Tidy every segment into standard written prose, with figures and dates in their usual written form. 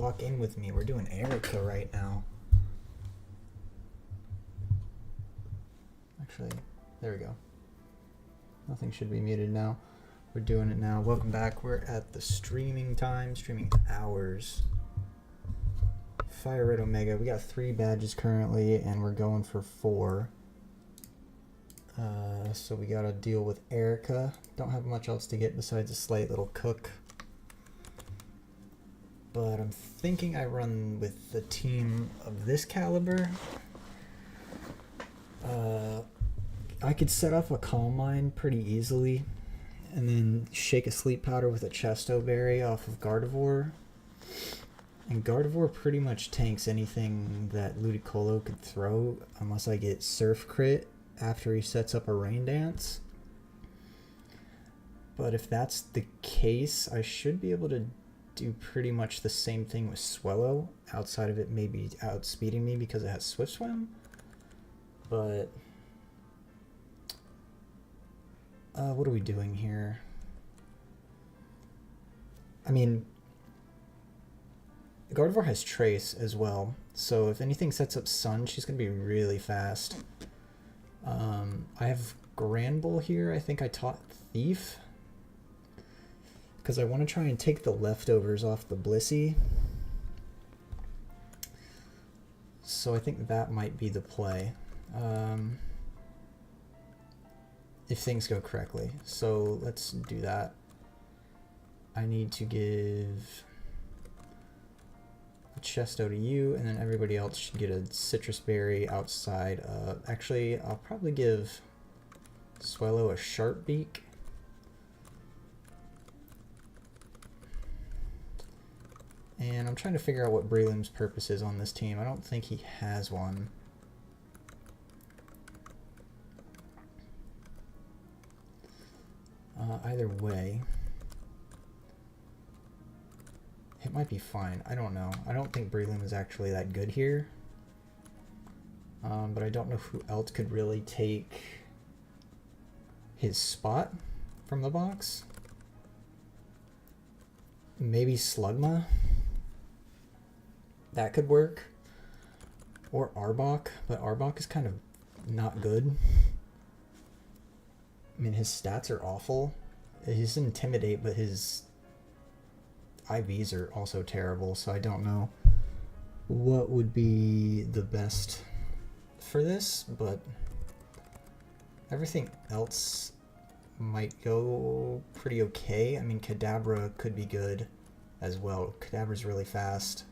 walk in with me. We're doing Erica right now. Actually, there we go. Nothing should be muted now. We're doing it now. Welcome back. We're at the streaming time, streaming hours. FireRed Omega. We got 3 badges currently, and we're going for 4. So we gotta deal with Erica. Don't have much else to get besides a slight little cook. But I'm thinking I run with a team of this caliber. I could set up a Calm Mind pretty easily, and then shake a Sleep Powder with a Chesto Berry off of Gardevoir. And Gardevoir pretty much tanks anything that Ludicolo could throw, unless I get Surf Crit after he sets up a Rain Dance. But if that's the case, I should be able to do pretty much the same thing with Swellow, outside of it maybe outspeeding me because it has Swift Swim. But what are we doing here? I mean, Gardevoir has Trace as well, so if anything sets up Sun, she's going to be really fast. I have Granbull here. I think I taught Thief, because I want to try and take the leftovers off the Blissey. So I think that might be the play. If things go correctly. So let's do that. I need to give a Chesto to you, and then everybody else should get a Citrus Berry outside. Actually, I'll probably give Swellow a Sharp Beak. And I'm trying to figure out what Breloom's purpose is on this team. I don't think he has one. Either way, it might be fine. I don't know. I don't think Breloom is actually that good here. But I don't know who else could really take his spot from the box. Maybe Slugma. That could work. Or Arbok, but Arbok is kind of not good. I mean, his stats are awful. He's Intimidate, but his IVs are also terrible, so I don't know what would be the best for this, but everything else might go pretty okay. I mean, Kadabra could be good as well. Kadabra's really fast.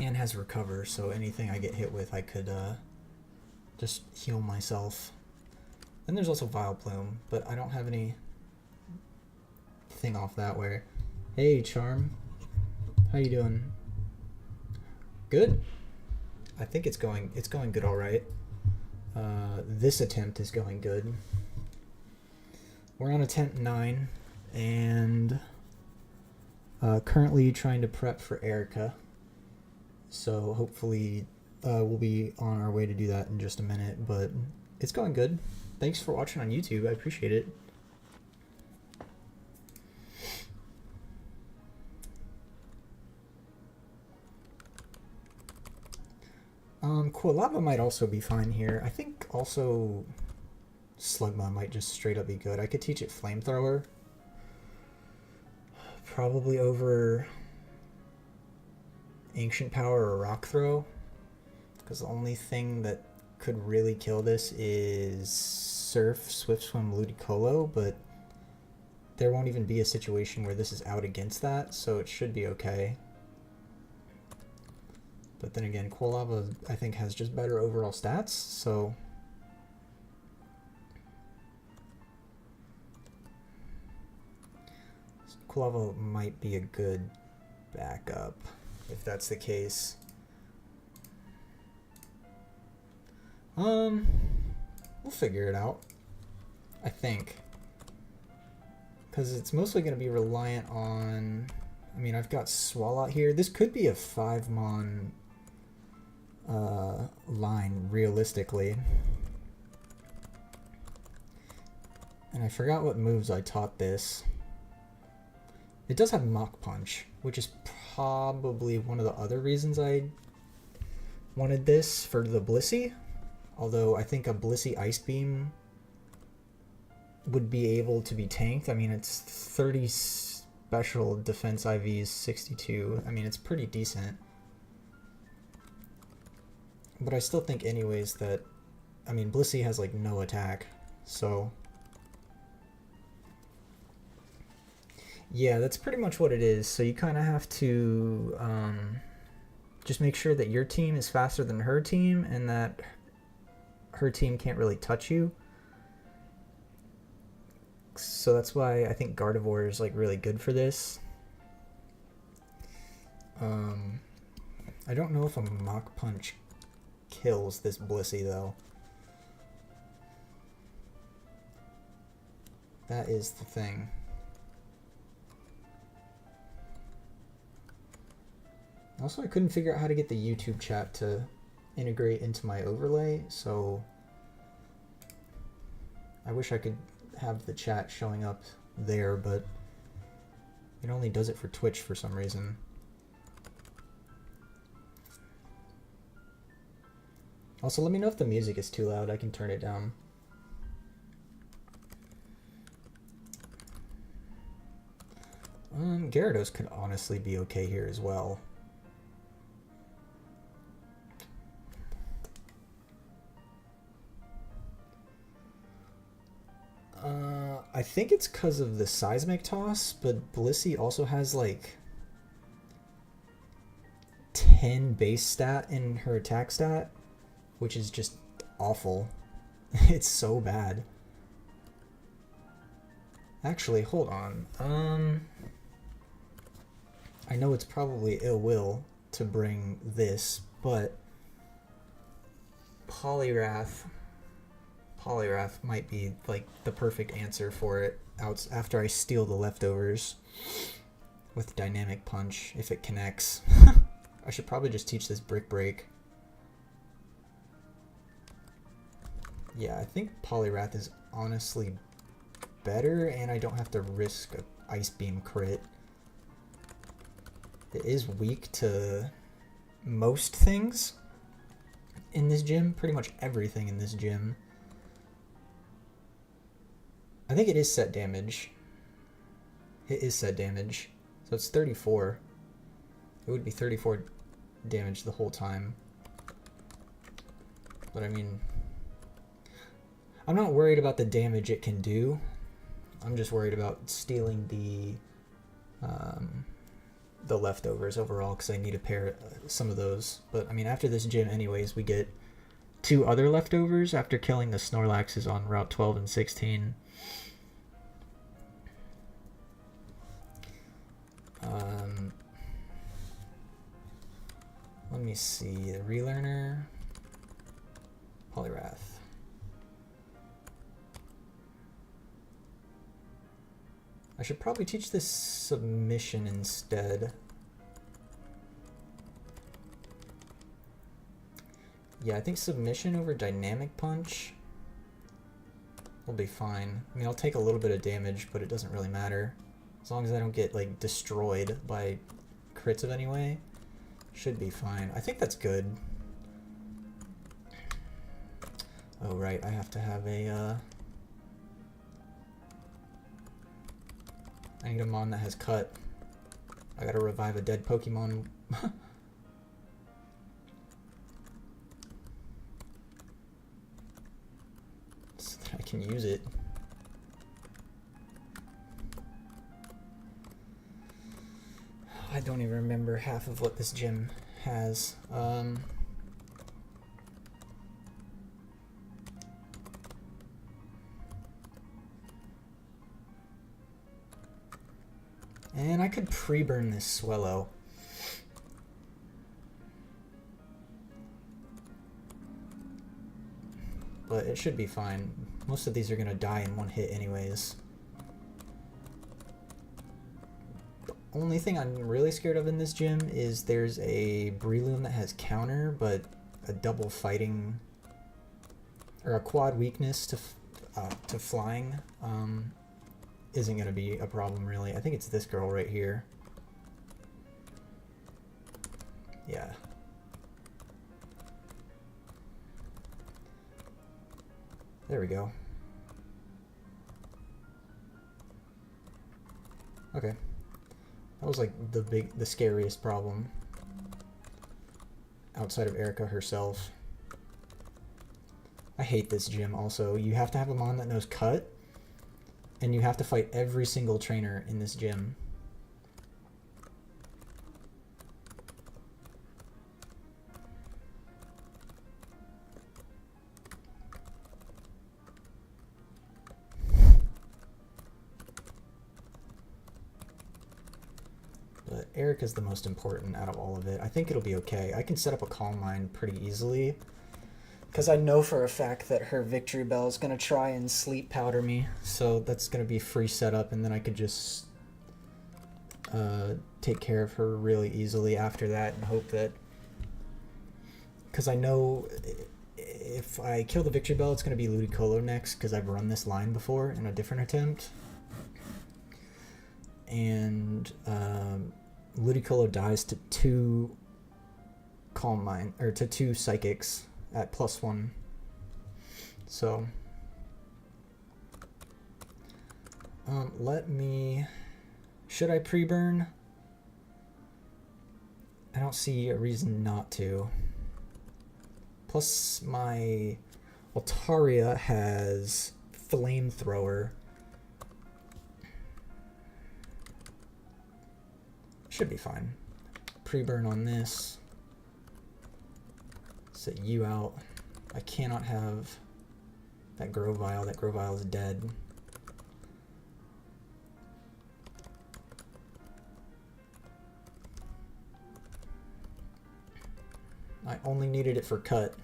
And has Recover, so anything I get hit with, I could just heal myself. Then there's also Vileplume, but I don't have any thing off that way. Hey, Charm. How you doing? Good? I think it's going good all right. This attempt is going good. We're on attempt 9, and currently trying to prep for Erica. So hopefully we'll be on our way to do that in just a minute, but it's going good. Thanks for watching on YouTube. I appreciate it. Quilava might also be fine here. I think also Slugma might just straight up be good. I could teach it Flamethrower. Probably over Ancient Power or Rock Throw, because the only thing that could really kill this is Surf, Swift Swim, Ludicolo, but there won't even be a situation where this is out against that, so it should be okay. But then again, Quilava I think has just better overall stats, so Quilava might be a good backup if that's the case. We'll figure it out, I think, because it's mostly going to be reliant on, I mean, I've got Swalot here. This could be a 5-mon line, realistically. And I forgot what moves I taught this. It does have Mach Punch, which is probably one of the other reasons I wanted this for the Blissey. Although I think a Blissey Ice Beam would be able to be tanked. I mean, it's 30 special defense IVs, 62. I mean, it's pretty decent. But I still think anyways that, I mean, Blissey has like no attack, so yeah, that's pretty much what it is. So you kind of have to just make sure that your team is faster than her team and that her team can't really touch you. So that's why I think Gardevoir is like really good for this. I don't know if a Mach Punch kills this Blissey though. That is the thing. Also, I couldn't figure out how to get the YouTube chat to integrate into my overlay, so I wish I could have the chat showing up there, but it only does it for Twitch for some reason. Also, let me know if the music is too loud. I can turn it down. Gyarados could honestly be okay here as well. I think it's because of the Seismic Toss, but Blissey also has like 10 base stat in her attack stat, which is just awful. It's so bad. Actually, hold on. I know it's probably ill will to bring this, but Poliwrath might be like the perfect answer for it out after I steal the leftovers with Dynamic Punch if it connects. I should probably just teach this Brick Break. Yeah, I think Poliwrath is honestly better, and I don't have to risk an Ice Beam crit. It is weak to most things in this gym, pretty much everything in this gym. I think it is set damage. It is set damage. So it's 34. It would be 34 damage the whole time. But I mean, I'm not worried about the damage it can do. I'm just worried about stealing the leftovers overall because I need to pair some of those. But I mean, after this gym anyways, we get 2 other leftovers after killing the Snorlaxes on Route 12 and 16. Let me see, the Relearner, Poliwrath. I should probably teach this Submission instead. Yeah, I think Submission over Dynamic Punch will be fine. I mean, I'll take a little bit of damage, but it doesn't really matter. As long as I don't get, like, destroyed by crits of any way, should be fine. I think that's good. Oh, right, I have to have a, I need a Mon that has Cut. I gotta revive a dead Pokemon. So that I can use it. I don't even remember half of what this gym has. And I could pre-burn this Swellow. But it should be fine. Most of these are gonna die in one hit anyways. The only thing I'm really scared of in this gym is there's a Breloom that has counter, but a double fighting, or a quad weakness to flying. isn't going to be a problem, really. I think it's this girl right here. Yeah. There we go. Okay. That was like the scariest problem. Outside of Erica herself. I hate this gym also. You have to have a mon that knows cut. And you have to fight every single trainer in this gym. But Erica's the most important out of all of it. I think it'll be okay. I can set up a Calm Mind pretty easily. Because I know for a fact that her Victory Bell is going to try and sleep powder me. So that's going to be free setup, and then I could just take care of her really easily after that and hope that... Because I know if I kill the Victory Bell, it's going to be Ludicolo next, because I've run this line before in a different attempt. And Ludicolo dies to 2 Calm Mind, or to 2 Psychics at +1. So let me... Should I pre-burn? I don't see a reason not to. Plus my Altaria has Flamethrower. Should be fine. Pre-burn on this. Set you out. I cannot have that Grovyle. That Grovyle is dead. I only needed it for cut.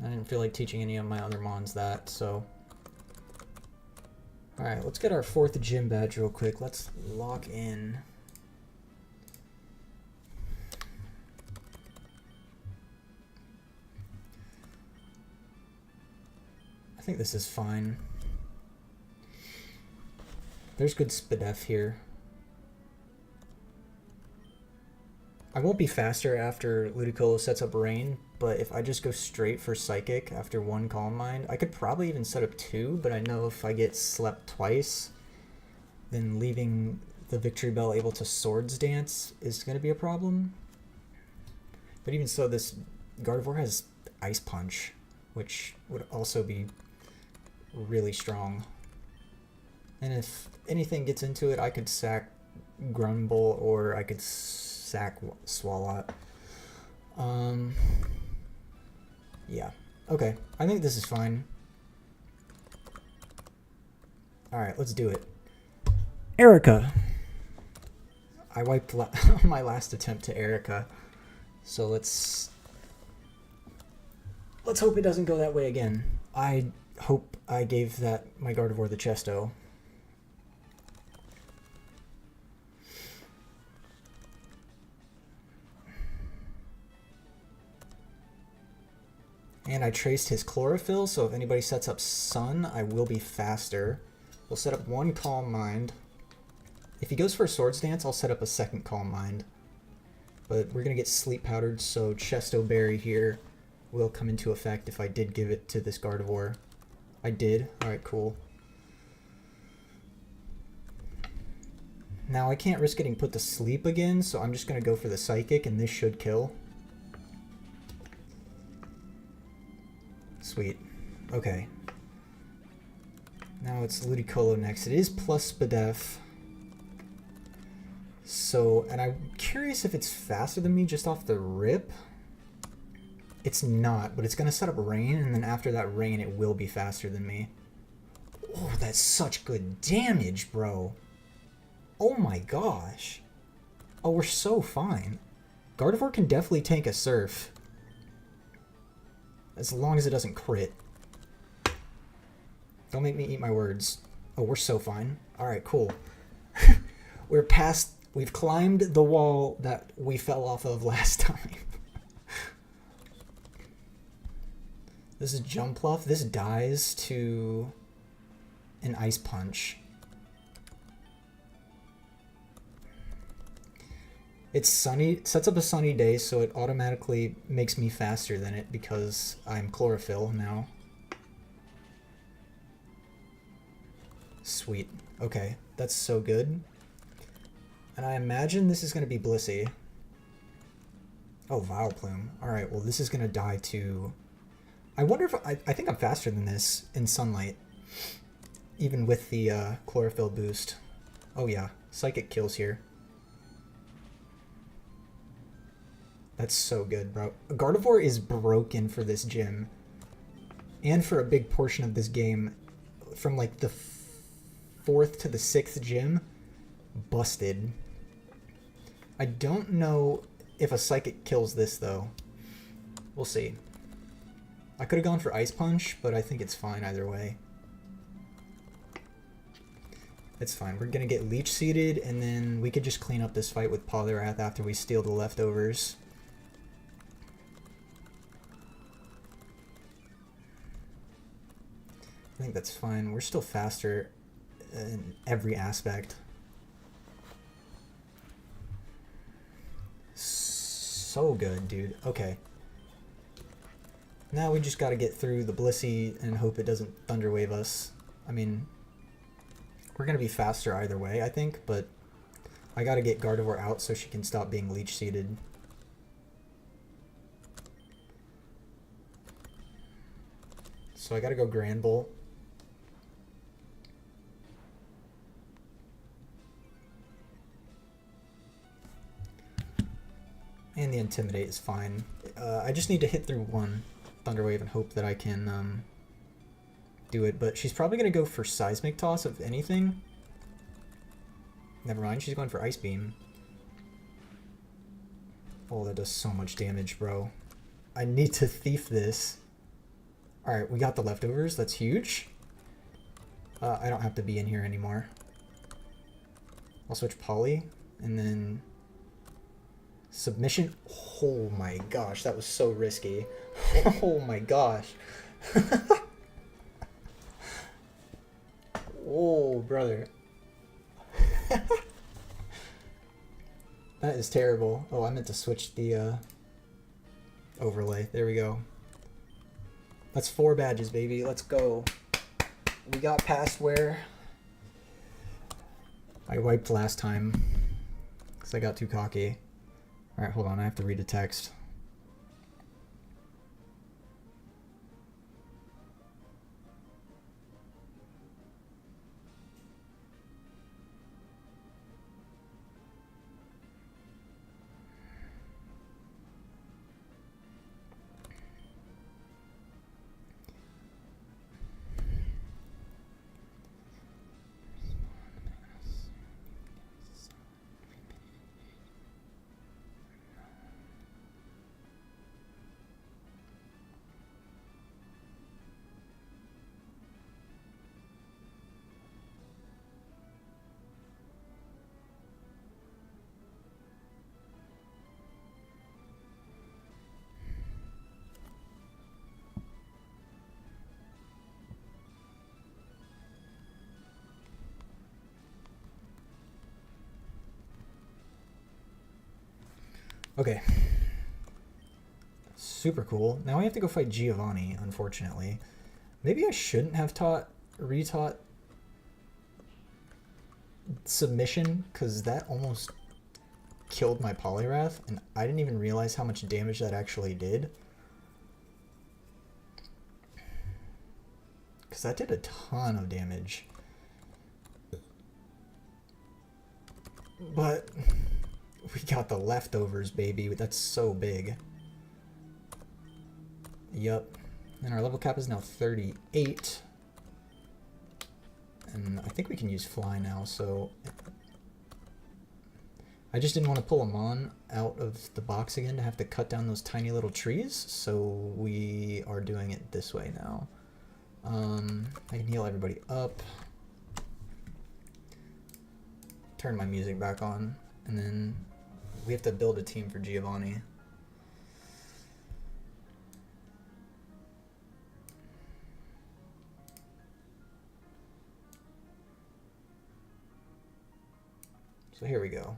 I didn't feel like teaching any of my other mons that, so... Alright, let's get our 4th gym badge real quick. Let's lock in. I think this is fine. There's good Spadef here. I won't be faster after Ludicolo sets up Rain, but if I just go straight for Psychic after 1 Calm Mind, I could probably even set up 2, but I know if I get slept twice, then leaving the Victory Bell able to Swords Dance is going to be a problem. But even so, this Gardevoir has Ice Punch, which would also be really strong. And if anything gets into it, I could sack Grumble or I could sack Swalot. Yeah. Okay. I think this is fine. Alright, let's do it. Erica! I wiped my last attempt to Erica. So let's hope it doesn't go that way again. I hope I gave my Gardevoir the Chesto. And I traced his Chlorophyll, so if anybody sets up Sun, I will be faster. We'll set up 1 Calm Mind. If he goes for a Swords Dance, I'll set up a 2nd Calm Mind. But we're going to get Sleep Powdered, so Chesto Berry here will come into effect if I did give it to this Gardevoir. I did. Alright, cool. Now I can't risk getting put to sleep again, so I'm just going to go for the Psychic, and this should kill. Sweet. Okay. Now it's Ludicolo next. It is plus Spadef. So, and I'm curious if it's faster than me just off the rip. It's not, but it's going to set up Rain, and then after that Rain, it will be faster than me. Oh, that's such good damage, bro. Oh my gosh. Oh, we're so fine. Gardevoir can definitely tank a Surf. As long as it doesn't crit. Don't make me eat my words. Oh, we're so fine. Alright, cool. We've climbed the wall that we fell off of last time. This is Jumpluff. This dies to an Ice Punch. It's sunny, it sets up a sunny day, so it automatically makes me faster than it because I'm chlorophyll now. Sweet. Okay, that's so good. And I imagine this is going to be Blissey. Oh, Vileplume. Alright, well this is going to die to... I wonder if... I think I'm faster than this in sunlight. Even with the chlorophyll boost. Oh yeah, Psychic kills here. That's so good, bro. Gardevoir is broken for this gym. And for a big portion of this game. From like the 4th to the 6th gym. Busted. I don't know if a Psychic kills this, though. We'll see. I could have gone for Ice Punch, but I think it's fine either way. It's fine. We're going to get Leech Seeded, and then we could just clean up this fight with Poliwrath after we steal the leftovers. I think that's fine. We're still faster in every aspect. So good, dude. Okay. Now we just gotta get through the Blissey and hope it doesn't Thunder Wave us. I mean, we're gonna be faster either way, I think, but I gotta get Gardevoir out so she can stop being Leech Seeded. So I gotta go Granbull. And the Intimidate is fine. I just need to hit through one Thunder Wave and hope that I can do it. But she's probably going to go for Seismic Toss, if anything. Never mind, she's going for Ice Beam. Oh, that does so much damage, bro. I need to Thief this. Alright, we got the leftovers. That's huge. I don't have to be in here anymore. I'll switch Poly, and then... Submission. Oh my gosh, that was so risky. Oh my gosh. Oh, brother. That is terrible. Oh, I meant to switch the overlay. There we go. That's 4 badges, baby. Let's go. We got past where I wiped last time because I got too cocky. Alright, hold on, I have to read a text. Okay. Super cool. Now we have to go fight Giovanni, unfortunately. Maybe I shouldn't have retaught Submission, because that almost killed my Poliwrath, and I didn't even realize how much damage that actually did. Because that did a ton of damage. But... we got the leftovers, baby. That's so big. Yup. And our level cap is now 38. And I think we can use Fly now, so... I just didn't want to pull a Mon out of the box again to have to cut down those tiny little trees, so we are doing it this way now. I can heal everybody up. Turn my music back on, and then... we have to build a team for Giovanni. So here we go.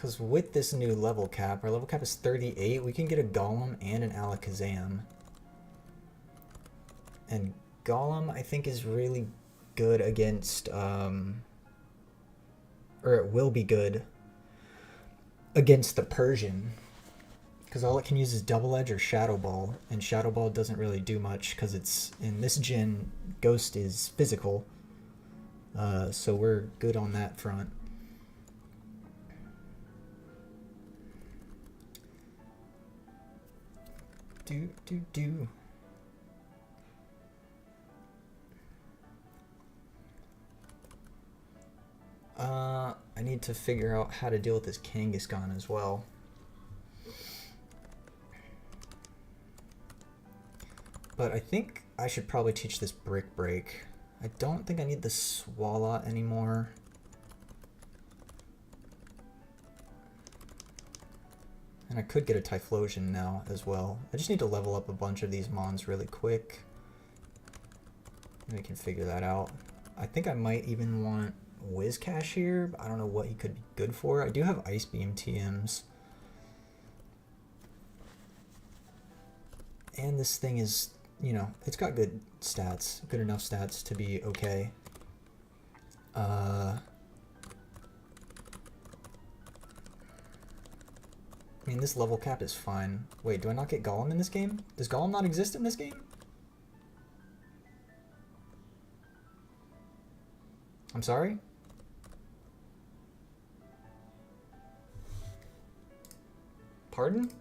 Because with this new level cap, our level cap is 38, we can get a Golem and an Alakazam. And Golem, I think, is really good against, or it will be good against the Persian. Because all it can use is Double Edge or Shadow Ball, and Shadow Ball doesn't really do much because it's, in this gen, Ghost is physical. So we're good on that front. I need to figure out how to deal with this Kangaskhan as well. But I think I should probably teach this Brick Break. I don't think I need the Swalot anymore. And I could get a Typhlosion now as well. I just need to level up a bunch of these Mons really quick. And we can figure that out. I think I might even want Whiscash here, but I don't know what he could be good for. I do have Ice Beam TMs. And this thing is, you know, it's got good stats, good enough stats to be okay. I mean, this level cap is fine. Wait, do I not get Golem in this game? Does Golem not exist in this game? I'm sorry? Pardon?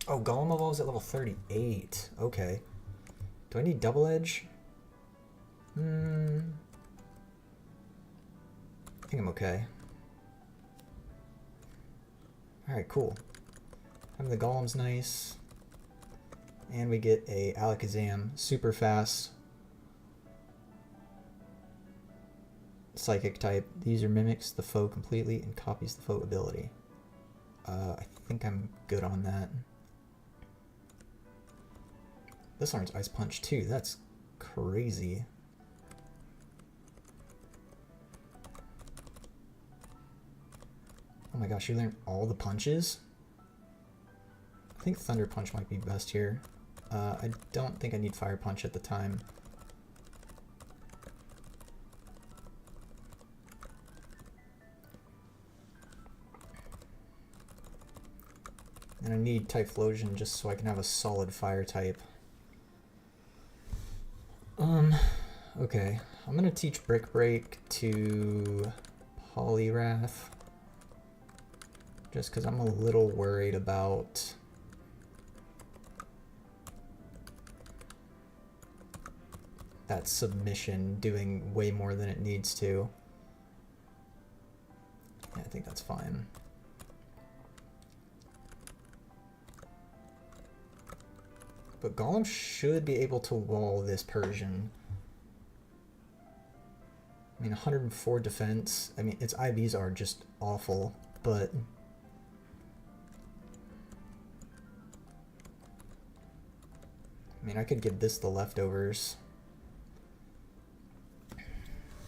Oh, Golem evolves at level 38. Okay. Do I need Double Edge? I think I'm okay. Alright, cool. Having the Golem's nice. And we get a Alakazam. Super fast. Psychic type. These are mimics the foe completely and copies the foe ability. I think I'm good on that. This learns Ice Punch too. That's crazy. Oh my gosh, you learned all the punches? I think Thunder Punch might be best here. I don't think I need Fire Punch at the time. And I need Typhlosion just so I can have a solid fire type. Okay. I'm gonna teach Brick Break to Poliwrath. Just because I'm a little worried about that submission doing way more than it needs to. Yeah, I think that's fine. But Golem should be able to wall this Persian. I mean, 104 defense. I mean, its IVs are just awful, but I mean, I could give this the leftovers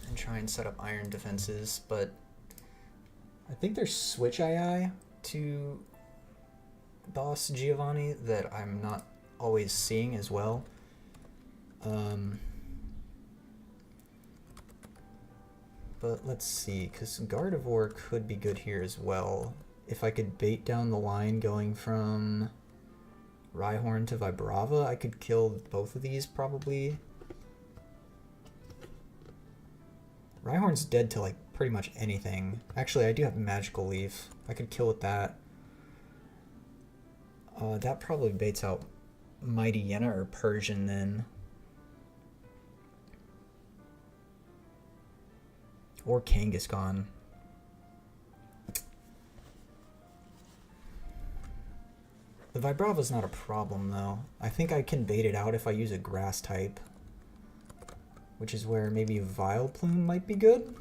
and try and set up iron defenses, but I think there's switch II to Boss Giovanni that I'm not always seeing as well. But let's see, because Gardevoir could be good here as well. If I could bait down the line going from Rhyhorn to Vibrava, I could kill both of these probably. Rhyhorn's dead to like pretty much anything. Actually, I do have Magical Leaf. I could kill with that. That probably baits out Mighty Yenna or Persian then. Or Kangaskhan. The Vibrava's not a problem though. I think I can bait it out if I use a grass type. Which is where maybe Vileplume might be good.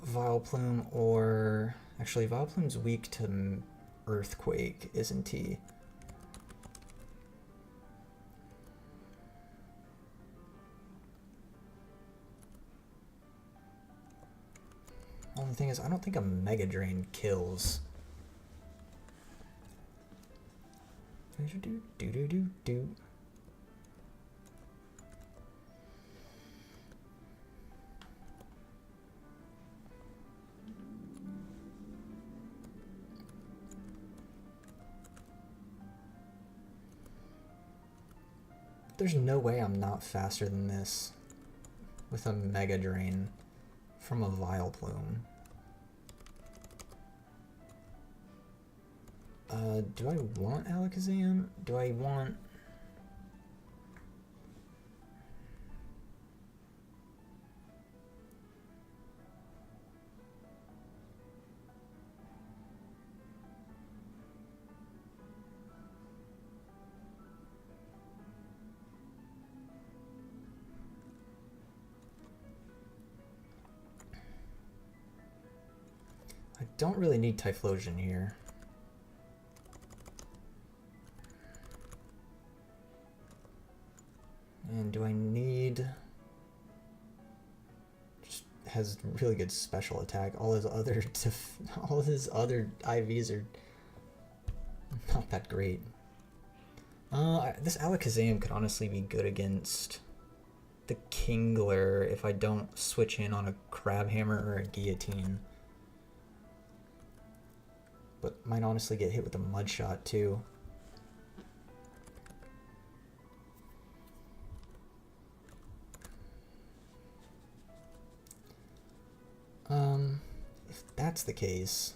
Vileplume or... Actually, Vileplume's weak to Earthquake, isn't he? only thing is, I don't think a Mega Drain kills. Do. There's no way I'm not faster than this with a Mega Drain from a Vileplume. Do I want Alakazam? Do I want... I don't really need Typhlosion here. And do I need... Just has really good special attack. All his other IVs are not that great. This Alakazam could honestly be good against the Kingler if I don't switch in on a Crabhammer or a Guillotine. But might honestly get hit with a Mud Shot too. If that's the case,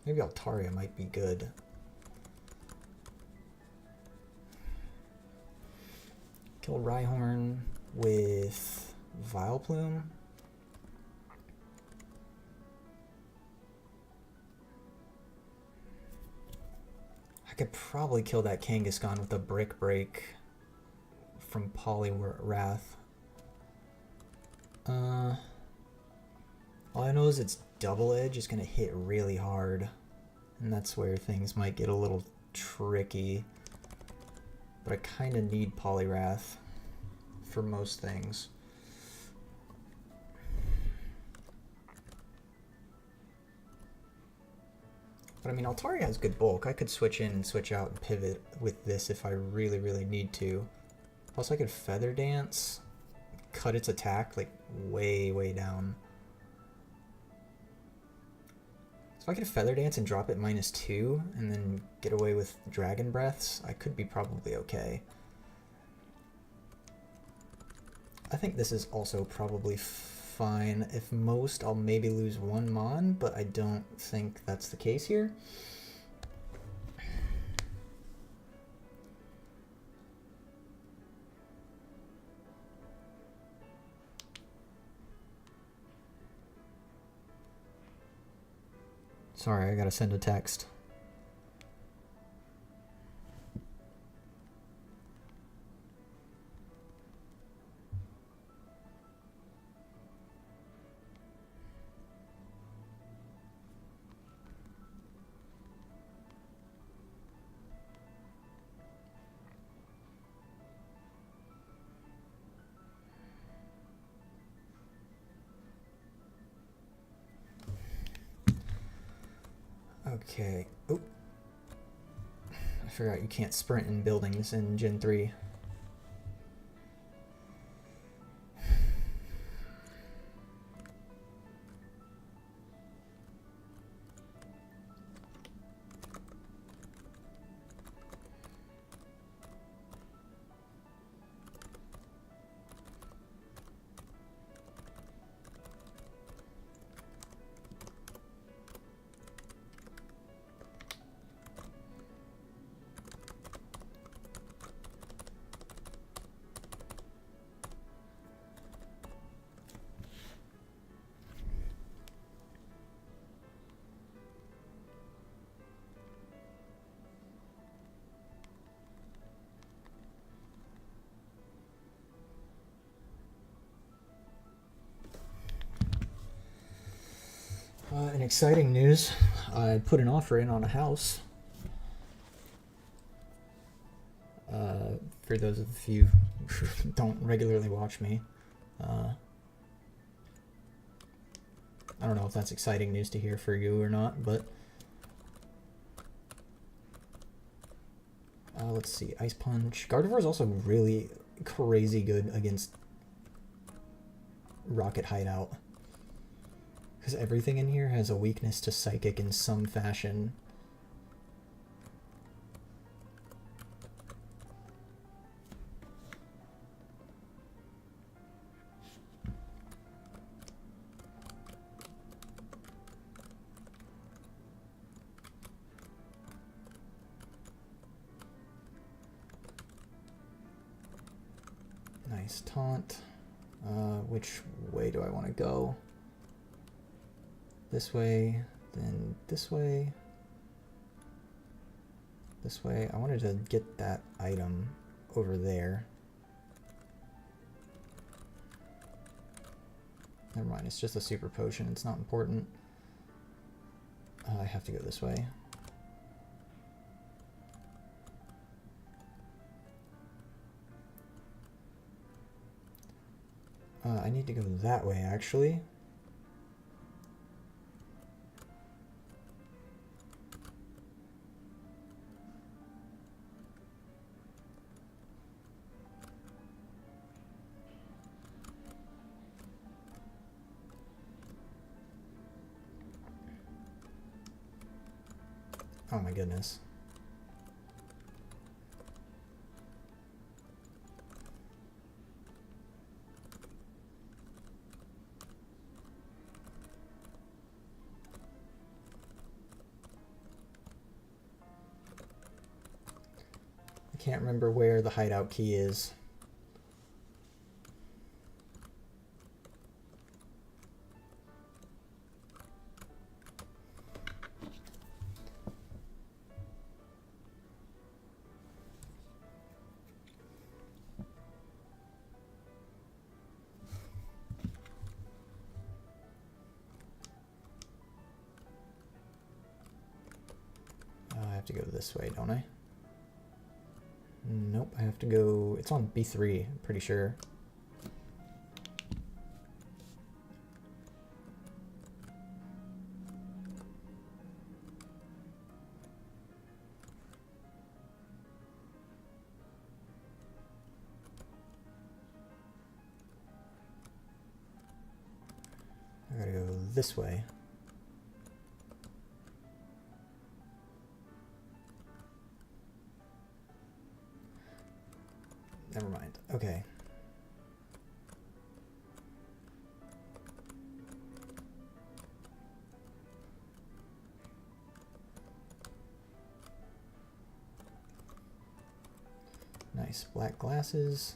maybe Altaria might be good. Kill Rhyhorn with Vileplume. I could probably kill that Kangaskhan with a Brick Break from Poliwrath. All I know is its Double Edge is going to hit really hard, and that's where things might get a little tricky. But I kind of need Poliwrath for most things. But I mean, Altaria has good bulk. I could switch in and switch out and pivot with this if I really, really need to. Plus I could Feather Dance, cut its attack like way, way down. So if I could Feather Dance and drop it -2 and then get away with Dragon Breaths, I could be probably okay. I think this is also probably fine. If most, I'll maybe lose one Mon, but I don't think that's the case here. Sorry, I gotta send a text. Okay. Oh, I forgot you can't sprint in buildings in Gen 3. In exciting news, I put an offer in on a house. For those of you who don't regularly watch me, I don't know if that's exciting news to hear for you or not, but let's see. Ice Punch. Gardevoir is also really crazy good against Rocket Hideout, because everything in here has a weakness to Psychic in some fashion. Nice taunt. Which way do I want to go? This way, then this way. This way. I wanted to get that item over there. Never mind, it's just a super potion. It's not important. I have to go this way. I need to go that way, actually. Oh my goodness. I can't remember where the hideout key is. I have to go this way, don't I? Nope, I have to go... It's on B3, I'm pretty sure. I gotta go this way. Never mind. Okay. Nice black glasses.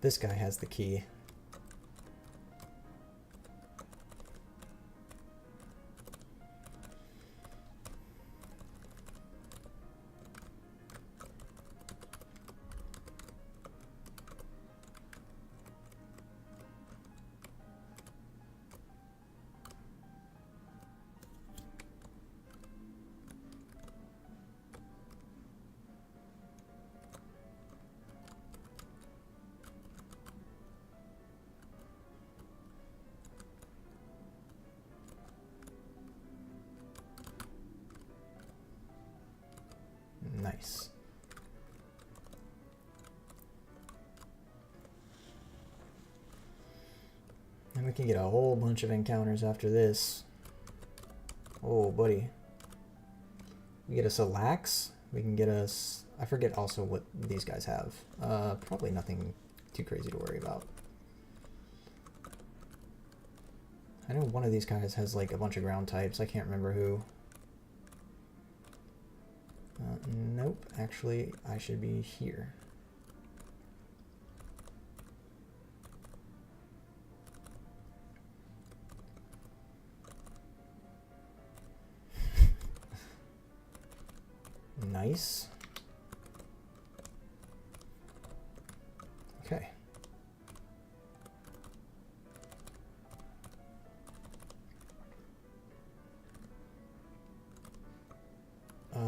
This guy has the key. Nice. And we can get a whole bunch of encounters after this. Oh, buddy. We get us a Lax. We can get us... I forget also what these guys have. Probably nothing too crazy to worry about. I know one of these guys has like a bunch of ground types. I can't remember who. Nope, actually, I should be here. Nice. Okay.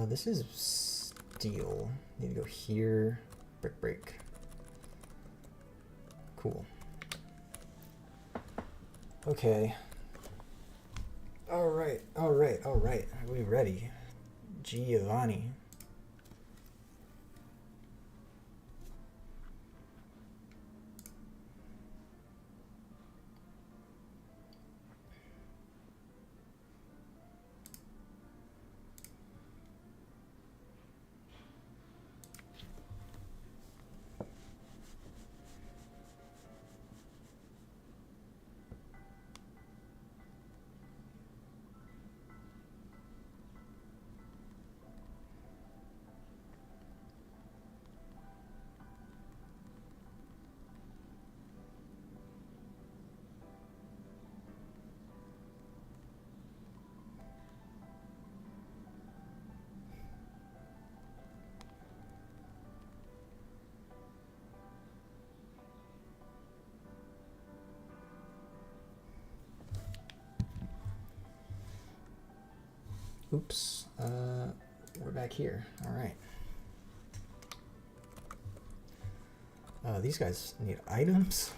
This is steel. Need to go here. Brick break. Cool. Okay. Alright. Are we ready? Giovanni. Oops, we're back here. All right. These guys need items.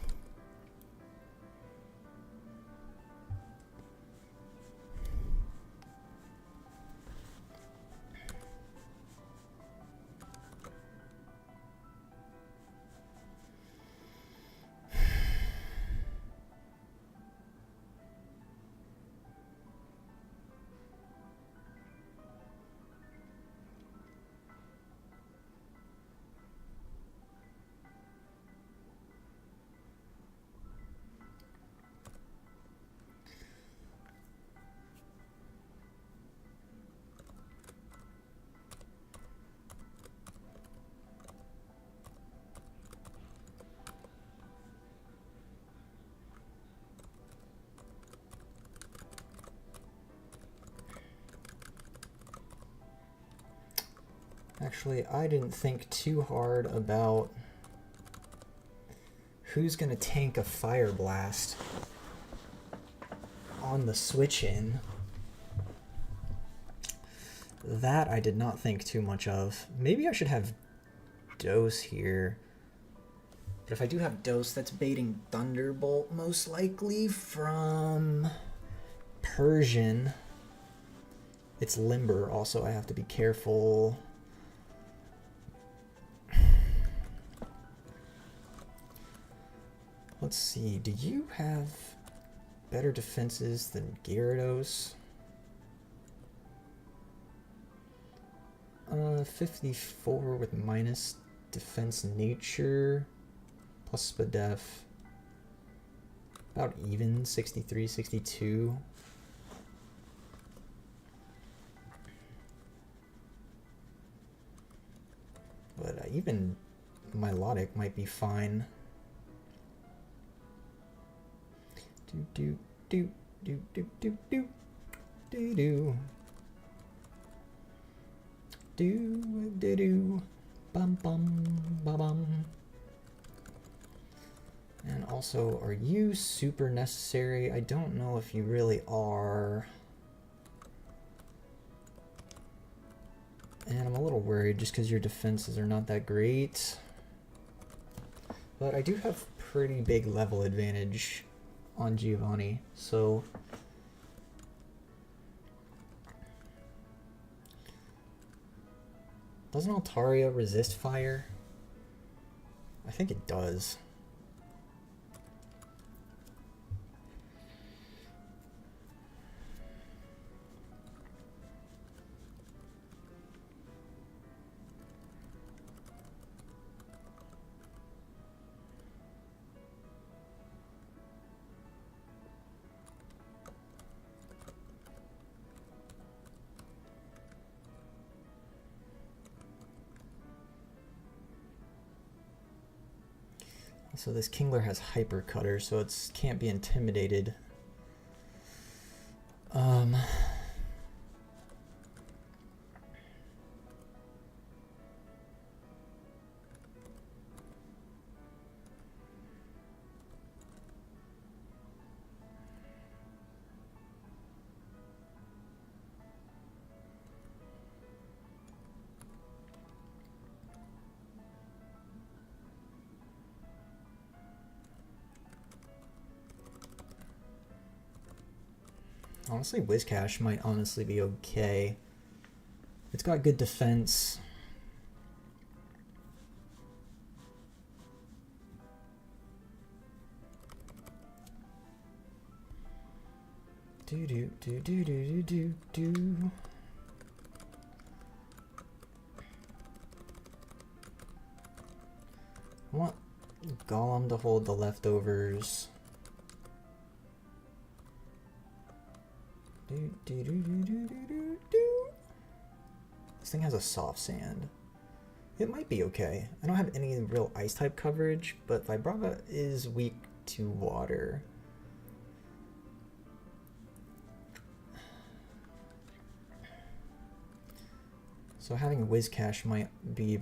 Actually, I didn't think too hard about who's gonna tank a Fire Blast on the switch in. That I did not think too much of. Maybe I should have Dose here. But if I do have Dose, that's baiting Thunderbolt most likely from Persian. It's Limber also, I have to be careful. Let's see, do you have better defenses than Gyarados? 54 with minus defense nature, plus Spadef. About even, 63, 62. But even Milotic might be fine. Do do do do do do do do do do do bum bum bum bum. And also, are you super necessary? I don't know if you really are. And I'm a little worried just because your defenses are not that great. But I do have pretty big level advantage on Giovanni, so doesn't Altaria resist fire? I think it does. So this Kingler has Hyper Cutter, so it can't be intimidated. Honestly, Whiscash might honestly be okay. It's got good defense. Do do do do do do do. I want Golem to hold the leftovers. Do do do do do do do. This thing has a soft sand. It might be okay. I don't have any real ice type coverage, but Vibrava is weak to water. So having Whiscash might be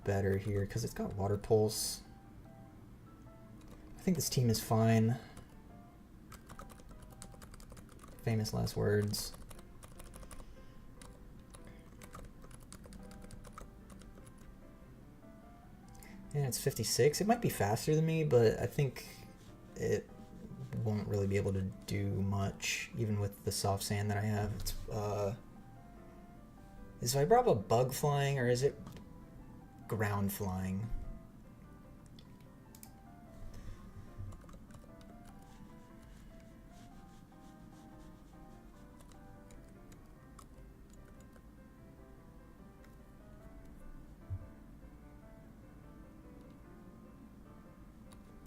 better here because it's got Water Pulse. I think this team is fine. Famous last words. Yeah, it's 56. It might be faster than me, but I think it won't really be able to do much, even with the soft sand that I have. It's, is Vibrava bug flying or is it ground flying?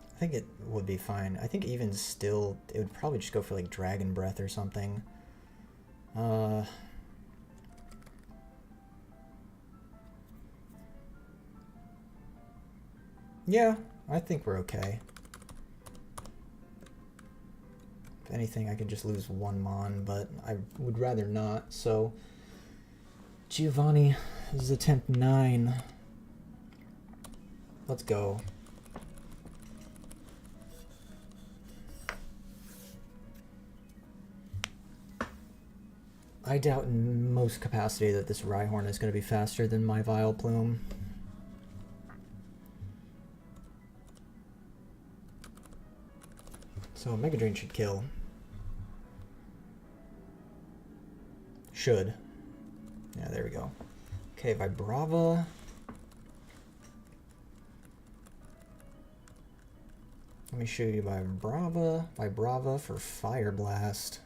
I think it would be fine. I think even still, it would probably just go for like Dragon Breath or something. Yeah, I think we're okay. If anything, I could just lose one Mon, but I would rather not. So, Giovanni, this is attempt 9. Let's go. I doubt in most capacity that this Rhyhorn is going to be faster than my Vileplume. So Mega Drain should kill. Should. Yeah, there we go. Okay, Vibrava. Let me show you Vibrava. Vibrava for Fire Blast.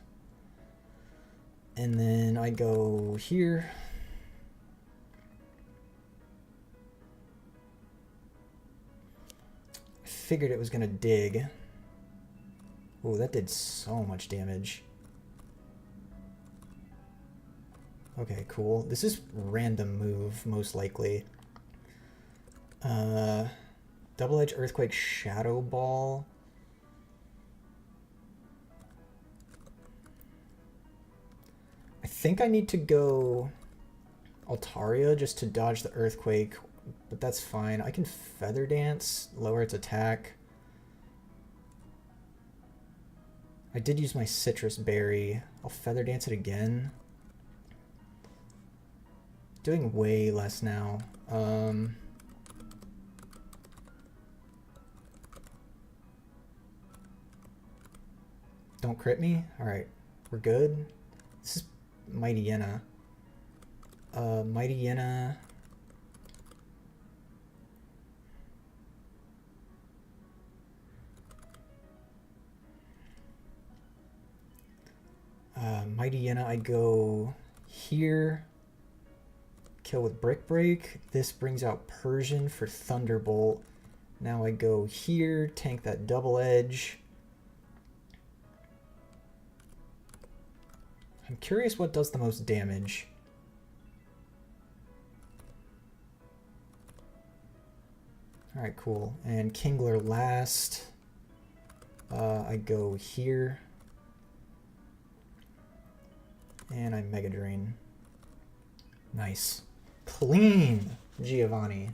And then I go here. I figured it was gonna dig. Oh, that did so much damage. Okay, cool. This is random move, most likely. Double Edge Earthquake Shadow Ball. I think I need to go Altaria just to dodge the Earthquake, but that's fine. I can Feather Dance, lower its attack. I did use my Citrus Berry. I'll Feather Dance it again. Doing way less now. Don't crit me? Alright, we're good. This is Mighty Yenna. Mighty Yenna. Mighty Yenna, I go here. Kill with Brick Break. This brings out Persian for Thunderbolt. Now I go here, tank that Double Edge. I'm curious what does the most damage. Alright, cool. And Kingler last. I go here. And I Mega Drain. Nice. Clean, Giovanni.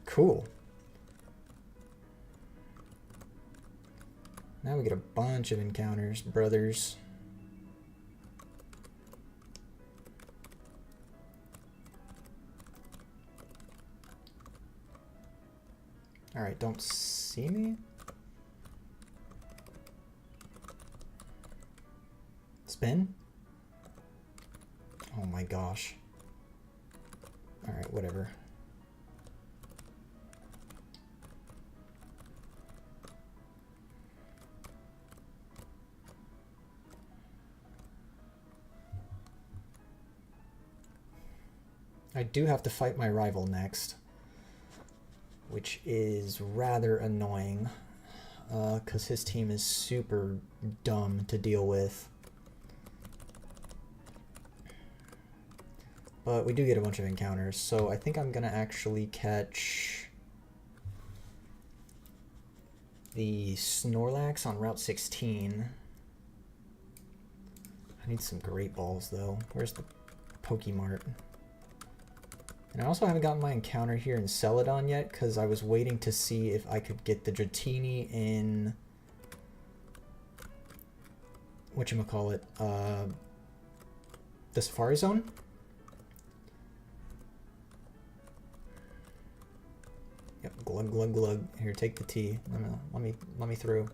Cool. Now we get a bunch of encounters, brothers. Alright, don't see me? Spin? Oh my gosh. Alright, whatever. I do have to fight my rival next, which is rather annoying, because his team is super dumb to deal with. But we do get a bunch of encounters, so I think I'm going to actually catch the Snorlax on Route 16. I need some Great Balls, though. Where's the Pokemart? And I also haven't gotten my encounter here in Celadon yet, because I was waiting to see if I could get the Dratini in... whatchamacallit? The Safari Zone? Yep, glug glug glug. Here, take the tea. No, let me through.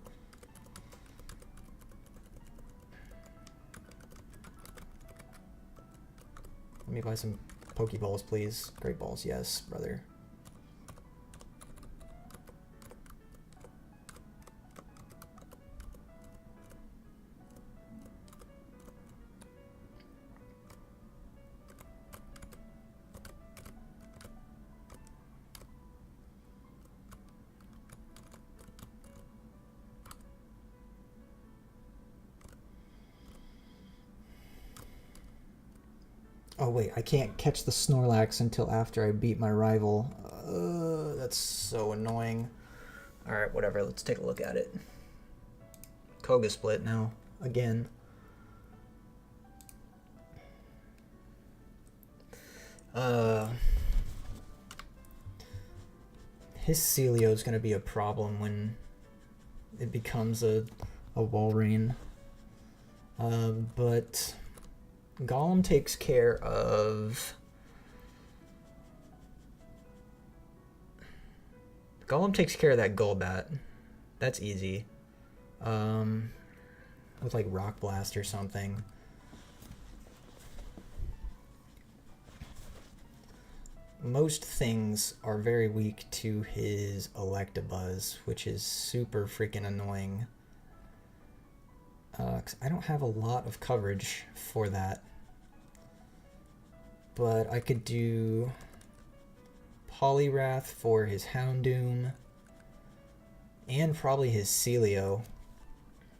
Let me buy some Pokeballs, please. Great Balls, yes, brother. Oh wait, I can't catch the Snorlax until after I beat my rival. That's so annoying. Alright, whatever, let's take a look at it. Koga split now, again. His Celio is going to be a problem when it becomes a Walrein. But... Golem takes care of... Golem takes care of that Golbat. That's easy. With like Rock Blast or something. Most things are very weak to his Electabuzz, which is super freaking annoying. 'Cause I don't have a lot of coverage for that. But I could do Poliwrath for his Houndoom. And probably his Celio.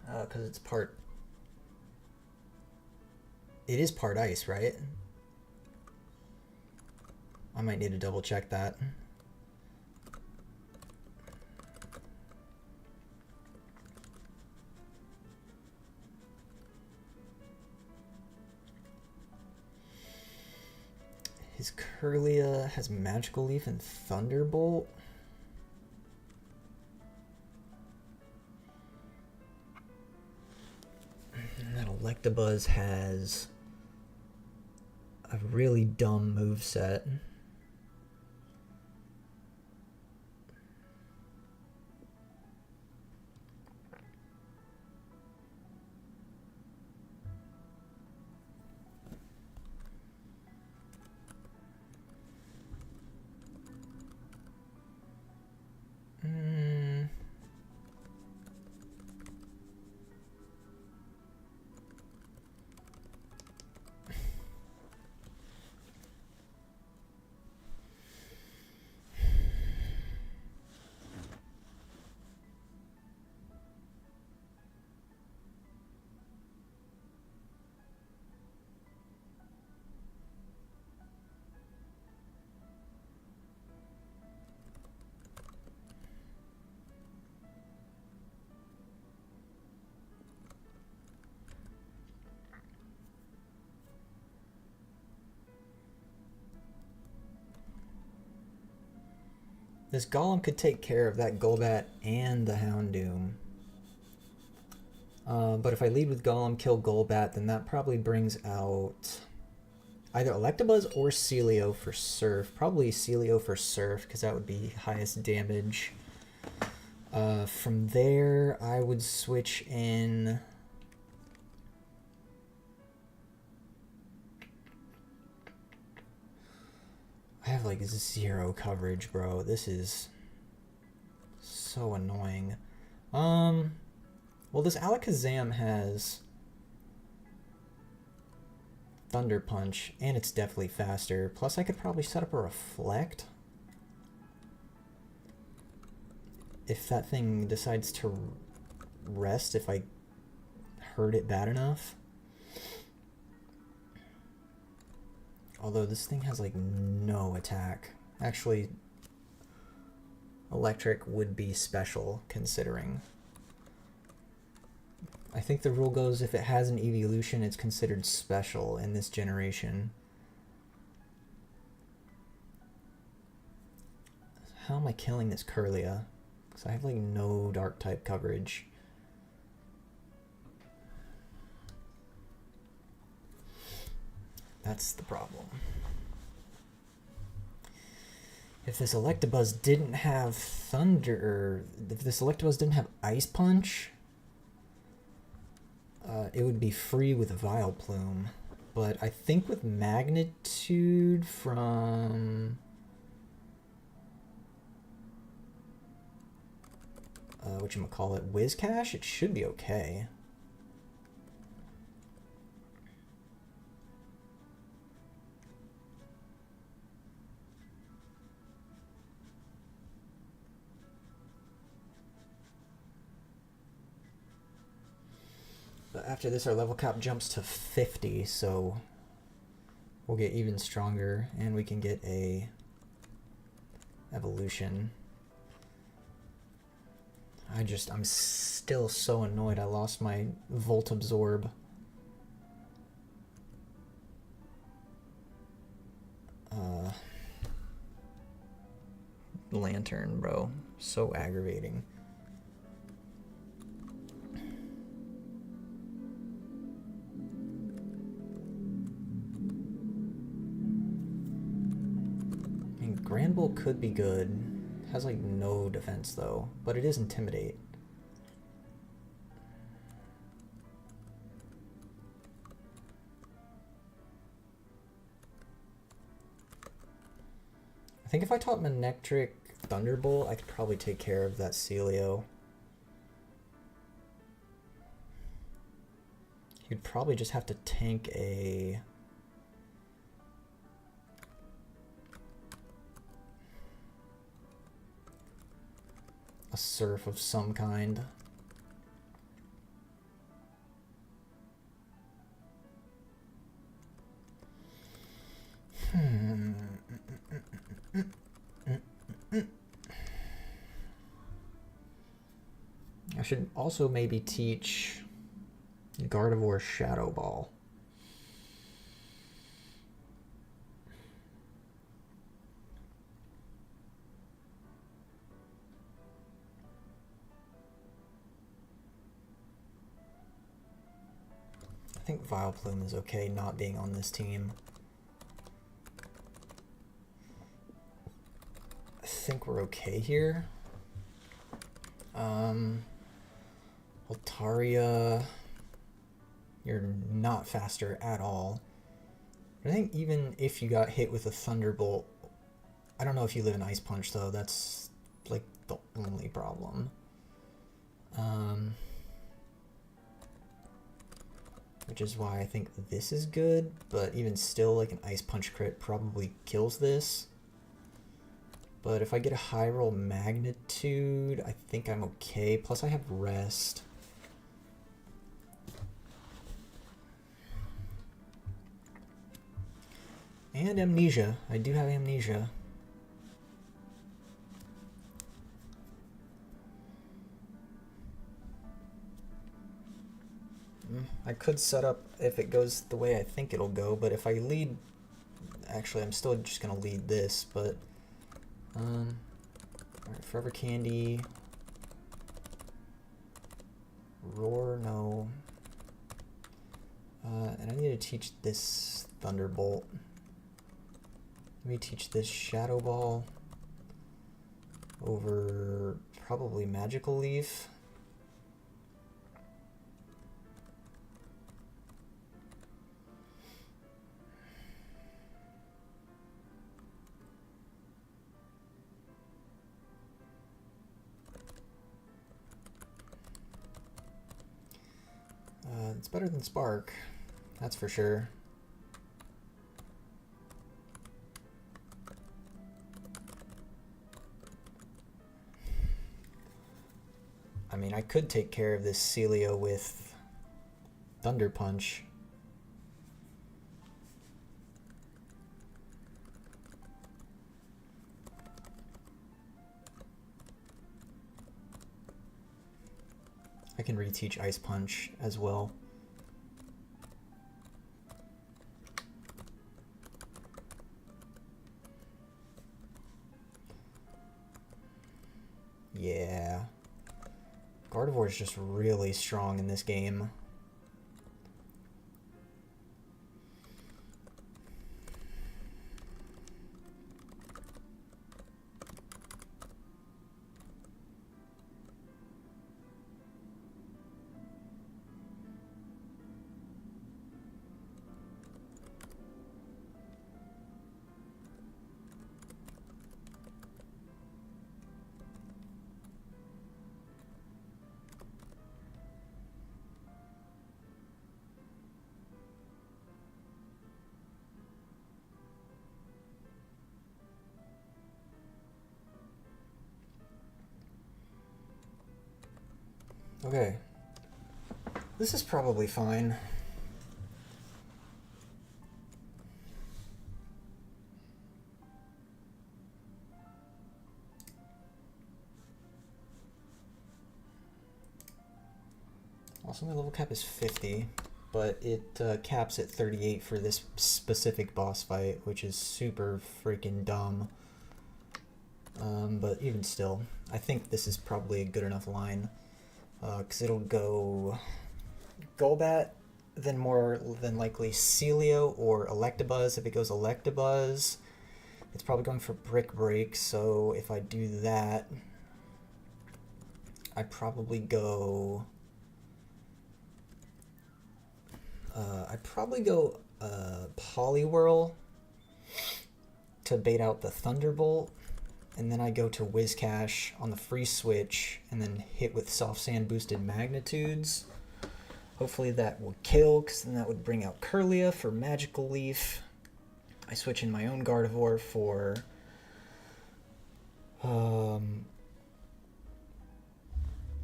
Because it's part... It is part ice, right? I might need to double check that. His Kirlia has Magical Leaf and Thunderbolt. And that Electabuzz has a really dumb moveset. This Golem could take care of that Golbat and the Houndoom. But if I lead with Golem, kill Golbat, then that probably brings out either Electabuzz or Celio for Surf. Probably Celio for Surf, because that would be highest damage. From there, I would switch in have like 0 coverage, bro. This is so annoying. Well, this Alakazam has Thunder Punch, and it's definitely faster. Plus, I could probably set up a Reflect if that thing decides to rest, if I hurt it bad enough. Although this thing has like no attack. Actually, Electric would be special considering. I think the rule goes if it has an evolution, it's considered special in this generation. How am I killing this Kirlia? Because I have like no dark type coverage. That's the problem. If this Electabuzz didn't have Thunder, if this Electabuzz didn't have Ice Punch, it would be free with Vileplume. But I think with Magnitude from whatchamacallit, Whiscash, it should be okay. But after this, our level cap jumps to 50, so we'll get even stronger, and we can get a evolution. I'm still so annoyed I lost my Volt Absorb. Lantern, bro. So aggravating. Grand Bull could be good. Has like no defense though, but it is Intimidate. I think if I taught Manectric Thunderbolt, I could probably take care of that Celio. You'd probably just have to tank a Surf of some kind. I should also maybe teach Gardevoir Shadow Ball. I think Vileplume is okay not being on this team. I think we're okay here. Altaria, you're not faster at all. But I think even if you got hit with a Thunderbolt, I don't know if you live in Ice Punch though, that's like the only problem. Which is why I think this is good, but even still, like an Ice Punch crit probably kills this. But if I get a high roll Magnitude, I think I'm okay. Plus I have Rest. And Amnesia. I do have Amnesia. I could set up if it goes the way I think it'll go, but if I lead, actually I'm still just gonna lead this, but alright, Forever Candy, Roar, no, and I need to teach this Thunderbolt. Let me teach this Shadow Ball over probably Magical Leaf. It's better than Spark, that's for sure. I mean, I could take care of this Celio with Thunder Punch. I can reteach Ice Punch as well. Yeah. Gardevoir is just really strong in this game. Okay. This is probably fine. Also, my level cap is 50, but it caps at 38 for this specific boss fight, which is super freaking dumb. But even still, I think this is probably a good enough line. Because it'll go Golbat, then more than likely Celio or Electabuzz. If it goes Electabuzz, it's probably going for Brick Break, so if I do that, I probably go... Poliwhirl to bait out the Thunderbolt, and then I go to Whiscash on the free switch, and then hit with Soft Sand boosted Magnitudes. Hopefully that will kill, because then that would bring out Kirlia for Magical Leaf. I switch in my own Gardevoir for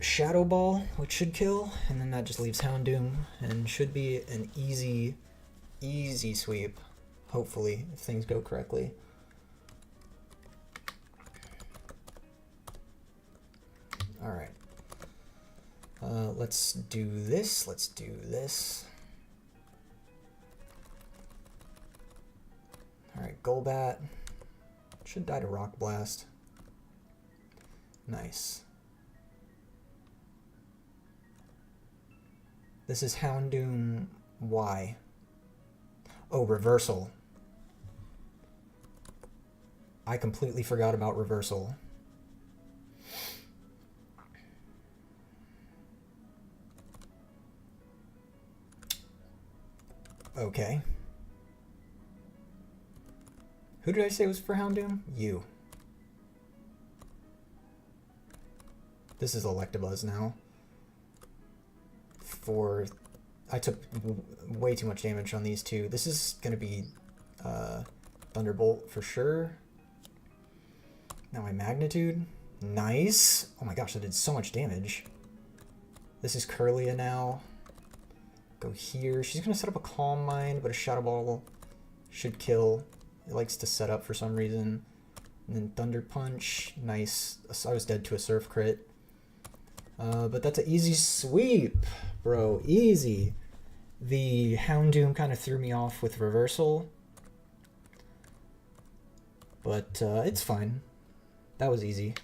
Shadow Ball, which should kill, and then that just leaves Houndoom, and should be an easy sweep, hopefully, if things go correctly. Alright. Let's do this. Alright, Golbat. Should die to Rock Blast. Nice. This is Houndoom Y. Oh, Reversal. I completely forgot about Reversal. Okay. Who did I say was for Houndoom? You. This is Electabuzz now. I took way too much damage on these two. This is going to be Thunderbolt for sure. Now my Magnitude. Nice. Oh my gosh, that did so much damage. This is Kirlia now. Go here. She's going to set up a Calm Mind, but a Shadow Ball should kill. It likes to set up for some reason. And then Thunder Punch. Nice. I was dead to a Surf Crit. But that's an easy sweep, bro. Easy. The Houndoom kind of threw me off with Reversal. But it's fine. That was easy.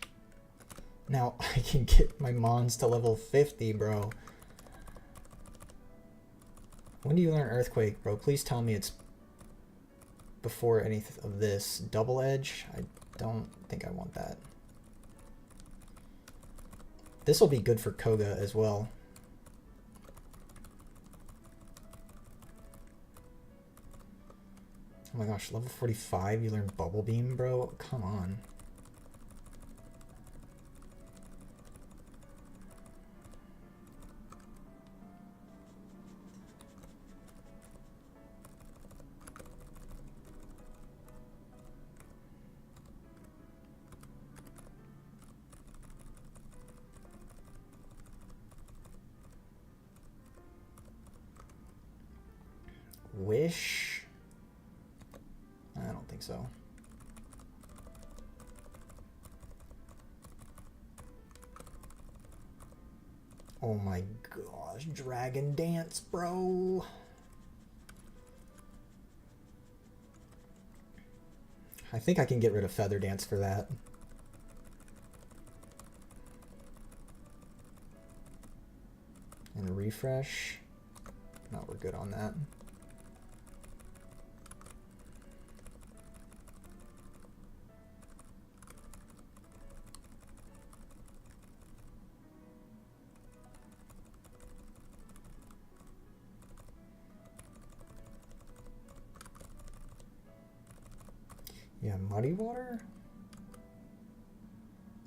Now I can get my Mons to level 50, bro. When do you learn Earthquake, bro? Please tell me it's before any of this. Double Edge? I don't think I want that. This will be good for Koga as well. Oh my gosh, level 45, you learn Bubble Beam, bro? Come on. so. Oh my gosh, Dragon Dance, bro. I think I can get rid of Feather Dance for that. And refresh. No, we're good on that. Yeah, Muddy Water?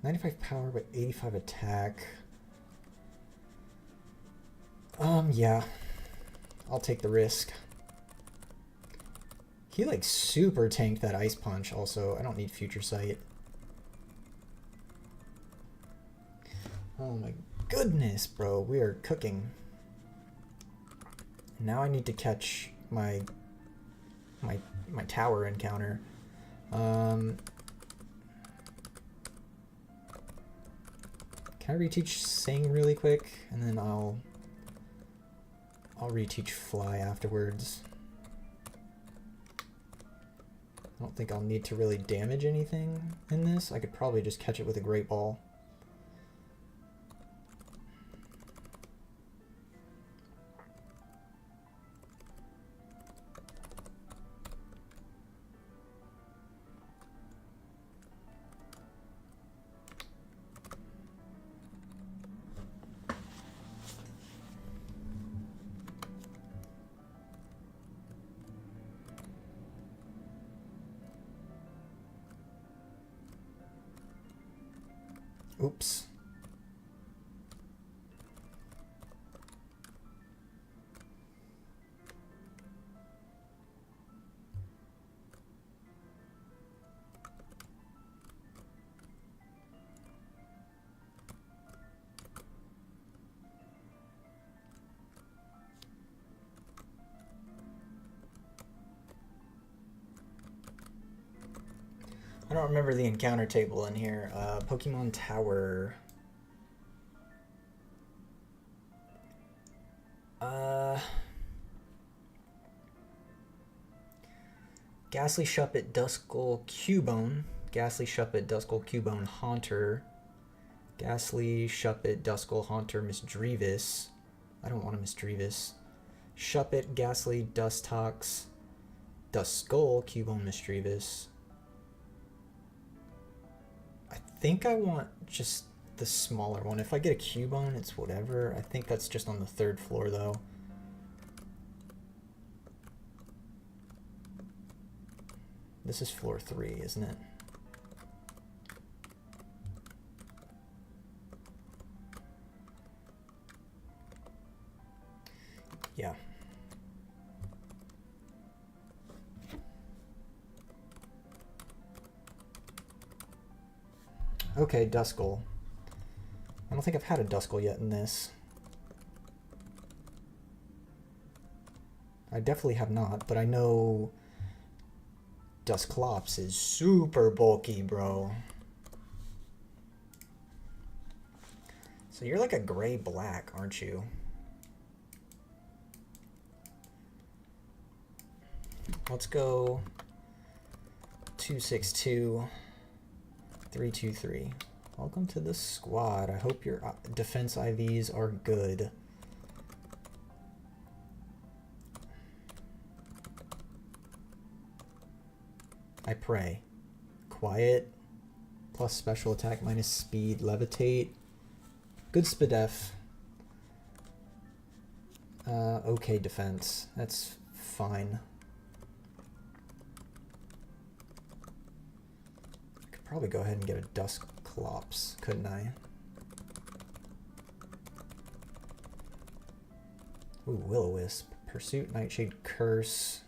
95 power, but 85 attack. Yeah. I'll take the risk. He, like, super tanked that Ice Punch, also. I don't need Future Sight. Oh my goodness, bro. We are cooking. Now I need to catch my tower encounter. Can I reteach Sing really quick, and then I'll reteach Fly afterwards. I don't think I'll need to really damage anything in this. I could probably just catch it with a Great Ball. Oops. I don't remember the encounter table in here. Pokemon Tower. Ghastly Shuppet, Duskull, Cubone. Ghastly Shuppet, Duskull, Cubone, Haunter. Ghastly Shuppet, Duskull, Haunter, Misdreavus. I don't want a Misdreavus. Shuppet, Ghastly, Dustox, Duskull, Cubone, Misdreavus. I think I want just the smaller one. If I get a Cubone, it's whatever. I think that's just on the 3rd floor, though. This is floor 3, isn't it? Yeah. Okay, Duskull. I don't think I've had a Duskull yet in this. I definitely have not, but I know Dusclops is super bulky, bro. So you're like a gray-black, aren't you? Let's go 262, 323. Welcome to the squad. I hope your defense IVs are good. I pray. Quiet, plus special attack, minus speed, levitate. Good Spadef. Okay defense. That's fine. I could probably go ahead and get a Dusclops, couldn't I? Ooh, Will-O-Wisp. Pursuit, Nightshade, Curse.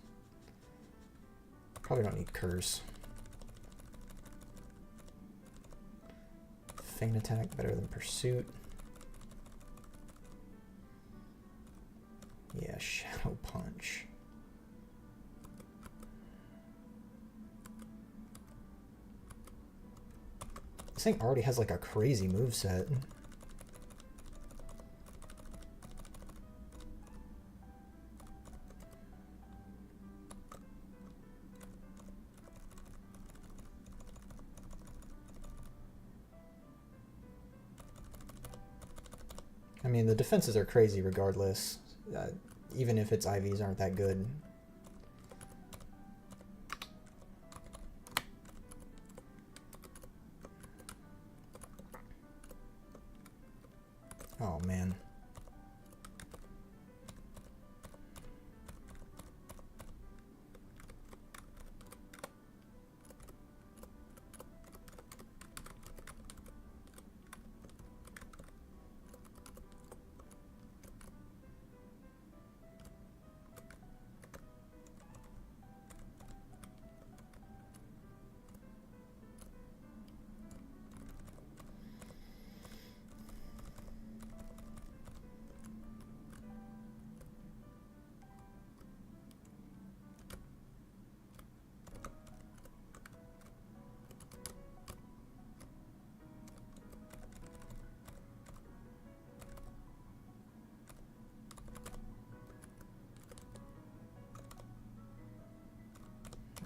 Probably don't need Curse. Feint attack better than Pursuit. Yeah, yeah, Shadow Punch. This thing already has like a crazy moveset. I mean, the defenses are crazy regardless, even if its IVs aren't that good. Oh, man.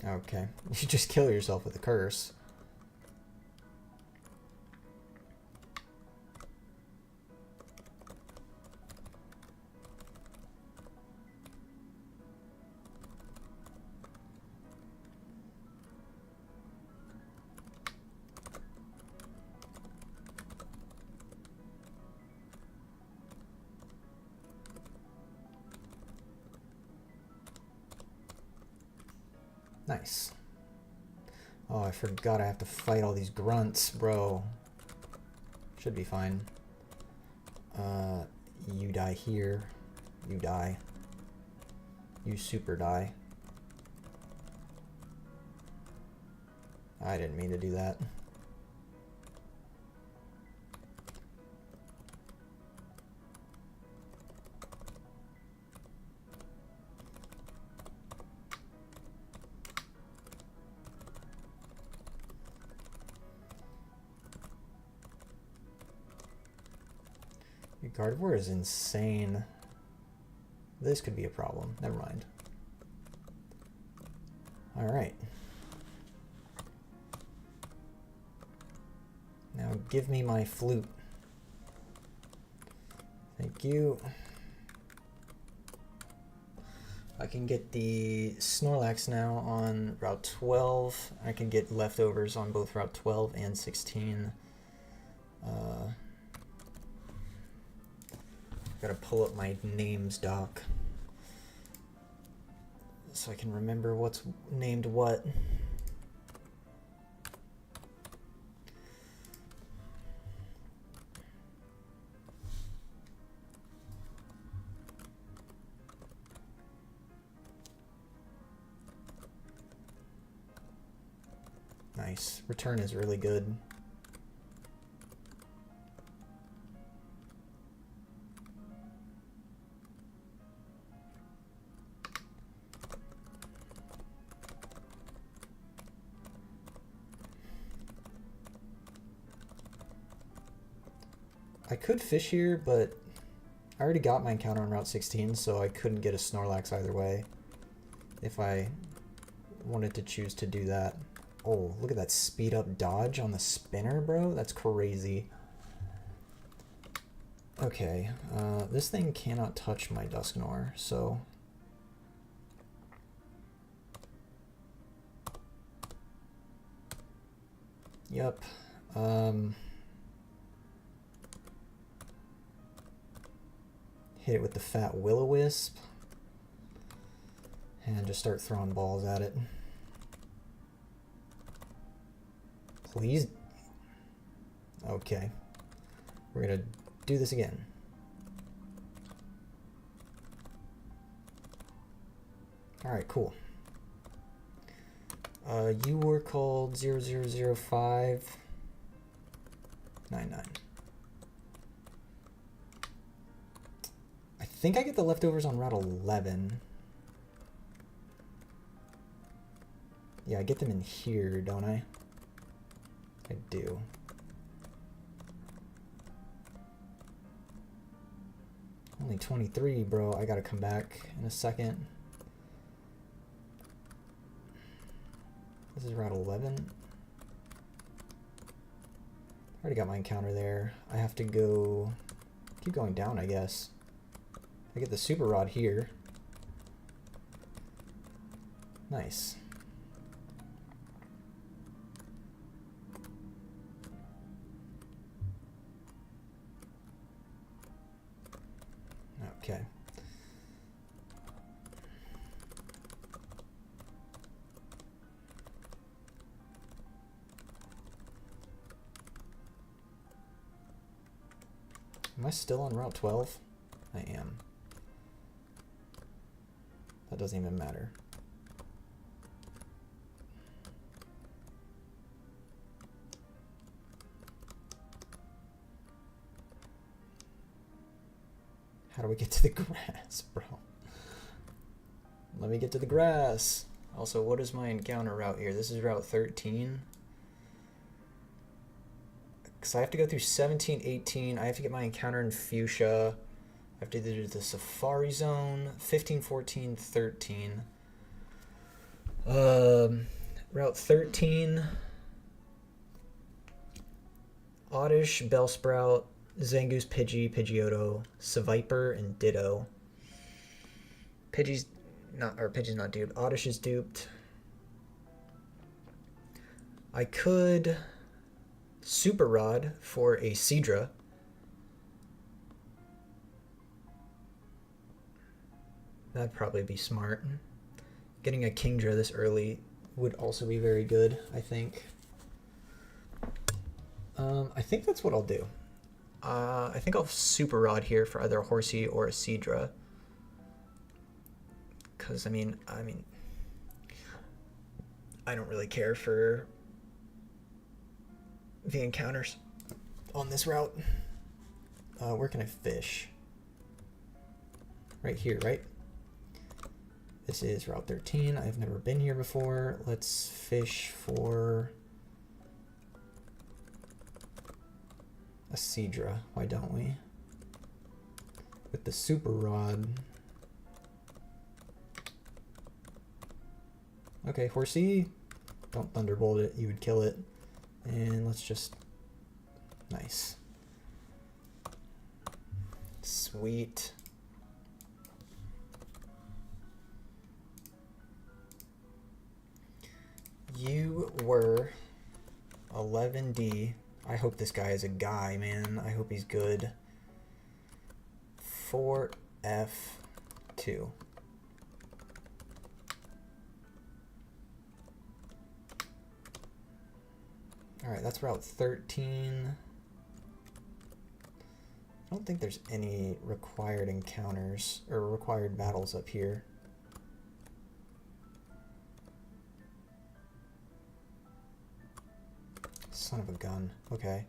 Okay, you just kill yourself with a curse. Nice. Oh, I forgot I have to fight all these grunts, bro. Should be fine. You die here. You die. You super die. I didn't mean to do that. Gardevoir is insane. This could be a problem. Never mind. Alright. Now give me my flute. Thank you. I can get the Snorlax now on Route 12. I can get leftovers on both Route 12 and 16. Gotta pull up my names doc so I can remember what's named what. Nice. Return is really good. I could fish here, but I already got my encounter on Route 16, so I couldn't get a Snorlax either way if I wanted to choose to do that. Oh, look at that speed up dodge on the spinner, bro. That's crazy. Okay, this thing cannot touch my Dusknoir, so... Yep. Hit it with the fat Will-O-Wisp. And just start throwing balls at it. Please. Okay. We're gonna do this again. Alright, cool. You were called 000599. I think I get the leftovers on Route 11. Yeah, I get them in here, don't I? I do. only 23, bro. I gotta come back in a second. This is Route 11. Already got my encounter there. I have to go... keep going down, I guess. I get the super rod here. Nice. Okay. Am I still on Route 12? I am. That doesn't even matter. How do we get to the grass, bro? Let me get to the grass. Also, what is my encounter route here? This is Route 13. Because I have to go through 17, 18. I have to get my encounter in Fuchsia. I have to do the Safari Zone. 15, 14, 13. Route 13. Oddish, Bellsprout, Zangoose, Pidgey, Pidgeotto, Seviper, and Ditto. Pidgey's not duped. Oddish is duped. I could Super Rod for a Seadra. That'd probably be smart. Getting a Kingdra this early would also be very good, I think. I think that's what I'll do. I think I'll Super Rod here for either a Horsey or a Seadra. Because, I mean, I don't really care for the encounters on this route. Where can I fish? Right here, right? This is Route 13. I've never been here before. Let's fish for a Seadra. Why don't we? With the Super Rod. Okay, Horsey. Don't Thunderbolt it. You would kill it. And let's just... Nice. Sweet. You were 11D. I hope this guy is a guy, man. I hope he's good. 4F2. Alright, that's Route 13. I don't think there's any required encounters or required battles up here. Son of a gun. Okay.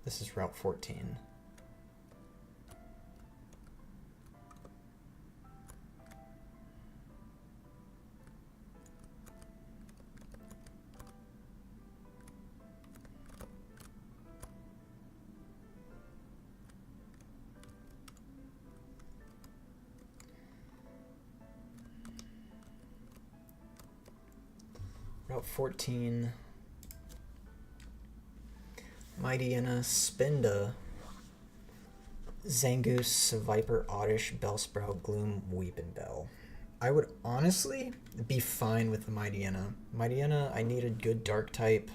This is Route 14. Route 14. Mightyena, Spinda, Zangoose, Viper, Oddish, Bellsprout, Gloom, Weepinbell. I would honestly be fine with the Mightyena. Mightyena, I need a good dark type.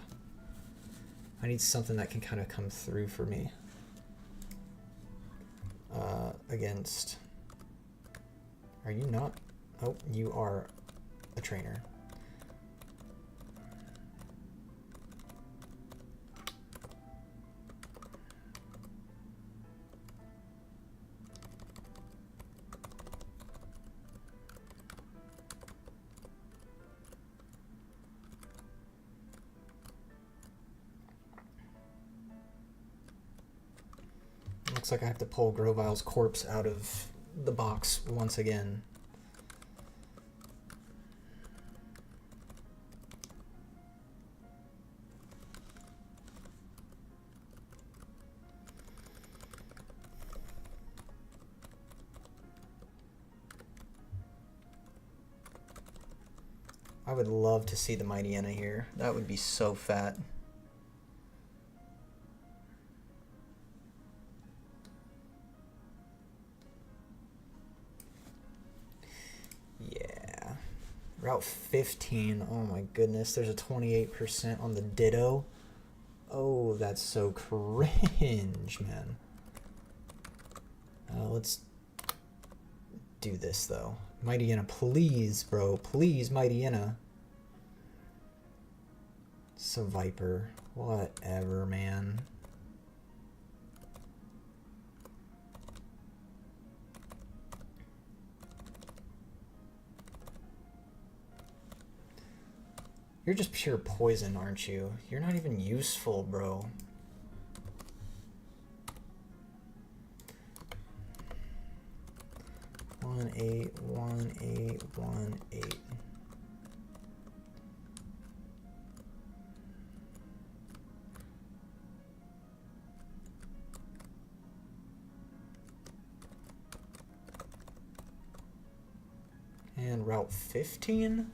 I need something that can kind of come through for me. Against... Are you not? Oh, you are a trainer. Looks like I have to pull Grovile's corpse out of the box once again. would love to see the Mightyena here. That would be so fat. Yeah. Route 15. Oh my goodness. There's a 28% on the Ditto. Oh, that's so cringe, man. Let's do this, though. Mightyena, please, bro. Please, Mightyena. Viper. Whatever, man. You're just pure poison, aren't you? You're not even useful, bro. One eight, 1-8. And Route 15?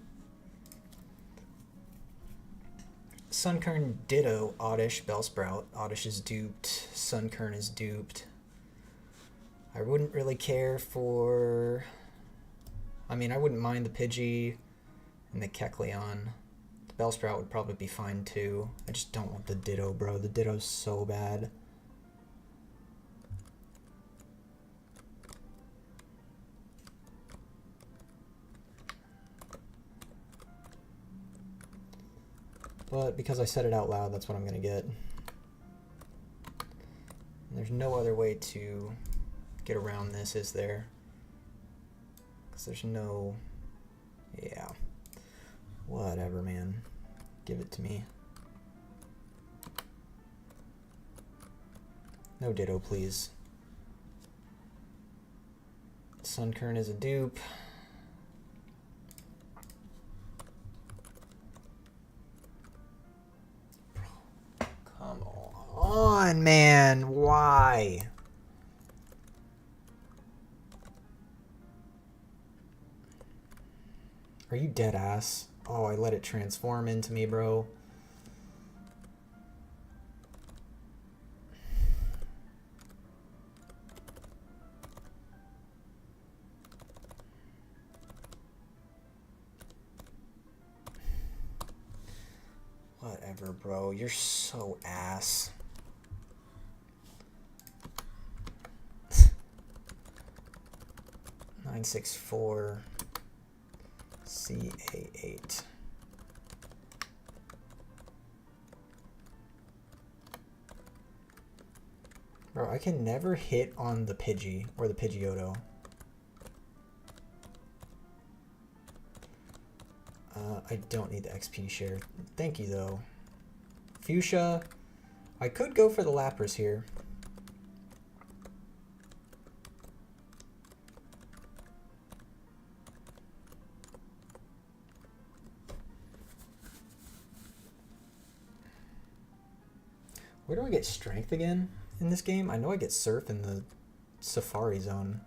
Sunkern, Ditto, Oddish, Bellsprout. Oddish is duped. Sunkern is duped. I wouldn't really care for... I mean, I wouldn't mind the Pidgey and the Kecleon. The Bellsprout would probably be fine too. I just don't want the Ditto, bro. The Ditto's so bad. But because I said it out loud, that's what I'm going to get. And there's no other way to get around this, is there? Because there's no... Yeah. Whatever, man. Give it to me. No Ditto, please. Sunkern is a dupe. Come on, man. Why? Are you dead ass? Oh, I let it transform into me, bro. Whatever, bro. You're so ass. $964 CA8. Bro, I can never hit on the Pidgey or the Pidgeotto. I don't need the XP share. Thank you, though. Fuchsia. I could go for the Lapras here. Where do I get strength again in this game? I know I get surf in the Safari Zone.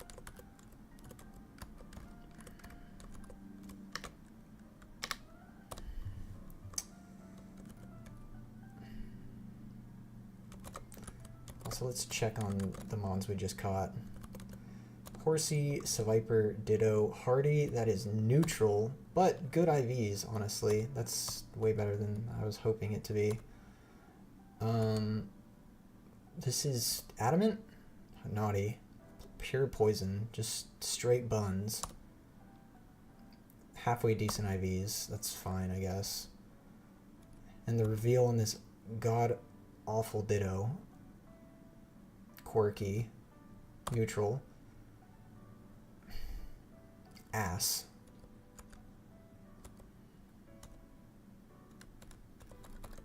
Also, let's check on the mons we just caught. Horsey, Seviper, Ditto, Hardy, that is neutral, but good IVs, honestly. That's way better than I was hoping it to be. This is Adamant? Naughty. Pure poison, just straight buns. Halfway decent IVs, that's fine, I guess. And the reveal on this god-awful Ditto. Quirky. Neutral. Ass.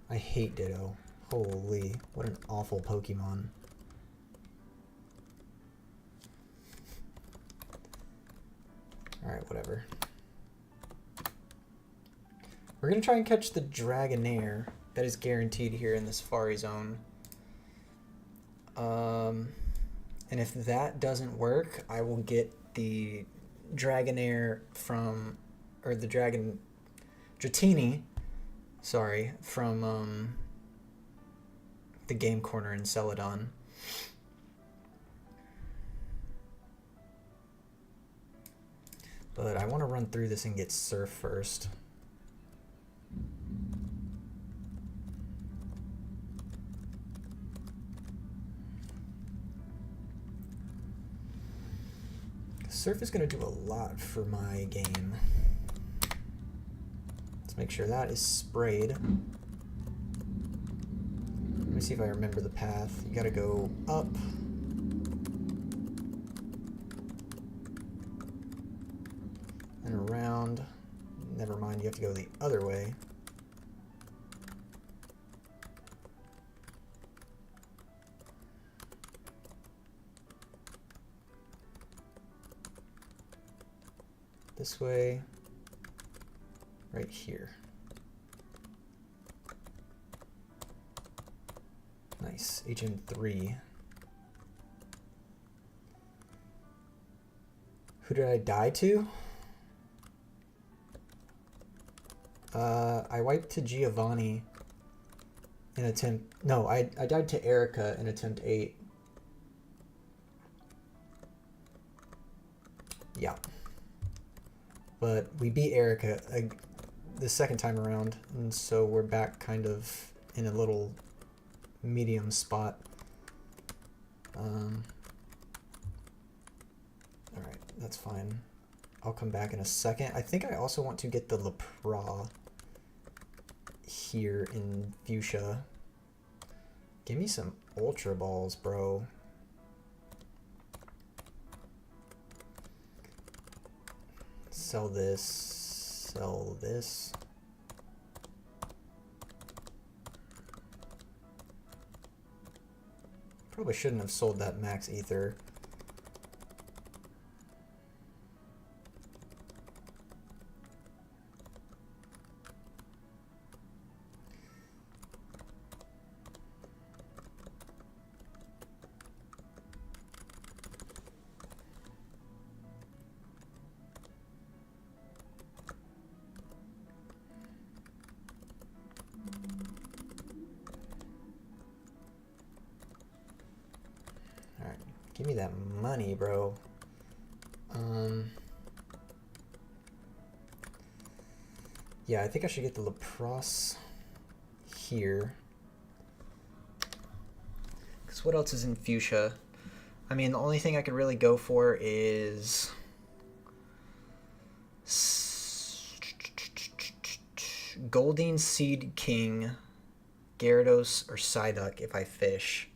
I hate Ditto. Holy, what an awful Pokemon. Alright, whatever. We're going to try and catch the Dragonair. That is guaranteed here in the Safari Zone. And if that doesn't work, I will get the Dragonair from... Or the Dratini, sorry, from the Game Corner in Celadon. But I want to run through this and get Surf first. Surf is going to do a lot for my game. Let's make sure that is sprayed. Let me see if I remember the path. You got to go up. And around. Never mind, you have to go the other way. This way, right here. Nice, HM3. Who did I die to? I wiped to Giovanni in attempt... No, I died to Erica in attempt 8. Yeah. But we beat Erica the second time around, and so we're back kind of in a little medium spot. Alright, that's fine. I'll come back in a second. I think I also want to get the Lepra here in Fuchsia. Give me some Ultra Balls, bro. Sell this, sell this. Probably shouldn't have sold that Max Ether. Give me that money, bro. Yeah, I think I should get the Lapras here. Because what else is in Fuchsia? I mean, the only thing I could really go for is... Goldeen, Seed King, Gyarados, or Psyduck if I fish.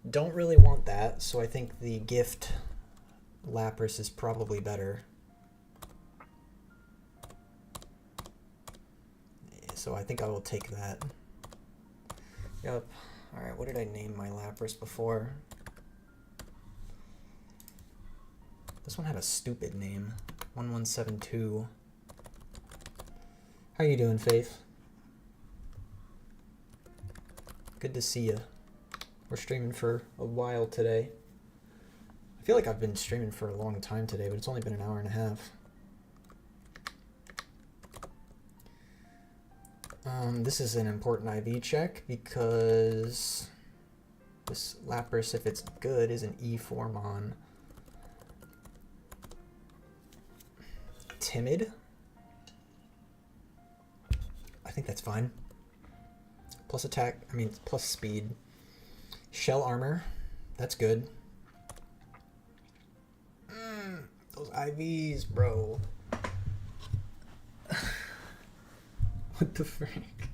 Don't really want that, so I think the gift Lapras is probably better. So I think I will take that. Yep. Alright, what did I name my Lapras before? This one had a stupid name. 1172. How you doing, Faith? Good to see you. We're streaming for a while today. I feel like I've been streaming for a long time today, but it's only been an hour and a half. This is an important IV check because this Lapras, if it's good, is an E4 mon. Timid? I think that's fine. Plus attack, I mean, plus speed. Shell armor, that's good. Those IVs, bro. What the frick?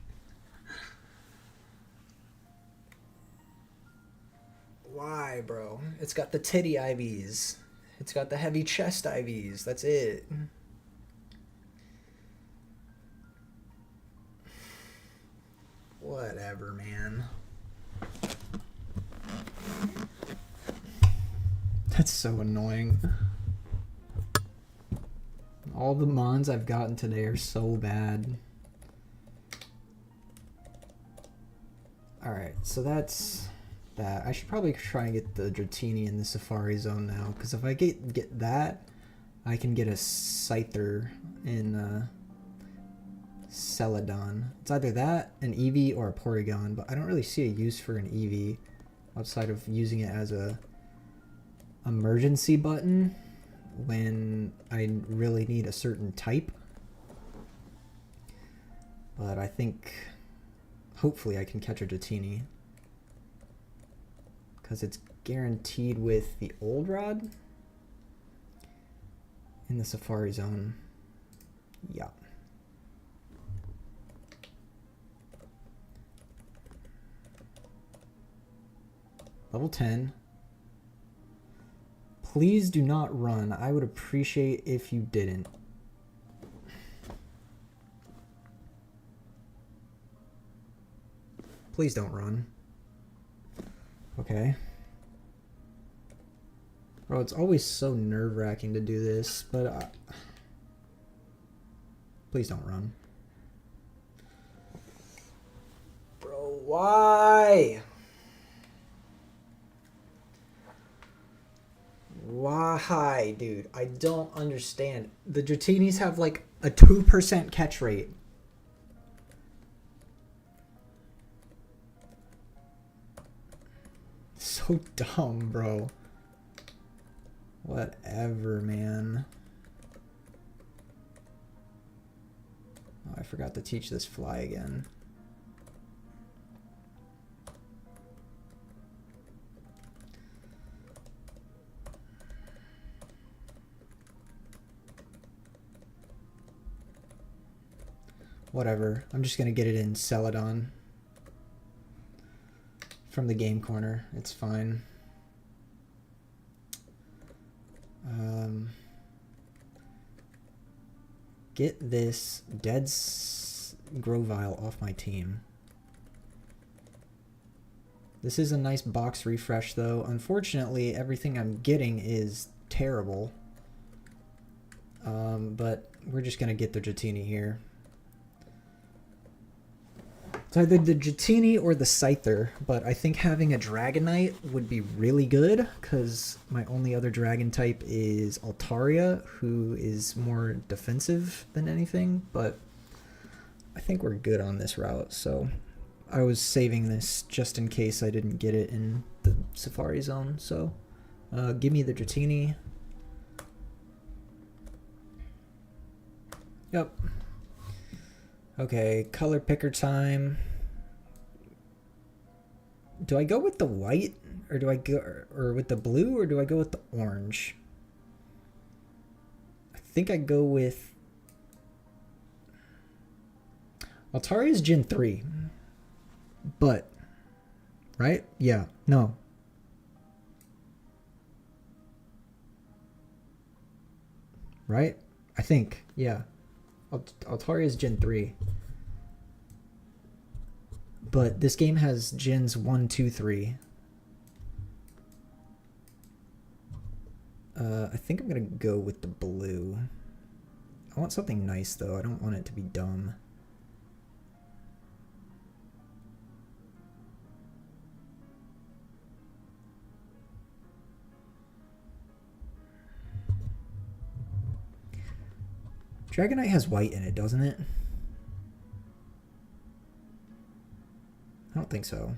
Why, bro? It's got the titty IVs. It's got the heavy chest IVs. That's it. Whatever, man. That's so annoying. All the mons I've gotten today are so bad. Alright, so that's that. I should probably try and get the Dratini in the Safari Zone now, because if I get that, I can get a Scyther in Celadon. It's either that, an EV, or a Porygon, but I don't really see a use for an EV outside of using it as a emergency button when I really need a certain type. But I think hopefully I can catch a Dratini, because it's guaranteed with the Old Rod in the Safari Zone. Yeah. Level 10. Please do not run. I would appreciate if you didn't. Please don't run. Okay. Bro, it's always so nerve-wracking to do this, but please don't run. Bro, why? Why, dude? I don't understand. The Dratinis have like a 2% catch rate. So dumb, bro. Whatever, man. Oh, I forgot to teach this fly again. Whatever. I'm just gonna get it in Celadon from the game corner. It's fine. Get this dead Grovyle off my team. This is a nice box refresh, though. Unfortunately, everything I'm getting is terrible. But we're just gonna get the Dratini here. It's either the Dratini or the Scyther, but I think having a Dragonite would be really good, because my only other dragon type is Altaria, who is more defensive than anything, but I think we're good on this route, so I was saving this just in case I didn't get it in the Safari Zone, so give me the Dratini. Yep. Okay, color picker time. Do I go with the white, or do I go or with the blue, or do I go with the orange? I think I go with Altaria's Gen 3. But right? Yeah. No. Right? I think. Yeah. Altaria's Gen 3. But this game has Gens 1, 2, 3. I think I'm going to go with the blue. I want something nice, though. I don't want it to be dumb. Dragonite has white in it, doesn't it? I don't think so.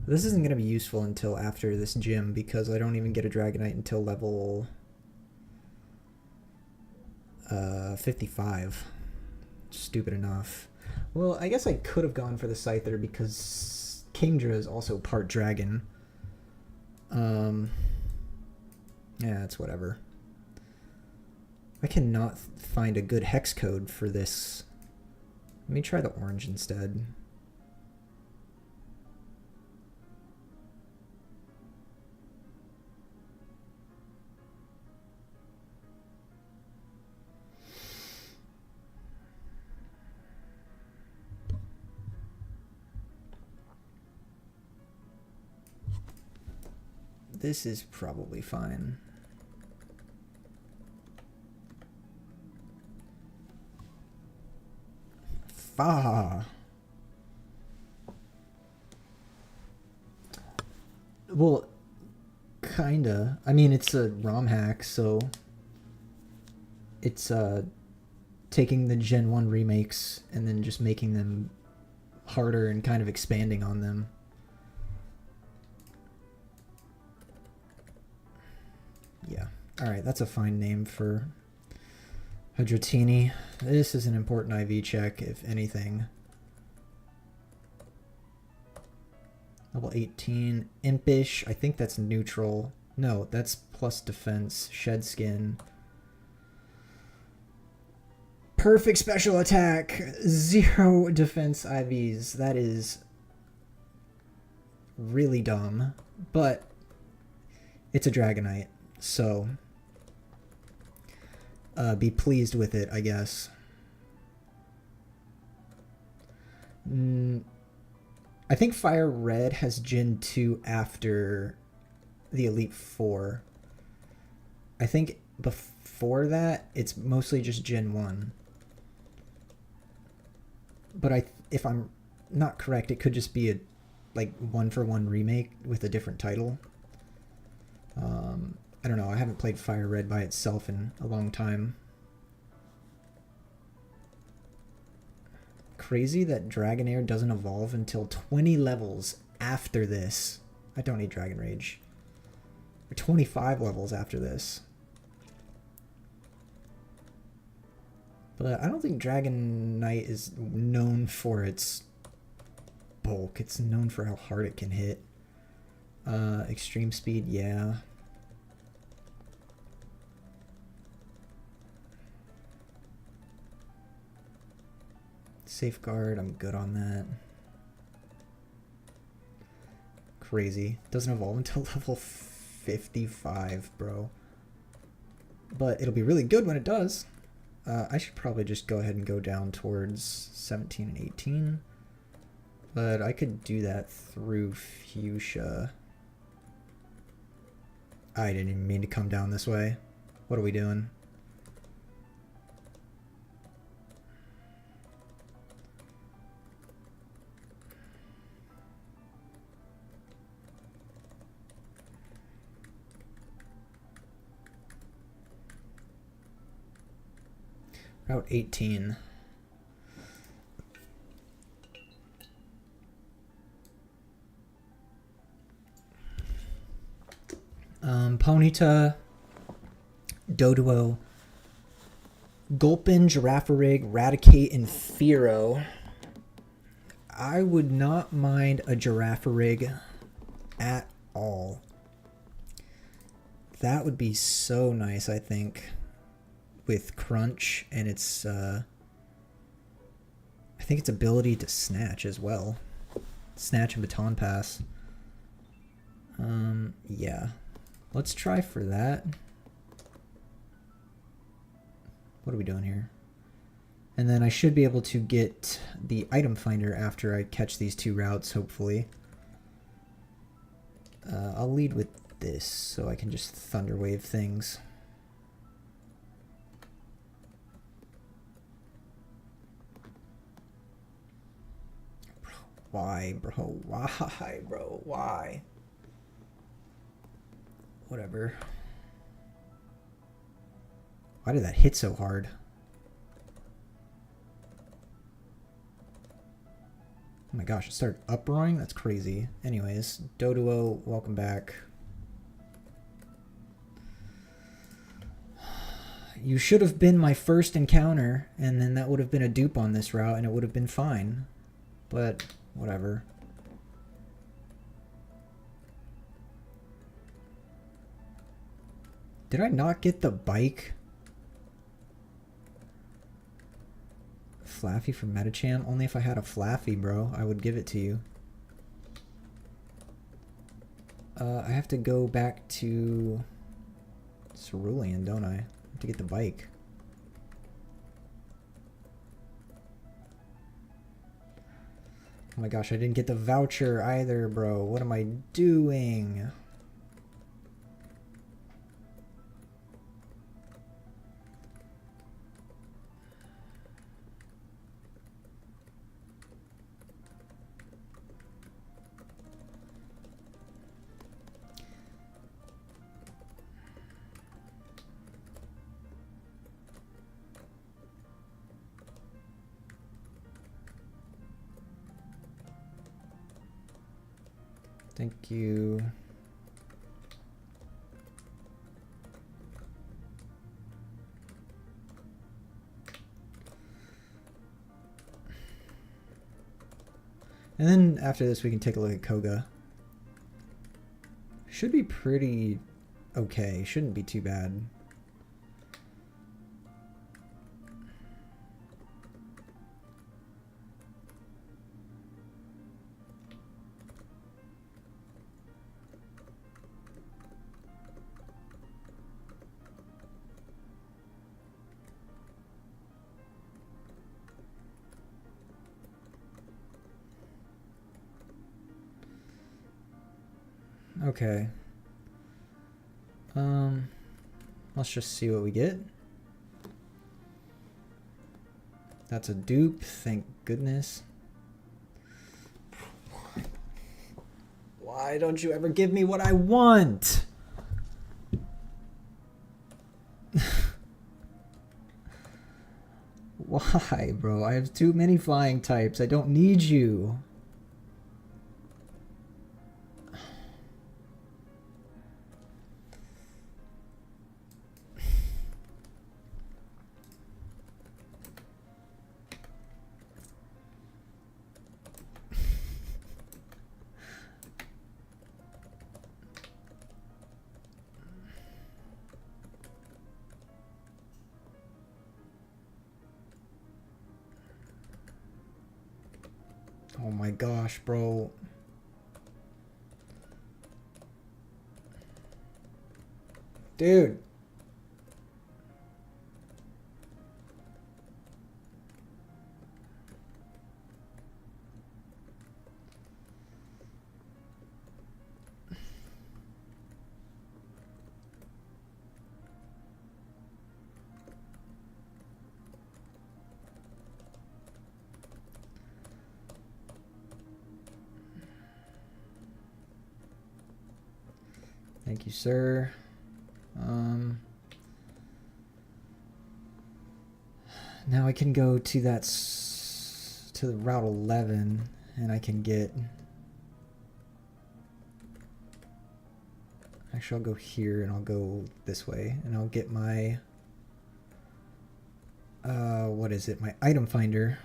This isn't going to be useful until after this gym, because I don't even get a Dragonite until level 55. Stupid enough. Well, I guess I could have gone for the Scyther, because Kingdra is also part dragon. Yeah, it's whatever. I cannot find a good hex code for this. Let me try the orange instead. This is probably fine. Well, kinda. I mean, it's a ROM hack, so it's taking the Gen 1 remakes and then just making them harder and kind of expanding on them. Yeah. Alright, that's a fine name for a Dratini. This is an important IV check, if anything. Level 18. Impish. I think that's neutral. No, that's plus defense. Shed skin. Perfect special attack. 0 defense IVs. That is really dumb. But it's a Dragonite. So be pleased with it, I guess. I think FireRed has Gen 2 after the Elite Four. I think before that, it's mostly just Gen 1. But if I'm not correct, it could just be a like 1-for-1 remake with a different title. I don't know. I haven't played FireRed by itself in a long time. Crazy that Dragonair doesn't evolve until 20 levels after this. I don't need Dragon Rage. Or 25 levels after this. But I don't think Dragonite is known for its bulk. It's known for how hard it can hit. Extreme speed, yeah. Safeguard, I'm good on that. Crazy. Doesn't evolve until level 55, bro. But it'll be really good when it does. I should probably just go ahead and go down towards 17 and 18. But I could do that through Fuchsia. I didn't even mean to come down this way. What are we doing? Route 18. Ponyta, Doduo, Gulpin, Girafarig, Raticate, and Fearow. I would not mind a Girafarig at all. That would be so nice, I think. With Crunch and its I think its ability to snatch as well. Snatch and Baton Pass. Yeah. Let's try for that. What are we doing here? And then I should be able to get the item finder after I catch these 2 routes, hopefully. I'll lead with this so I can just Thunder Wave things. Why, bro? Why, bro? Why? Whatever. Why did that hit so hard? Oh my gosh, it started uproaring? That's crazy. Anyways, Doduo, welcome back. You should have been my first encounter, and then that would have been a dupe on this route, and it would have been fine. But whatever. Did I not get the bike? Flaffy from Metacham? Only if I had a Flaffy, bro. I would give it to you. I have to go back to Cerulean, don't I? To get the bike. Oh my gosh, I didn't get the voucher either, bro. What am I doing? Thank you. And then after this, we can take a look at Koga. Should be pretty okay. Shouldn't be too bad. Okay. Let's just see what we get. That's a dupe, thank goodness. Why don't you ever give me what I want? Why, bro? I have too many flying types. I don't need you. Oh my gosh, bro. Dude. Thank you, sir. Now I can go to that to the Route 11, and I can get. Actually, I'll go here, and I'll go this way, and I'll get my. What is it? My item finder.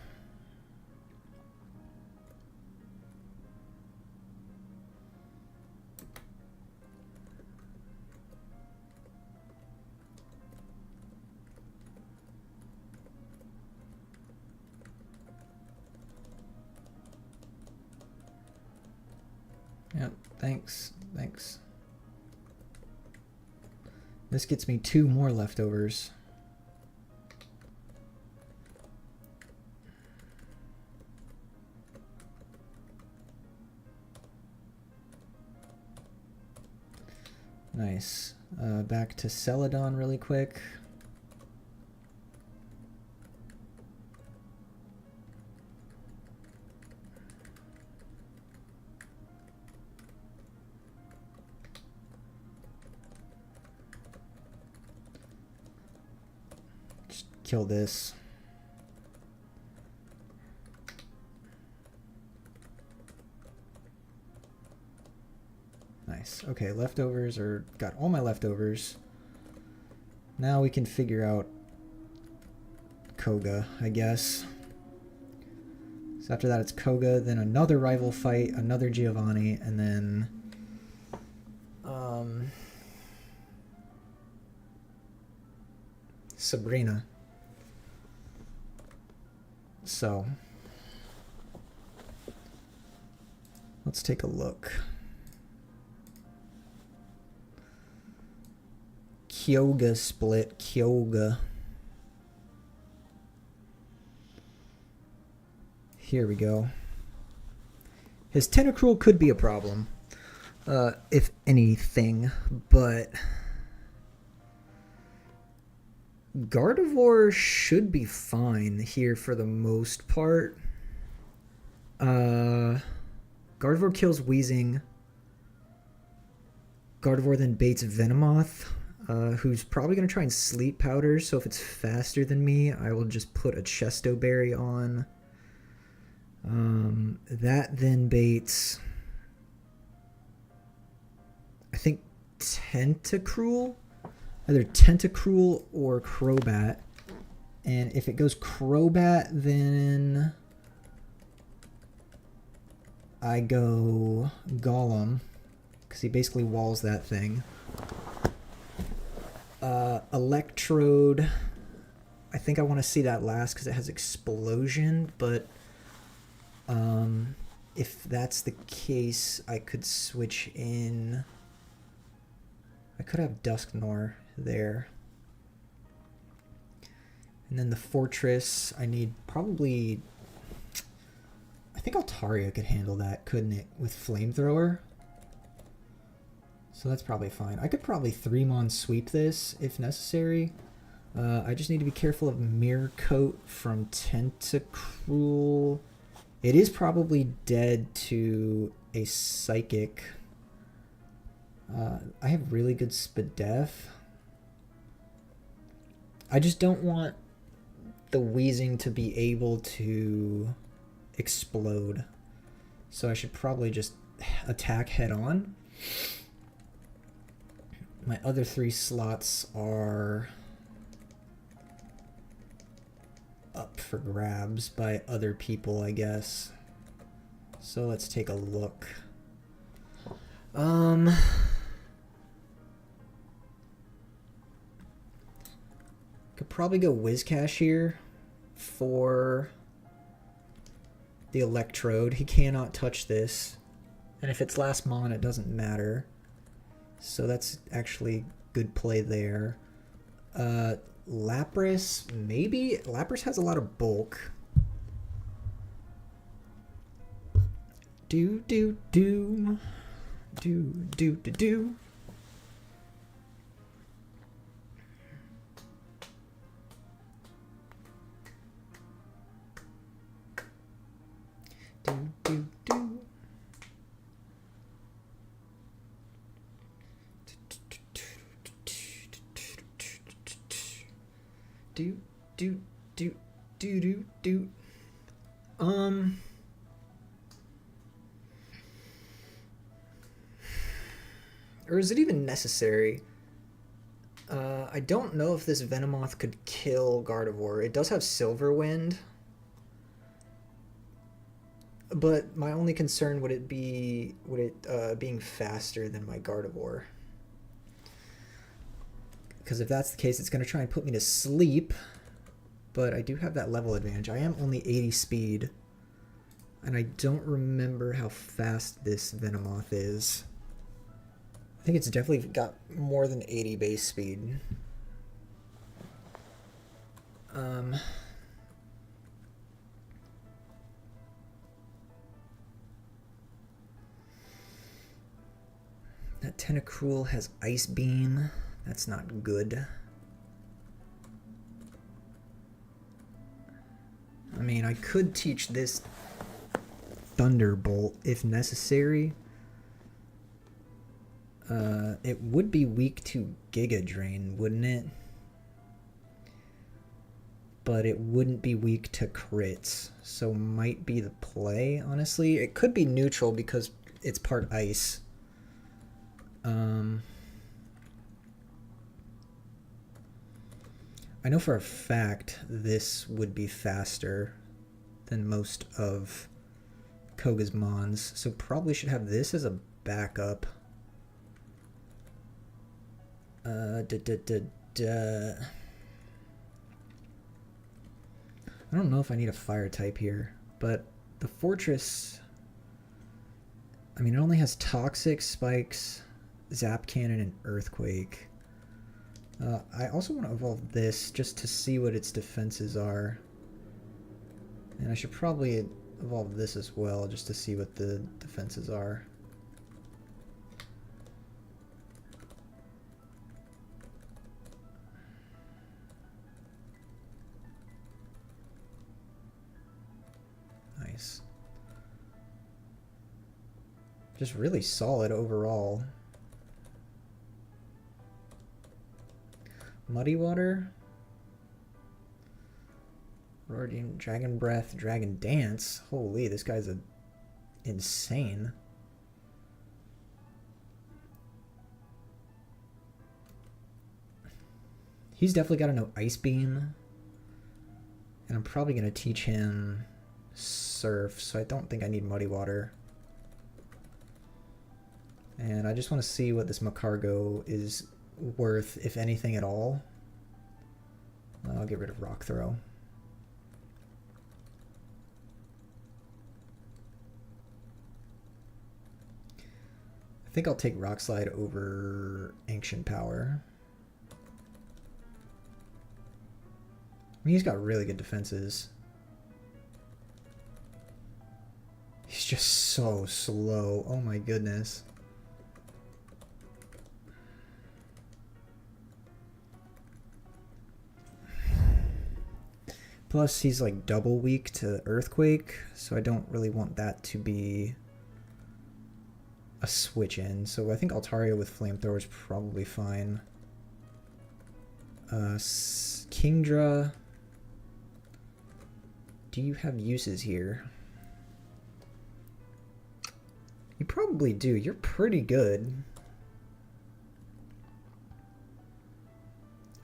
Yep, thanks. This gets me 2 more leftovers. Nice. Back to Celadon really quick. Kill this. Nice. Okay, leftovers are got all my leftovers. Now we can figure out Koga, I guess. So after that it's Koga, then another rival fight, another Giovanni, and then Sabrina. So let's take a look. Kyoga split, Kyoga. Here we go. His Tentacruel could be a problem, if anything, but Gardevoir should be fine here for the most part. Gardevoir kills Weezing. Gardevoir then baits Venomoth, who's probably going to try and Sleep Powder, so if it's faster than me, I will just put a Chesto Berry on. That then baits Tentacruel, either Tentacruel or Crobat. And if it goes Crobat, then I go Golem, because he basically walls that thing. Electrode, I think I want to see that last because it has Explosion, but if that's the case, I could switch in. I could have Dusknoir there. And then the Fortress, I need probably... I think Altaria could handle that, couldn't it, with Flamethrower? So that's probably fine. I could probably 3-mon sweep this if necessary. I just need to be careful of Mirror Coat from Tentacruel. It is probably dead to a Psychic. I have really good Spadef. I just don't want the Weezing to be able to explode. So I should probably just attack head on. My other 3 slots are up for grabs by other people, I guess. So let's take a look. Could probably go Whiscash here for the Electrode. He cannot touch this. And if it's last mon, it doesn't matter. So that's actually good play there. Lapras, maybe? Lapras has a lot of bulk. Do. Or is it even necessary? I don't know if this Venomoth could kill Gardevoir. It does have Silver Wind. But my only concern would it being faster than my Gardevoir. Because if that's the case, it's going to try and put me to sleep. But I do have that level advantage. I am only 80 speed. And I don't remember how fast this Venomoth is. I think it's definitely got more than 80 base speed. That Tentacruel has Ice Beam. That's not good. I mean, I could teach this Thunderbolt if necessary. It would be weak to Giga Drain, wouldn't it? But it wouldn't be weak to crits, so might be the play, honestly. It could be neutral because it's part ice. I know for a fact this would be faster than most of Koga's Mons, so probably should have this as a backup. I don't know if I need a fire type here, but the Fortress, I mean, it only has Toxic, Spikes, Zap Cannon, and Earthquake. I also want to evolve this just to see what its defenses are. And I should probably evolve this as well just to see what the defenses are. Nice. Just really solid overall. Muddy Water, Radiant, Dragon Breath, Dragon Dance. Holy, this guy's insane. He's definitely got to know Ice Beam. And I'm probably going to teach him Surf, so I don't think I need Muddy Water. And I just want to see what this Macargo is worth, if anything at all. I'll get rid of Rock Throw. I think I'll take Rock Slide over Ancient Power. I mean, he's got really good defenses. He's just so slow. Oh my goodness. Plus, he's like double weak to Earthquake, so I don't really want that to be a switch in. So I think Altaria with Flamethrower is probably fine. Kingdra. Do you have uses here? You probably do. You're pretty good.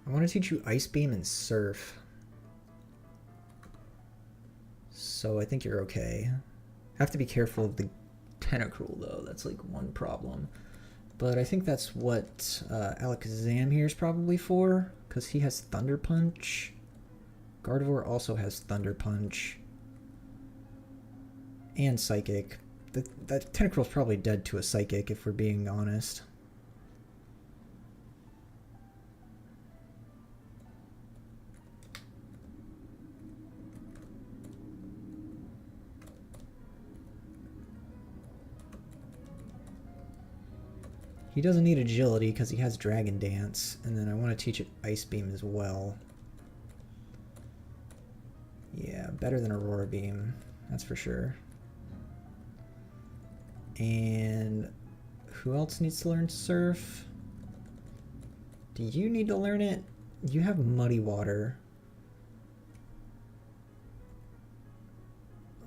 I want to teach you Ice Beam and Surf. So I think you're okay. Have to be careful of the Tentacruel though. That's like one problem. But I think that's what Alakazam here is probably for, because he has Thunder Punch. Gardevoir also has Thunder Punch. And Psychic. That Tentacruel's probably dead to a Psychic if we're being honest. He doesn't need Agility because he has Dragon Dance, and then I want to teach it Ice Beam as well. Yeah, better than Aurora Beam, that's for sure. And who else needs to learn Surf? Do you need to learn it? You have Muddy Water,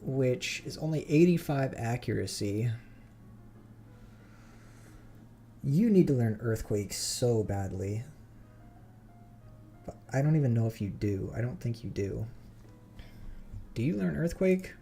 which is only 85 accuracy. You need to learn Earthquake so badly. But I don't even know if you do. I don't think you do. Do you learn Earthquake?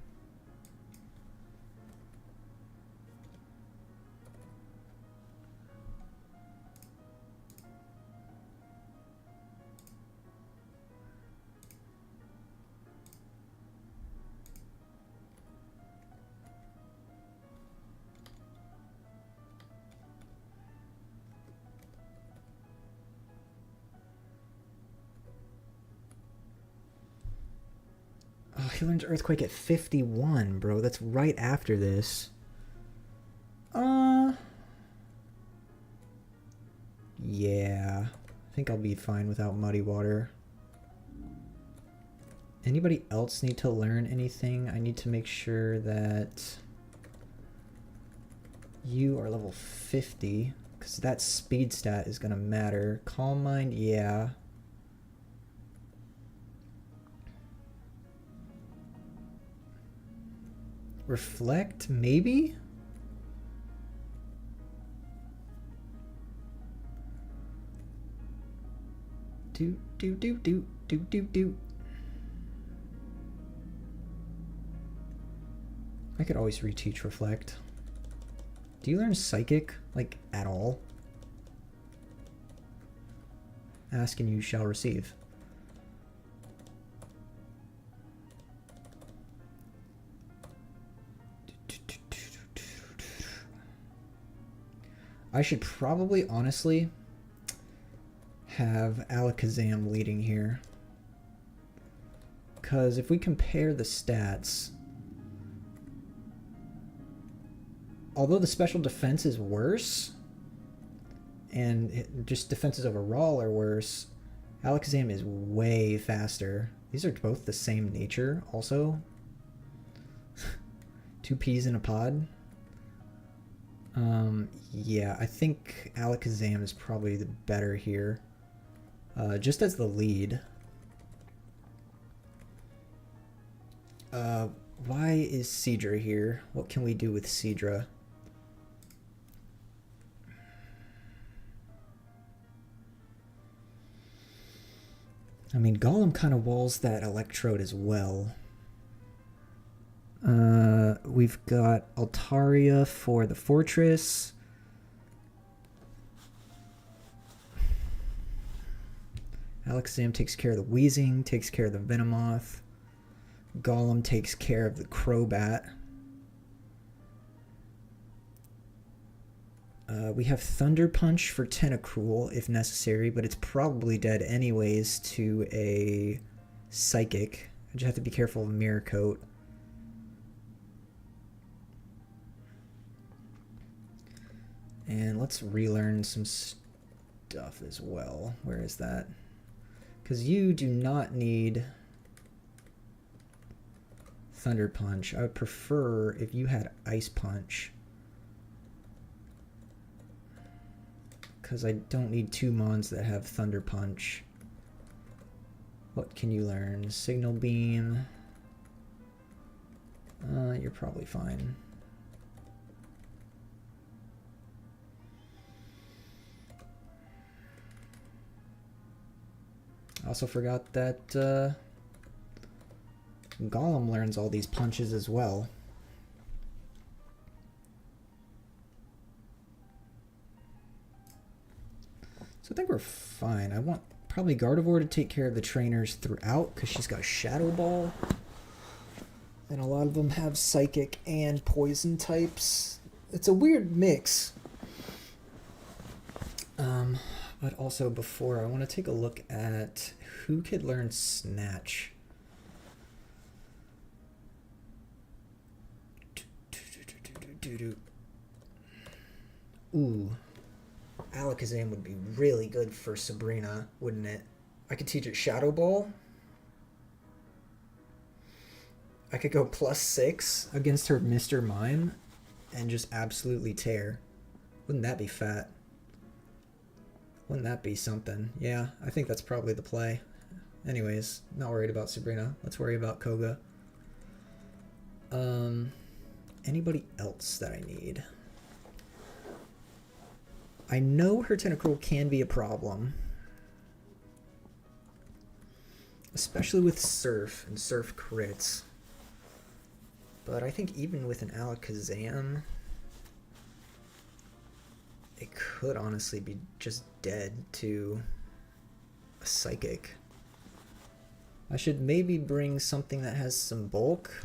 Oh, he learns Earthquake at 51, bro. That's right after this. Yeah. I think I'll be fine without Muddy Water. Anybody else need to learn anything? I need to make sure that you are level 50, because that speed stat is going to matter. Calm Mind, yeah. Reflect, maybe? Do. I could always reteach Reflect. Do you learn Psychic, like, at all? Ask and you shall receive. I should probably, honestly, have Alakazam leading here. Because if we compare the stats, although the special defense is worse, and just defenses overall are worse, Alakazam is way faster. These are both the same nature, also. Two peas in a pod. Yeah, I think Alakazam is probably the better here. Just as the lead. Why is Seadra here? What can we do with Seadra? I mean, Golem kind of walls that Electrode as well. We've got Altaria for the Fortress. Alakazam takes care of the Wheezing, takes care of the Venomoth. Golem takes care of the Crobat. We have Thunder Punch for Tentacruel if necessary, but it's probably dead anyways to a Psychic. I just have to be careful of Mirror Coat. And let's relearn some stuff as well. Where is that? Because you do not need Thunder Punch. I would prefer if you had Ice Punch. Because I don't need two mons that have Thunder Punch. What can you learn? Signal Beam. You're probably fine. I also forgot that Golem learns all these punches as well. So I think we're fine. I want probably Gardevoir to take care of the trainers throughout because she's got Shadow Ball. And a lot of them have Psychic and Poison types. It's a weird mix. But also before, I want to take a look at who could learn Snatch. Ooh. Alakazam would be really good for Sabrina, wouldn't it? I could teach it Shadow Ball. I could go +6 against her Mr. Mime and just absolutely tear. Wouldn't that be fat? Wouldn't that be something? Yeah, I think that's probably the play. Anyways, not worried about Sabrina. Let's worry about Koga. Anybody else that I need? I know her Tentacruel can be a problem. Especially with Surf and Surf crits. But I think even with an Alakazam, it could honestly be just dead to a Psychic. I should maybe bring something that has some bulk,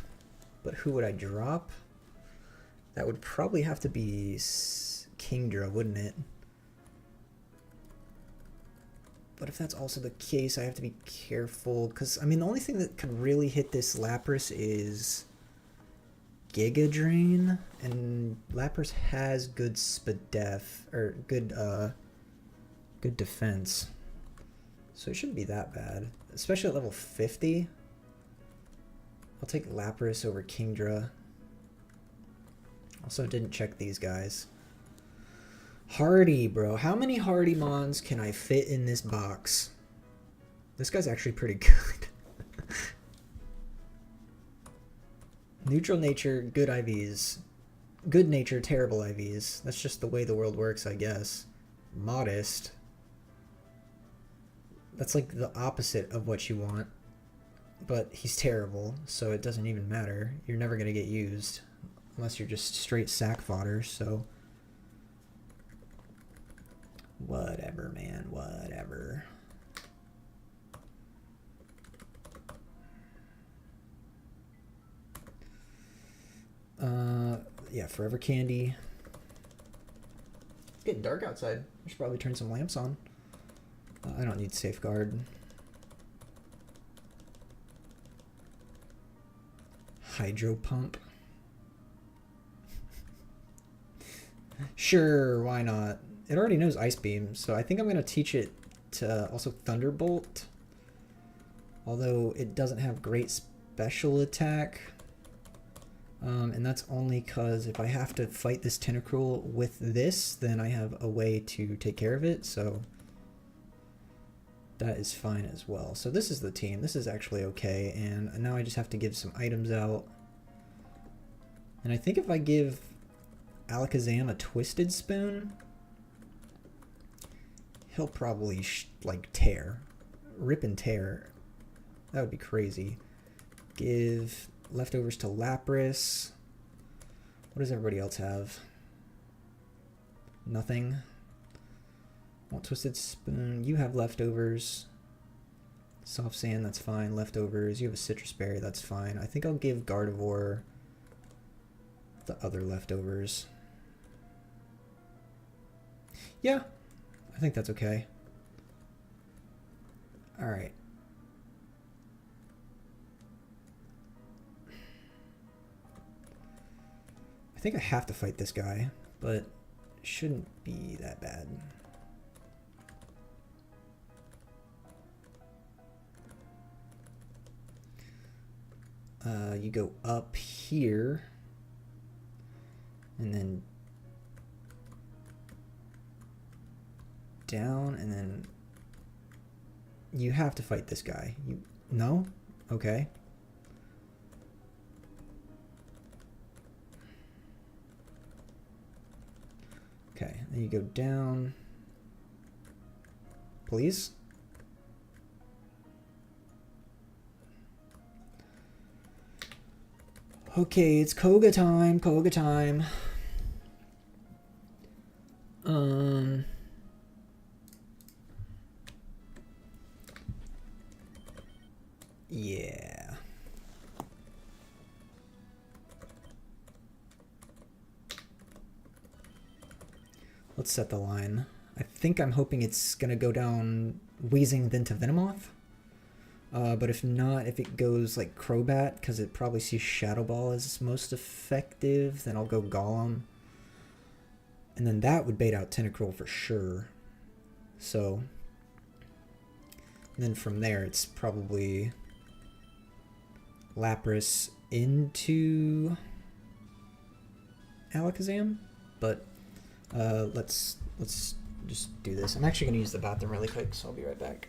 but who would I drop? That would probably have to be Kingdra, wouldn't it? But if that's also the case, I have to be careful, because, I mean, the only thing that could really hit this Lapras is Giga Drain, and Lapras has good Spadef, or good defense. So it shouldn't be that bad, especially at level 50. I'll take Lapras over Kingdra. Also didn't check these guys. Hardy, bro. How many Hardy mons can I fit in this box? This guy's actually pretty good. Neutral nature, good IVs. Good nature, terrible IVs. That's just the way the world works, I guess. Modest. That's like the opposite of what you want. But he's terrible, so it doesn't even matter. You're never going to get used. Unless you're just straight sack fodder, so... Whatever, man, whatever. Yeah, Forever Candy. It's getting dark outside. I should probably turn some lamps on. I don't need Safeguard. Hydro Pump. Sure, why not? It already knows Ice Beam, so I think I'm going to teach it to also Thunderbolt. Although it doesn't have great special attack. And that's only because if I have to fight this Tentacruel with this, then I have a way to take care of it, so that is fine as well. So this is the team. This is actually okay, and now I just have to give some items out. And I think if I give Alakazam a Twisted Spoon, he'll probably like tear rip and tear. That would be crazy. Give leftovers to Lapras. What does everybody else have? Nothing. Want Twisted Spoon. You have leftovers. Soft Sand, that's fine. Leftovers. You have a Citrus Berry, that's fine. I think I'll give Gardevoir the other leftovers. Yeah, I think that's okay. Alright. I think I have to fight this guy, but it shouldn't be that bad. You go up here, and then down, and then you have to fight this guy. No? Okay. Okay, then you go down. Please? Okay, it's Koga time, Koga time. Yeah. Let's set the line. I think I'm hoping it's gonna go down Weezing then to Venomoth. But if not, if it goes like Crobat, because it probably sees Shadow Ball as most effective, then I'll go Golem. And then that would bait out Tentacruel for sure. So, then from there, it's probably Lapras into Alakazam. But let's just do this. I'm actually gonna use the bathroom really quick, so I'll be right back.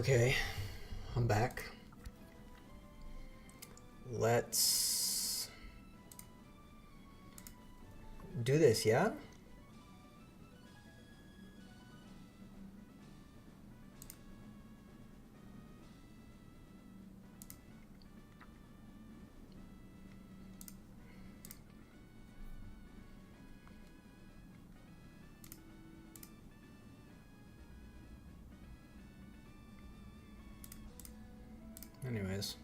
Okay, I'm back. Let's do this, yeah? Anyways.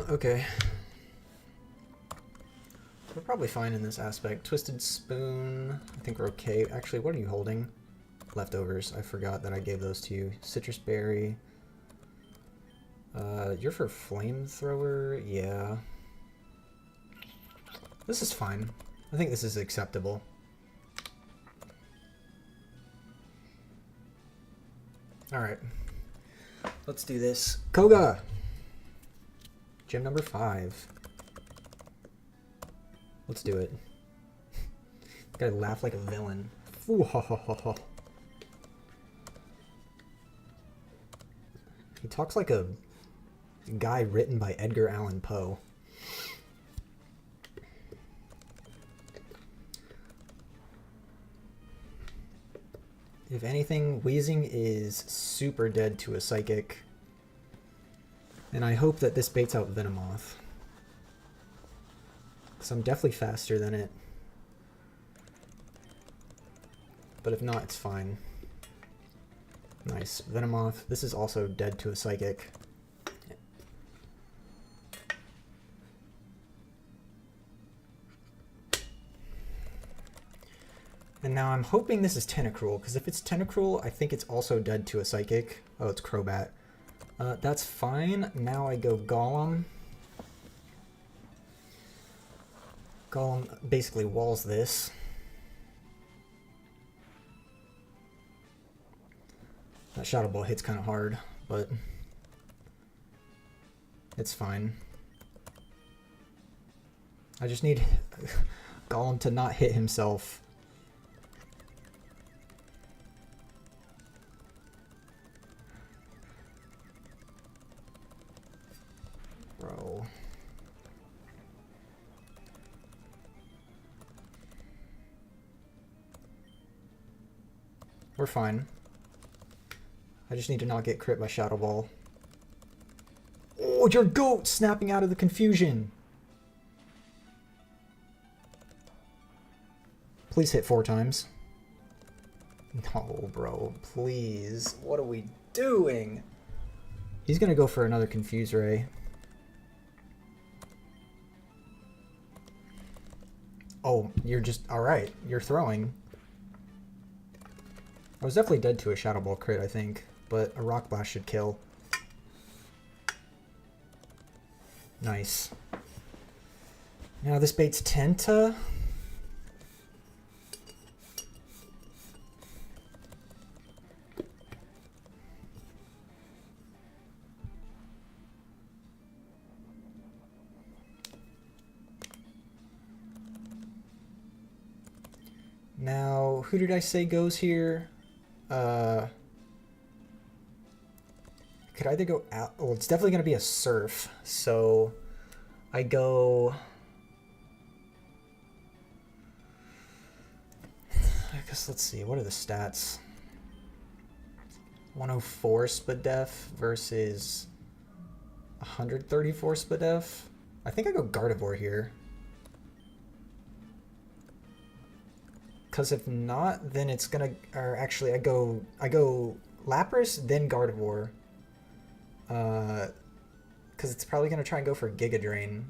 Okay. We're probably fine in this aspect. Twisted Spoon, I think we're okay. Actually, what are you holding? Leftovers. I forgot that I gave those to you. Citrus Berry. You're for Flamethrower? Yeah. This is fine. I think this is acceptable. Alright. Let's do this. Koga! Gym number 5. Let's do it. Gotta laugh like a villain. He talks like a guy written by Edgar Allan Poe. If anything, Wheezing is super dead to a Psychic. And I hope that this baits out Venomoth. Because I'm definitely faster than it. But if not, it's fine. Nice. Venomoth. This is also dead to a Psychic. And now I'm hoping this is Tentacruel, because if it's Tentacruel, I think it's also dead to a Psychic. Oh, it's Crobat. That's fine. Now I go Golem. Golem basically walls this. That Shadow Ball hits kind of hard, but it's fine. I just need Golem to not hit himself. Bro. We're fine. I just need to not get crit by Shadow Ball. Oh, your goat snapping out of the confusion. Please hit 4 times. No, bro. Please. What are we doing? He's gonna go for another Confuse Ray. Oh, you're just... Alright, you're throwing. I was definitely dead to a Shadow Ball crit, I think. But a Rock Blast should kill. Nice. Now this baits Tenta. Now, who did I say goes here? Could either go out. Well, it's definitely going to be a Surf. So I go. I guess let's see. What are the stats? 104 Spadef versus 134 Spadef. I think I go Gardevoir here. Because if not, then it's gonna. Or actually, I go Lapras, then Gardevoir. Because it's probably gonna try and go for Giga Drain.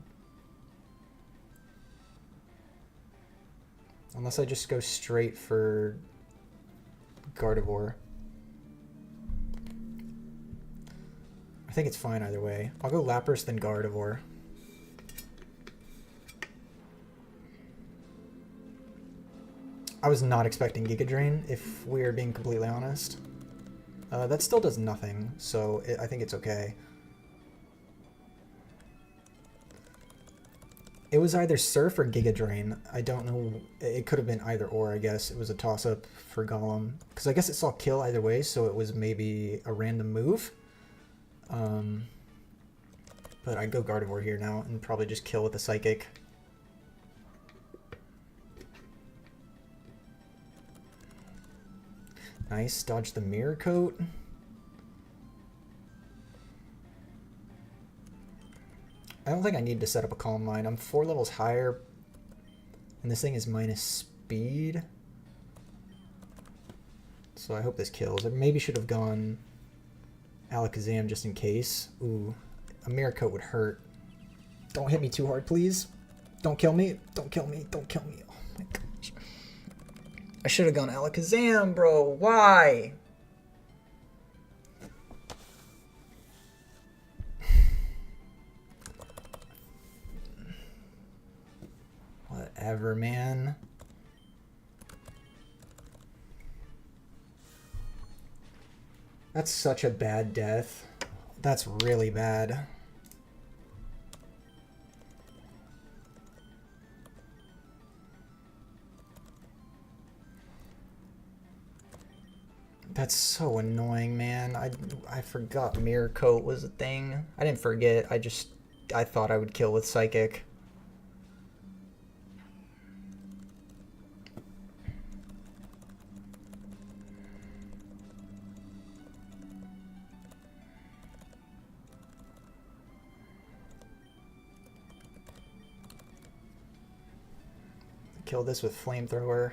Unless I just go straight for Gardevoir. I think it's fine either way. I'll go Lapras, then Gardevoir. I was not expecting Giga Drain, if we're being completely honest. That still does nothing, so I think it's okay. It was either Surf or Giga Drain. I don't know. It could have been either or, I guess. It was a toss-up for Golem. Because I guess it saw kill either way, so it was maybe a random move. But I'd go Gardevoir here now and probably just kill with a Psychic. Nice. Dodge the Mirror Coat. I don't think I need to set up a Calm Mind. I'm 4 levels higher, and this thing is minus speed. So I hope this kills. I maybe should have gone Alakazam just in case. Ooh, a Mirror Coat would hurt. Don't hit me too hard, please. Don't kill me. Don't kill me. Don't kill me. Oh my gosh. I should have gone Alakazam, bro. Why? Whatever, man. That's such a bad death. That's really bad. That's so annoying, man. I forgot Mirror Coat was a thing. I didn't forget. I thought I would kill with Psychic. Kill this with Flamethrower.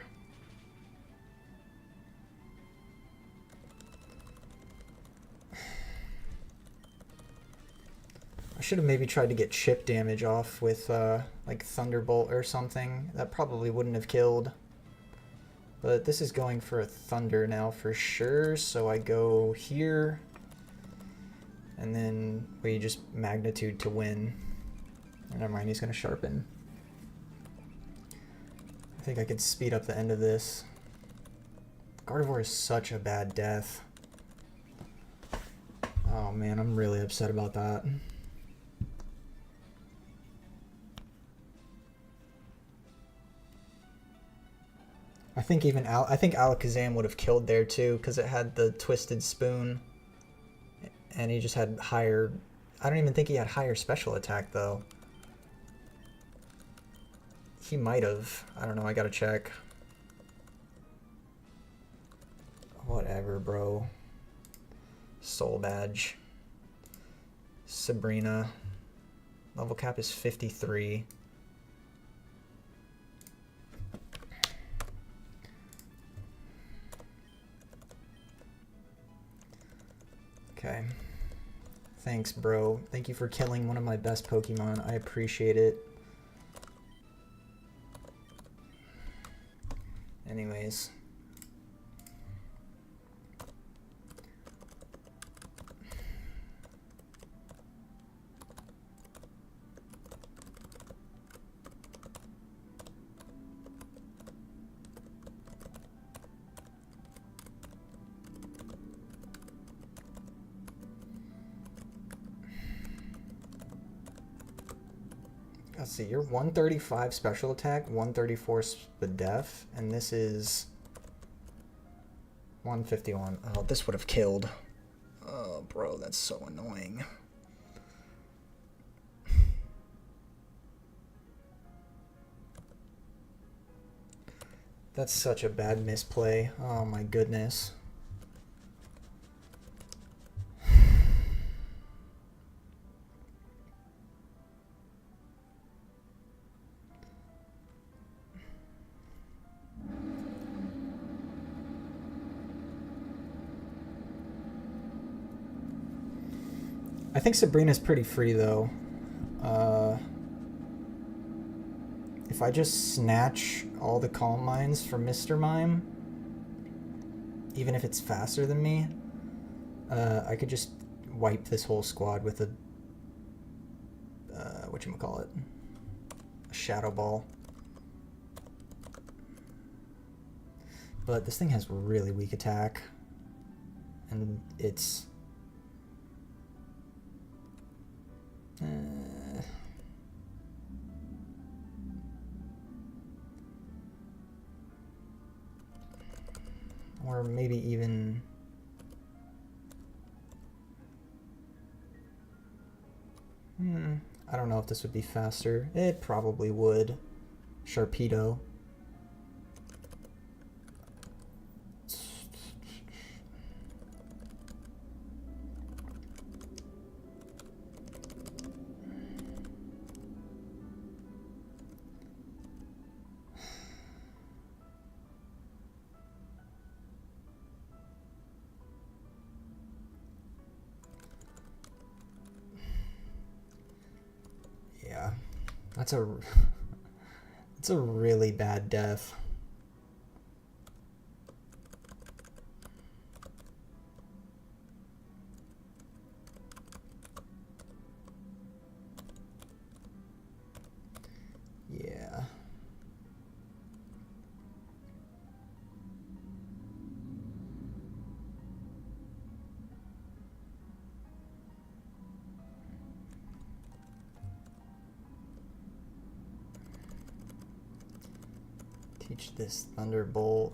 I should have maybe tried to get chip damage off with like Thunderbolt or something. That probably wouldn't have killed. But this is going for a Thunder now for sure, so I go here. And then we just Magnitude to win. Never mind, he's going to Sharpen. I think I could speed up the end of this. Gardevoir is such a bad death. Oh man, I'm really upset about that. I think Alakazam would have killed there too, because it had the Twisted Spoon. And he just had higher... I don't even think he had higher special attack though. He might have. I don't know, I gotta check. Whatever, bro. Soul Badge. Sabrina. Level cap is 53. Okay. Thanks, bro. Thank you for killing one of my best Pokemon. I appreciate it. Anyways. Let's see, you're 135 special attack, 134 speed def, and this is 151. Oh, this would have killed. Oh, bro, that's so annoying. That's such a bad misplay. Oh my goodness. I think Sabrina's pretty free though. If I just snatch all the Calm Minds from Mr. Mime, even if it's faster than me, I could just wipe this whole squad with a whatchamacallit, a Shadow Ball. But this thing has really weak attack, and it's Or maybe even... I don't know if this would be faster. It probably would. Sharpedo. Yeah, that's a really bad death. Yeah. Teach this Thunderbolt.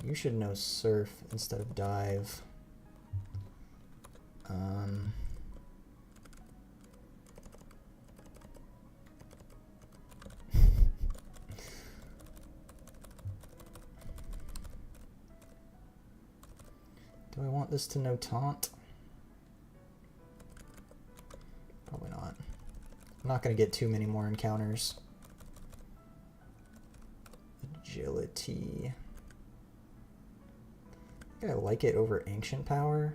You should know Surf instead of Dive. Do I want this to know Taunt? Probably not. I'm not going to get too many more encounters. Agility. I think I like it over Ancient Power.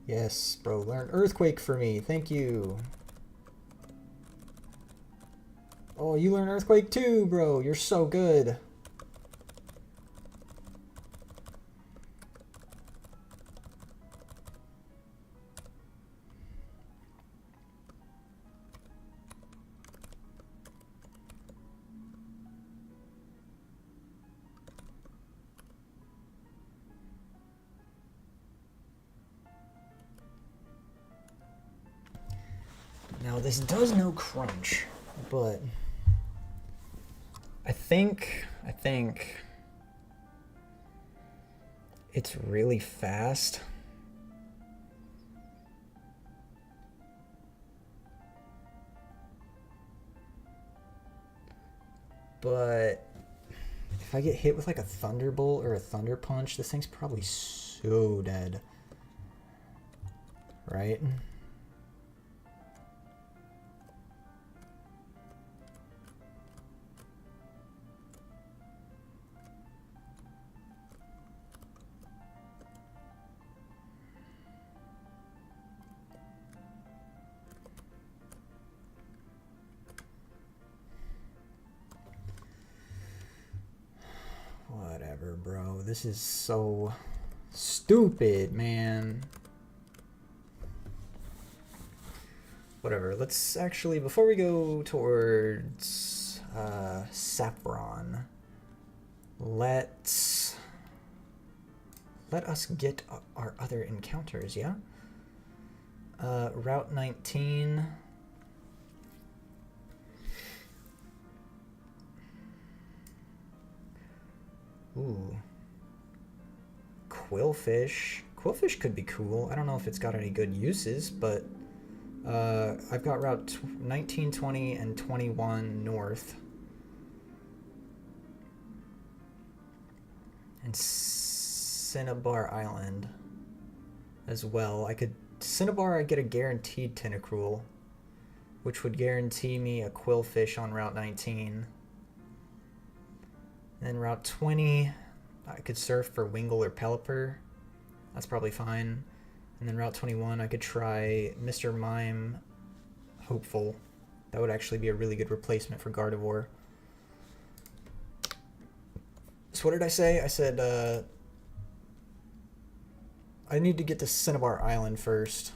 Yes, bro, learn Earthquake for me. Thank you. Oh, you learn Earthquake too, bro. You're so good. Now this does know Crunch, but I think it's really fast. But if I get hit with like a Thunderbolt or a Thunder Punch, this thing's probably so dead. Right? Whatever, bro. This is so stupid, man. Whatever. Let's actually, before we go towards Saffron, let us get our other encounters, yeah? Route 19. Ooh. Quillfish. Quillfish could be cool. I don't know if it's got any good uses, but I've got Route 19, 20, and 21 north. And Cinnabar Island as well. Cinnabar, I get a guaranteed Tentacruel, which would guarantee me a Quillfish on Route 19. And then Route 20, I could surf for Wingull or Pelipper. That's probably fine. And then Route 21, I could try Mr. Mime Hopeful. That would actually be a really good replacement for Gardevoir. So what did I say? I said I need to get to Cinnabar Island first.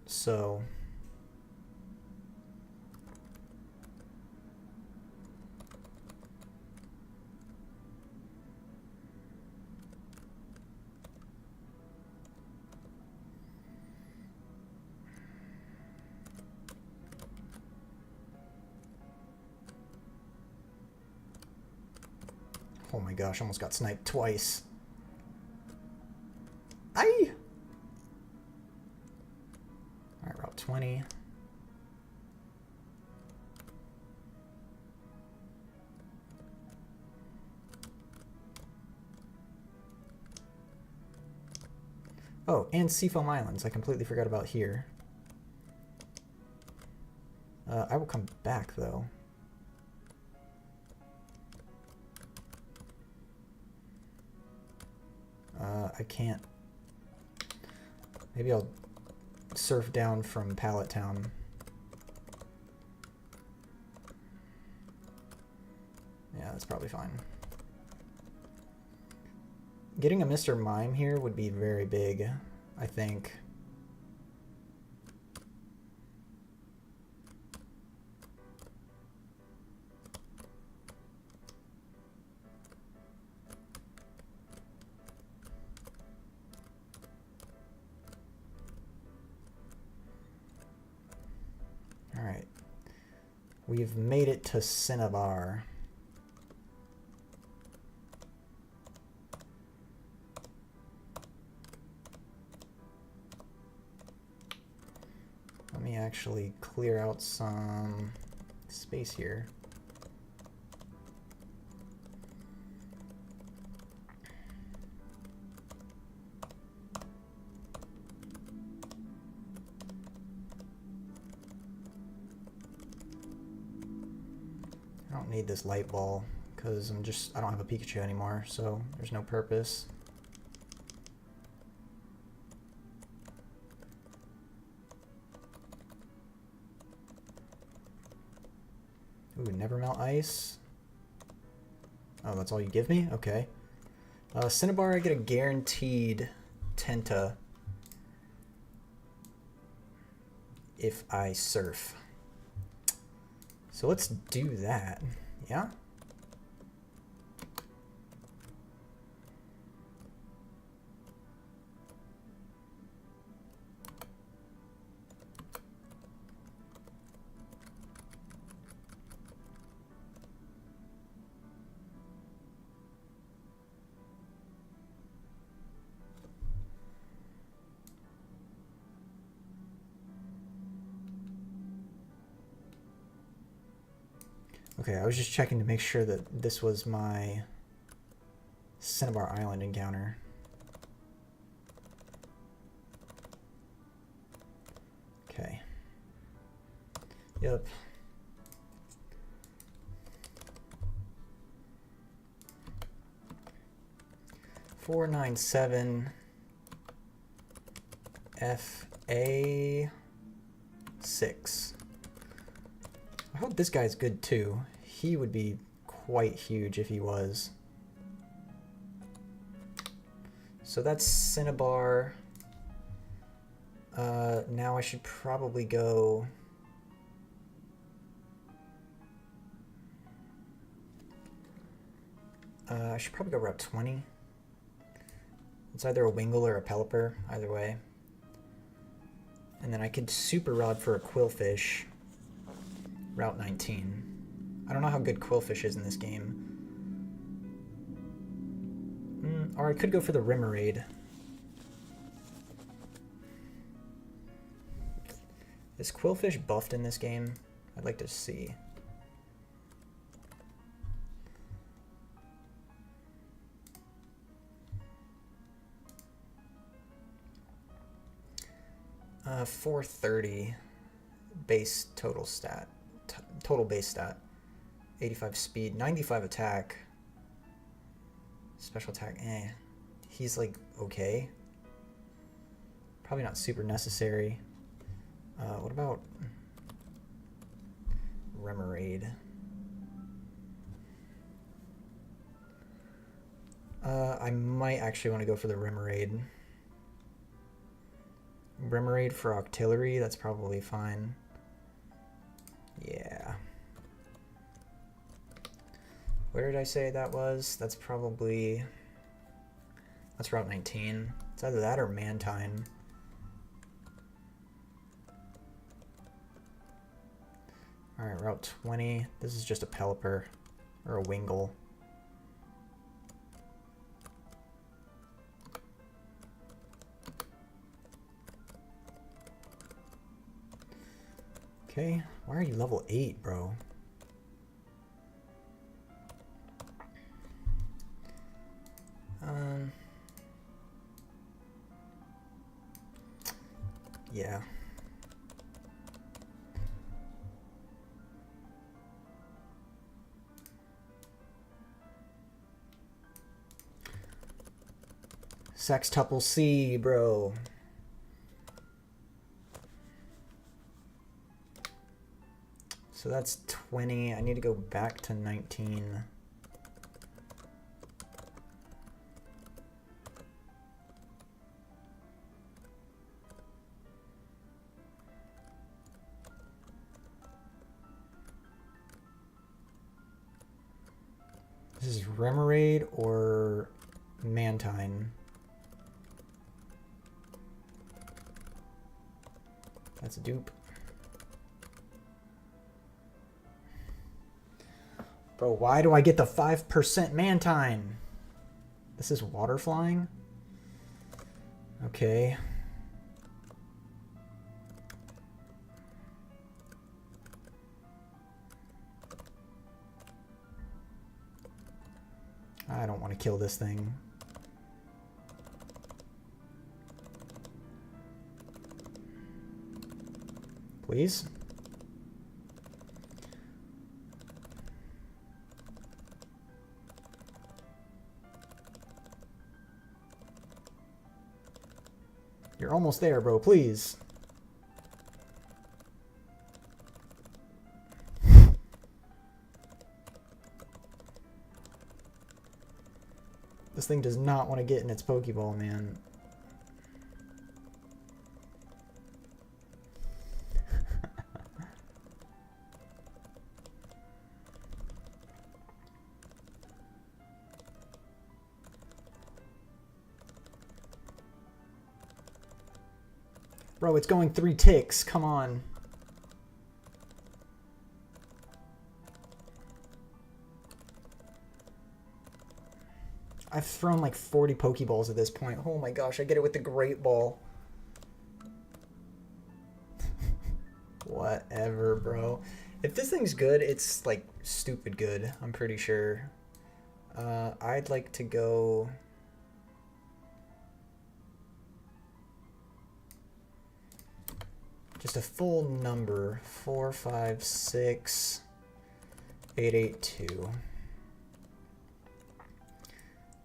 So... Oh my gosh, almost got sniped twice. Aye! Alright, Route 20. Oh, and Seafoam Islands. I completely forgot about here. I will come back, though. I can't. Maybe I'll surf down from Pallet Town. Yeah, that's probably fine. Getting a Mr. Mime here would be very big, I think. Alright. We've made it to Cinnabar. Let me actually clear out some space here. I don't need this light ball because I don't have a Pikachu anymore, so there's no purpose. Ooh, never melt ice. Oh, that's all you give me? Okay. Cinnabar, I get a guaranteed Tenta if I surf. So let's do that. Yeah? Okay, I was just checking to make sure that this was my Cinnabar Island encounter. Okay. Yep. $497 FA6. I hope this guy's good too. He would be quite huge if he was. So that's Cinnabar. Now I should probably go... I should probably go Route 20. It's either a Wingull or a Pelipper, either way. And then I could Super Rod for a Quillfish. Route 19. I don't know how good Quillfish is in this game. Or I could go for the Remoraid. Is Quillfish buffed in this game? I'd like to see. Uh, 430 base total stat. Total base stat. 85 speed, 95 attack. Special attack, eh. He's like, okay. Probably not super necessary. What about Remoraid? I might actually want to go for the Remoraid. Remoraid for Octillery, that's probably fine. Yeah. Where did I say that was? That's probably... That's Route 19. It's either that or Mantine. Alright, Route 20. This is just a Pelipper. Or a Wingull. Okay, why are you level 8, bro? Yeah. Sextuple C, bro. So that's 20. I need to go back to 19. This is Remoraid or Mantine. That's a dupe. Bro, why do I get the 5% Mantine? This is water flying? Okay. I don't want to kill this thing. Please? You're almost there, bro. Please. This thing does not want to get in its Pokeball, man. Bro, it's going 3 ticks. Come on. I've thrown like 40 Pokeballs at this point. Oh my gosh, I get it with the Great Ball. Whatever, bro. If this thing's good, it's like stupid good, I'm pretty sure. I'd like to go... Just a full number. 4, 5, 6, 8, 8, 2.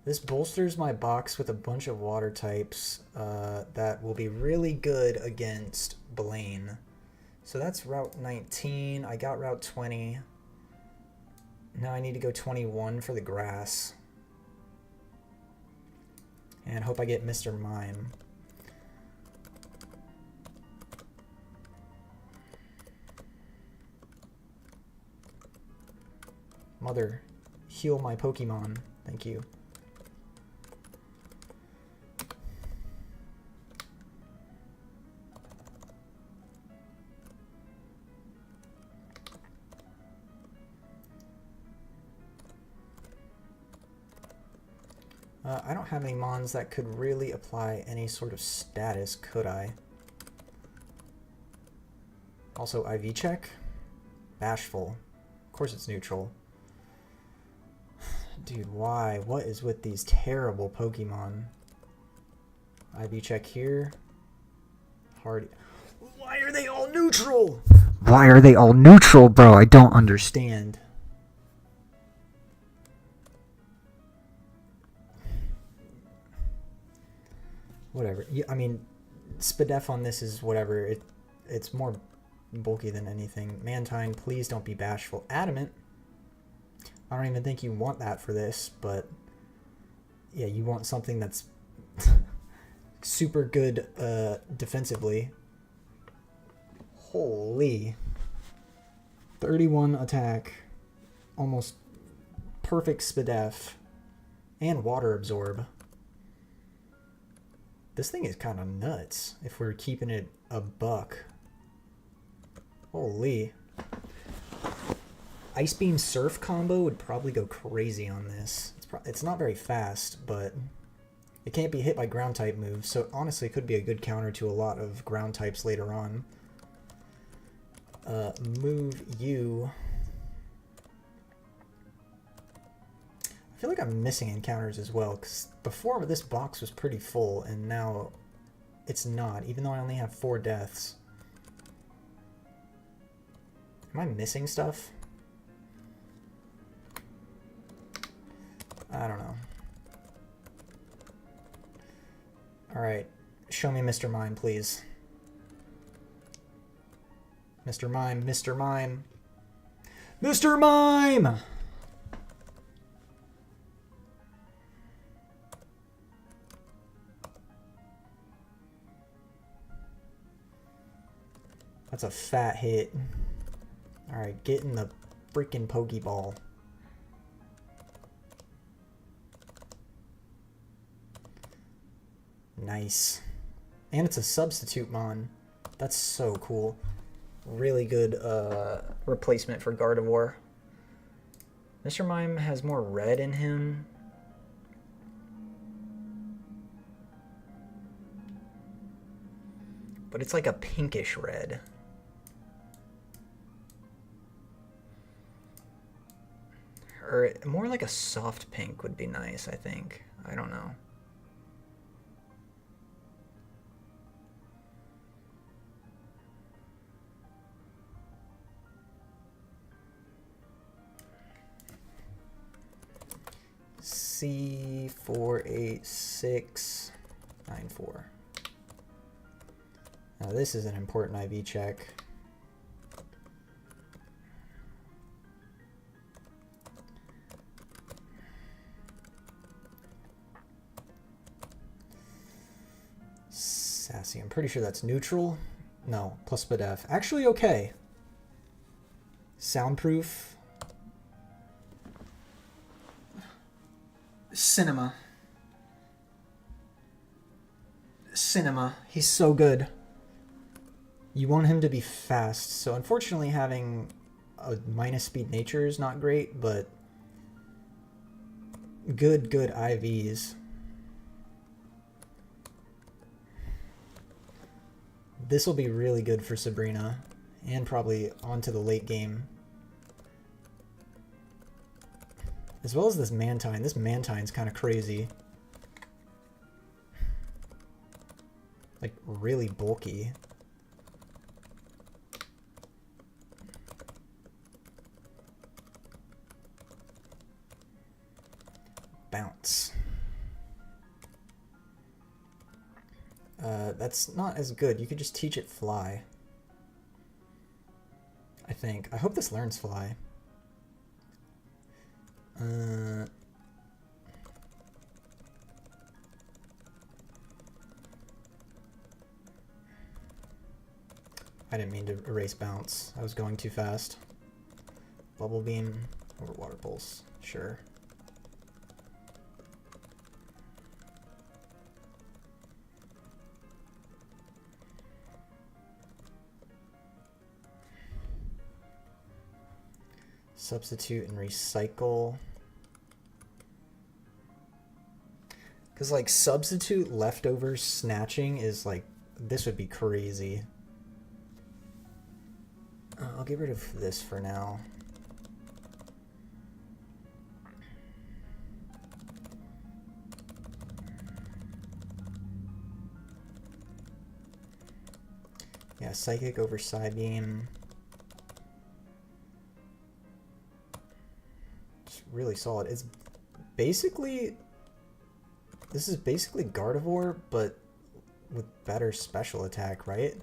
This bolsters my box with a bunch of water types that will be really good against Blaine. So that's Route 19. I got Route 20. Now I need to go 21 for the grass. And hope I get Mr. Mime. Mother, heal my Pokemon. Thank you. I don't have any Mons that could really apply any sort of status, could I? Also, IV check? Bashful. Of course it's neutral. Dude, why? What is with these terrible Pokemon? IV check here. Hardy. Why are they all neutral? Why are they all neutral, bro? I don't understand. Whatever. Yeah, I mean, Spadef on this is whatever. It's more bulky than anything. Mantine, please don't be bashful. Adamant. I don't even think you want that for this, but Yeah, you want something that's super good defensively. Holy. 31 attack. Almost perfect SPDF. And water absorb. This thing is kind of nuts if we're keeping it a buck. Holy. Ice Beam Surf combo would probably go crazy on this. It's not very fast, but it can't be hit by ground type moves, so honestly it could be a good counter to a lot of ground types later on. Move you. I feel like I'm missing encounters as well, because before this box was pretty full, and now it's not, even though I only have 4 deaths. Am I missing stuff? I don't know. Alright, show me Mr. Mime, please. Mr. Mime, Mr. Mime. Mr. Mime! That's a fat hit. Alright, get in the freaking Pokeball. Nice. And it's a substitute mon. That's so cool. Really good replacement for Gardevoir. Mr. Mime has more red in him. But it's like a pinkish red. Or more like a soft pink would be nice, I think. I don't know. C48694. Now this is an important IV check. Sassy. I'm pretty sure that's neutral. No, plus SPDF. Actually, okay. Soundproof. Cinema. He's so good. You want him to be fast, so unfortunately having a minus speed nature is not great, but good IVs. This will be really good for Sabrina, and probably onto the late game. As well as this Mantine. This Mantine's kind of crazy. Like, really bulky. Bounce. That's not as good. You could just teach it Fly. I think. I hope this learns Fly. I didn't mean to erase Bounce. I was going too fast. Bubble Beam over Water Pulse. Sure. Substitute and recycle. Because, like, substitute leftovers snatching is, like, this would be crazy. I'll get rid of this for now. Yeah, Psychic over Psybeam. Really solid. It's basically, this is basically Gardevoir, but with better special attack, right?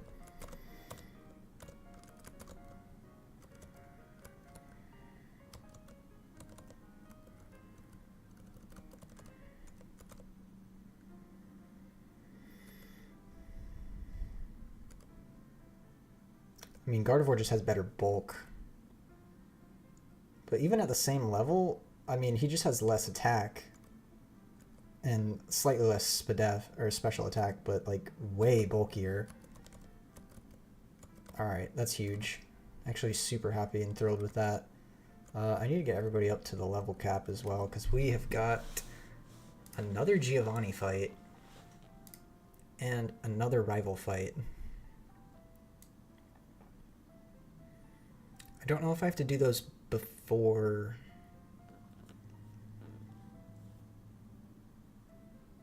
mean, Gardevoir just has better bulk. But even at the same level, I mean, he just has less attack. And slightly less spadef, or special attack, but like way bulkier. Alright, that's huge. Actually super happy and thrilled with that. I need to get everybody up to the level cap as well, because we have got another Giovanni fight and another rival fight. I don't know if I have to do those before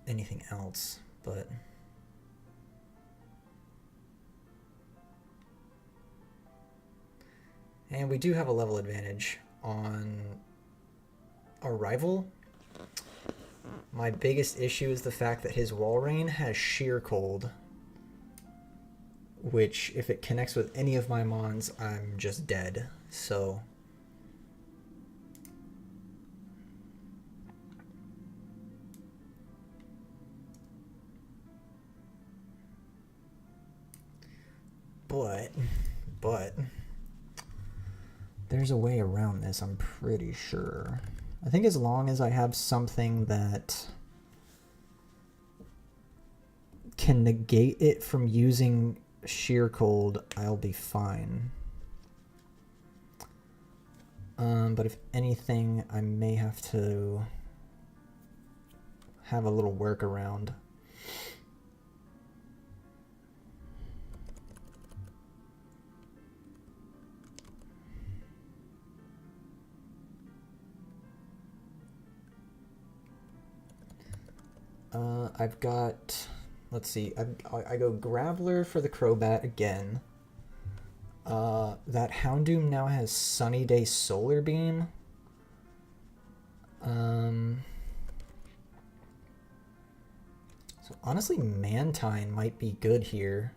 anything else, but and we do have a level advantage on our rival. My biggest issue is the fact that his Walrein has Sheer Cold, which if it connects with any of my mons, I'm just dead. So but there's a way around this, I'm pretty sure. I think as long as I have something that can negate it from using Sheer Cold, I'll be fine. But if anything, I may have to have a little workaround. I've got, let's see, I go Graveler for the Crobat again. That Houndoom now has Sunny Day Solar Beam. So honestly, Mantine might be good here.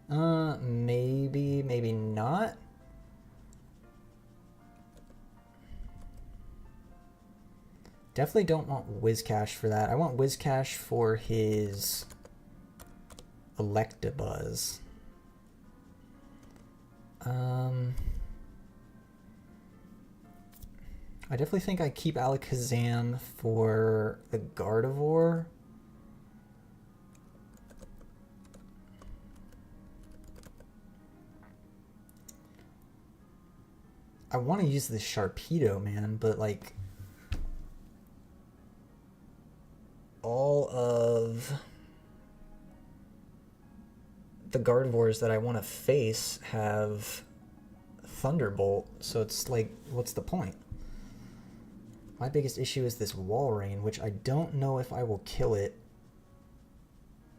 Maybe, maybe not. Definitely don't want Whiscash for that. I want Whiscash for his Electabuzz. I definitely think I keep Alakazam for the Gardevoir. I want to use the Sharpedo, man, but like all of the Gardevoirs that I want to face have Thunderbolt, so it's like, what's the point? My biggest issue is this Walrein, which I don't know if I will kill it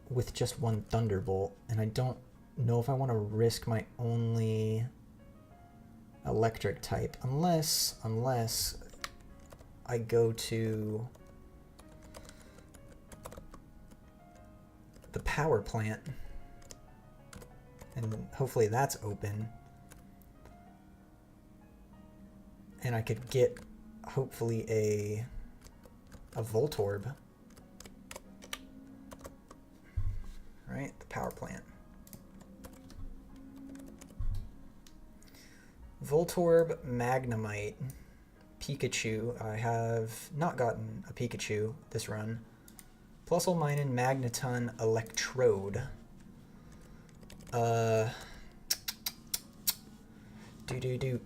with just one Thunderbolt, and I don't know if I want to risk my only electric type, unless I go to the power plant, and hopefully that's open, and I could get hopefully a Voltorb, right? The power plant. Voltorb, Magnemite, Pikachu. I have not gotten a Pikachu this run. Plusle, Magneton, Electrode. Do.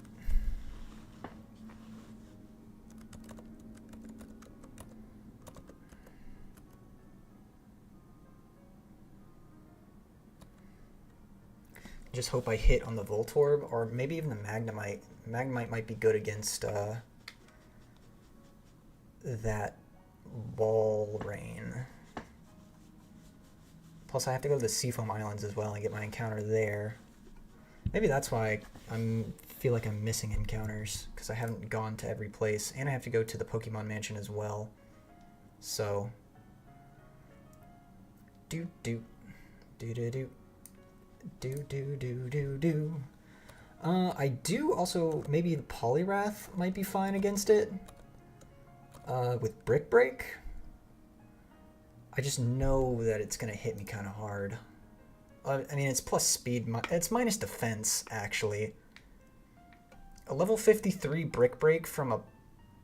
Just hope I hit on the Voltorb, or maybe even the Magnemite. Magnemite might be good against that Walrein. Plus I have to go to the Seafoam Islands as well and get my encounter there. Maybe that's why I feel like I'm missing encounters, because I haven't gone to every place, and I have to go to the Pokemon Mansion as well. So do. I do also, maybe the Poliwrath might be fine against it. With Brick Break. I just know that it's gonna hit me kind of hard. I mean, it's plus speed. It's minus defense, actually. A level 53 Brick Break from a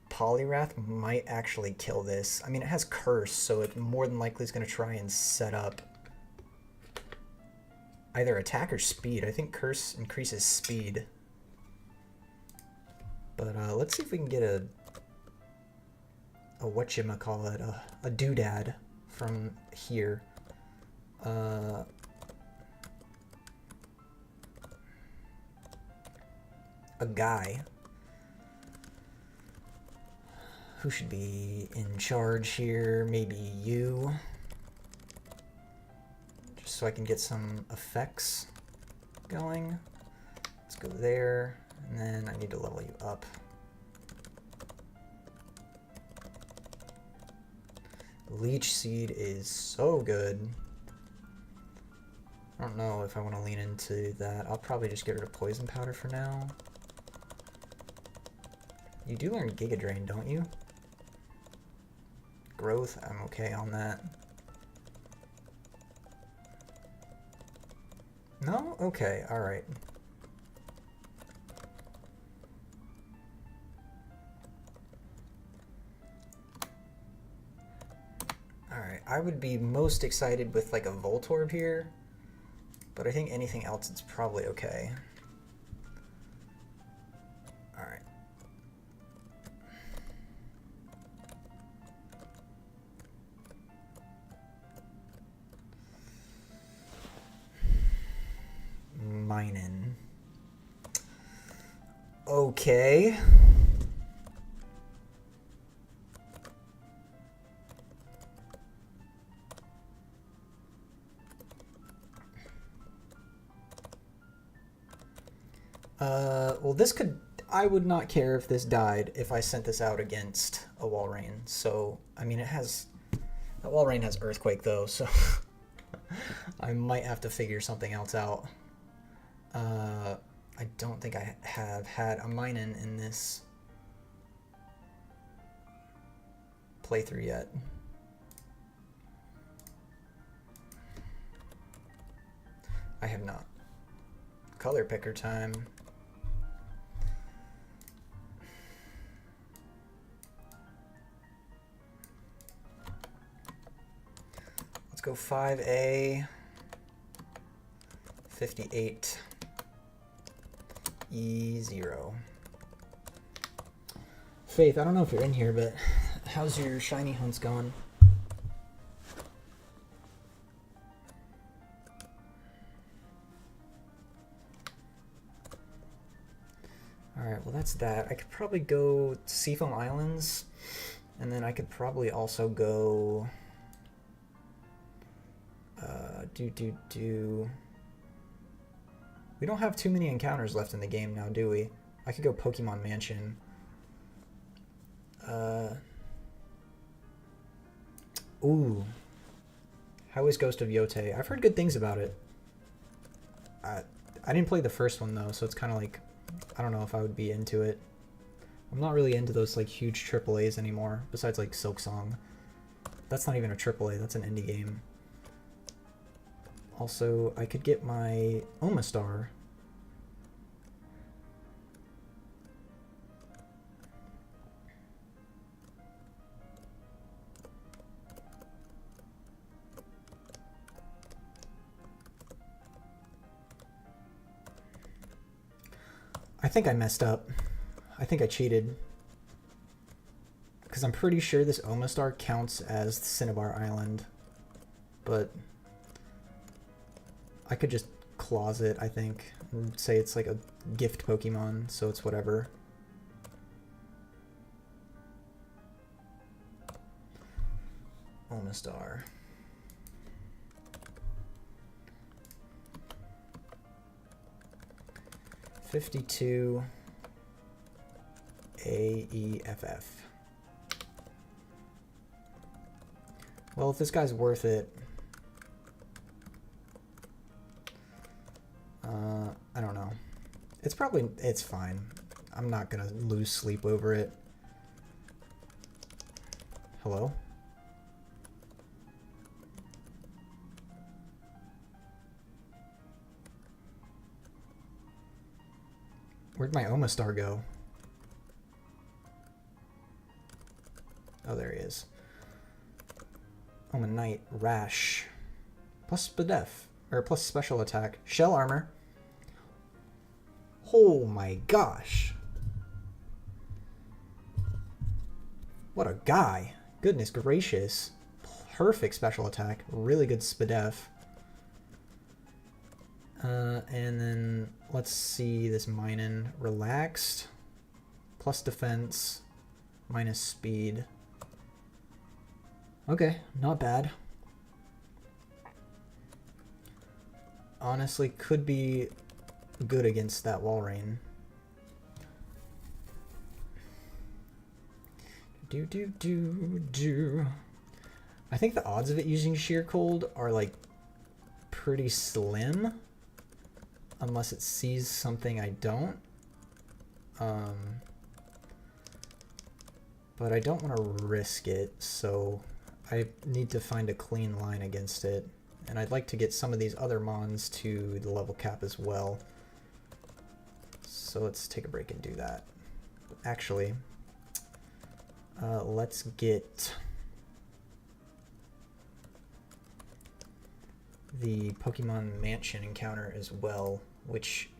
Poliwrath might actually kill this. I mean, it has Curse, so it more than likely is going to try and set up either attack or speed. I think Curse increases speed. But let's see if we can get a whatchamacallit, a doodad from here. A guy who should be in charge here. Maybe you, just so I can get some effects going. Let's go there, and then I need to level you up. Leech Seed is so good. I don't know if I want to lean into that. I'll probably just get rid of Poison Powder for now. You do learn Giga Drain, don't you? Growth, I'm okay on that. No? Okay, alright. Alright, I would be most excited with like a Voltorb here, but I think anything else it's probably okay. Alright. Minin. Okay. Well, this could... I would not care if this died if I sent this out against a Walrein. So, I mean, it has... That Walrein has Earthquake, though, so... I might have to figure something else out. I don't think I have had a Minin in this playthrough yet. I have not. Color picker time. Let's go 5A, 58, E0. Faith, I don't know if you're in here, but how's your shiny hunts going? Alright, well that's that. I could probably go Seafoam Islands, and then I could probably also go... We don't have too many encounters left in the game now, do we? I could go Pokemon Mansion. Ooh. How is Ghost of Yotei? I've heard good things about it. I didn't play the first one though, so it's kind of like, I don't know if I would be into it. I'm not really into those like huge AAAs anymore, besides like Silksong. That's not even a AAA, that's an indie game. Also, I could get my Omastar. I think I messed up. I think I cheated. Because I'm pretty sure this Omastar counts as Cinnabar Island. But I could just clause it, I think, and say it's like a gift Pokemon, so it's whatever. Omastar. $52 AEFF. Well, if this guy's worth it, I don't know. It's fine. I'm not gonna lose sleep over it. Hello? Where'd my Omastar go? Oh, there he is. Omanite, Rash. Plus Spadef. Or plus special attack. Shell armor. Oh my gosh. What a guy. Goodness gracious. Perfect special attack. Really good Spadef. And then let's see this Minun. Relaxed. Plus defense. Minus speed. Okay, not bad. Honestly, could be good against that Walrein. I think the odds of it using Sheer Cold are like pretty slim. Unless it sees something I don't. But I don't want to risk it, so I need to find a clean line against it. And I'd like to get some of these other mons to the level cap as well. So let's take a break and do that. Actually, let's get the Pokemon Mansion encounter as well, which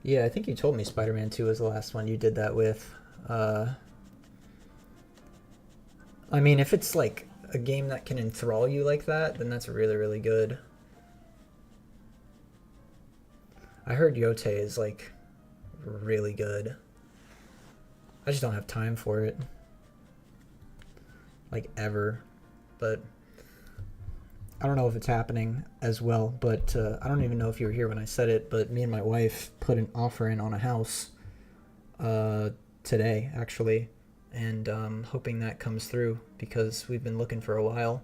yeah, I think you told me Spider-Man 2 was the last one you did that with. I mean, if it's like a game that can enthrall you like that, then that's really, really good. I heard Yote is like really good. I just don't have time for it. Like ever. But I don't know if it's happening as well, but I don't even know if you were here when I said it, but me and my wife put an offer in on a house today, actually, and hoping that comes through because we've been looking for a while,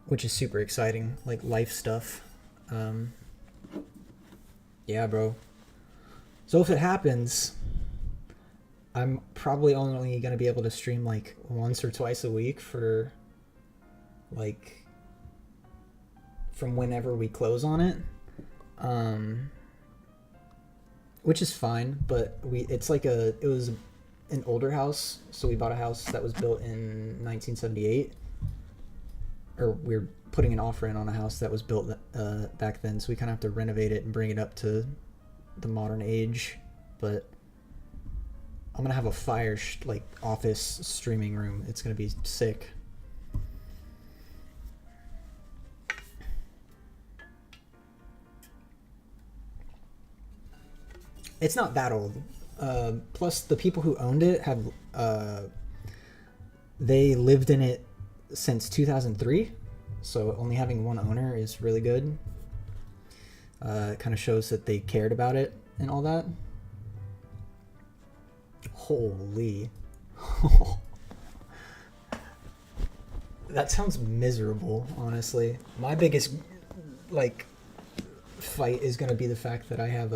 which is super exciting, like life stuff. Yeah, bro. So if it happens, I'm probably only going to be able to stream like once or twice a week for like from whenever we close on it, which is fine, but it was an older house, so we bought a house that was built in 1978, or we're putting an offer in on a house that was built back then, so we kind of have to renovate it and bring it up to the modern age. But I'm gonna have a like office streaming room. It's gonna be sick. It's not that old. Plus, the people who owned it have they lived in it since 2003. So only having one owner is really good. It kind of shows that they cared about it and all that. Holy. That sounds miserable, honestly. My biggest like fight is going to be the fact that I have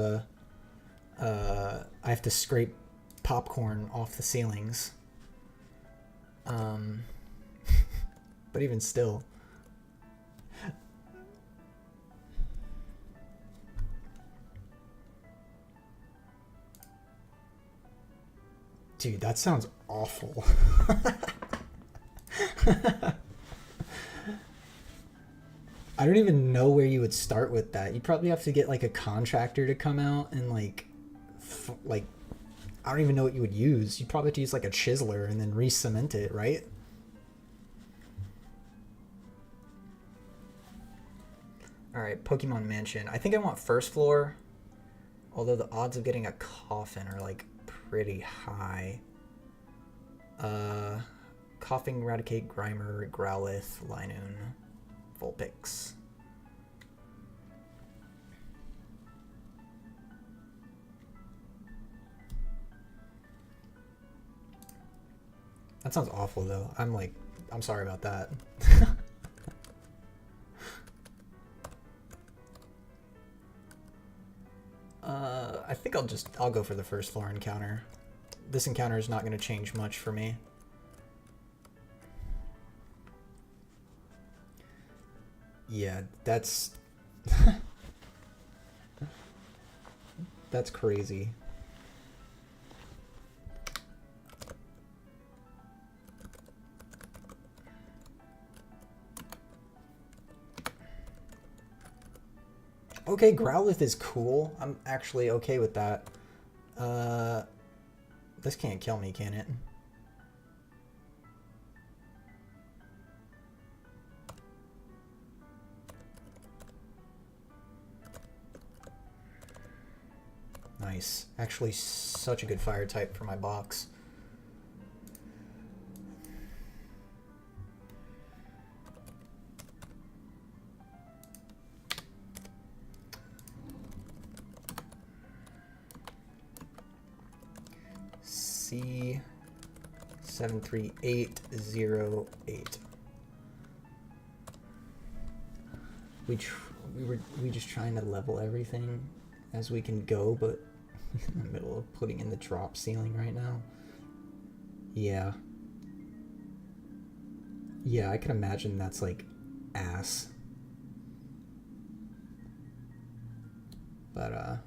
I have to scrape popcorn off the ceilings. But even still. Dude, that sounds awful. I don't even know where you would start with that. You'd probably have to get like a contractor to come out and like I don't even know what you would use. You'd probably have to use like a chiseler and then re-cement it, right? Alright, Pokemon Mansion. I think I want first floor, although the odds of getting a coffin are like pretty high. Coughing, Eradicate, Grimer, Growlithe, Linoon, Vulpix. That sounds awful though. I'm sorry about that. I think I'll go for the first floor encounter. This encounter is not going to change much for me. Yeah, that's that's crazy. Okay, Growlithe is cool. I'm actually okay with that. This can't kill me, can it? Nice. Actually, such a good fire type for my box. C73808. We were just trying to level everything as we can go, but in the middle of putting in the drop ceiling right now. Yeah. Yeah, I can imagine that's like ass. But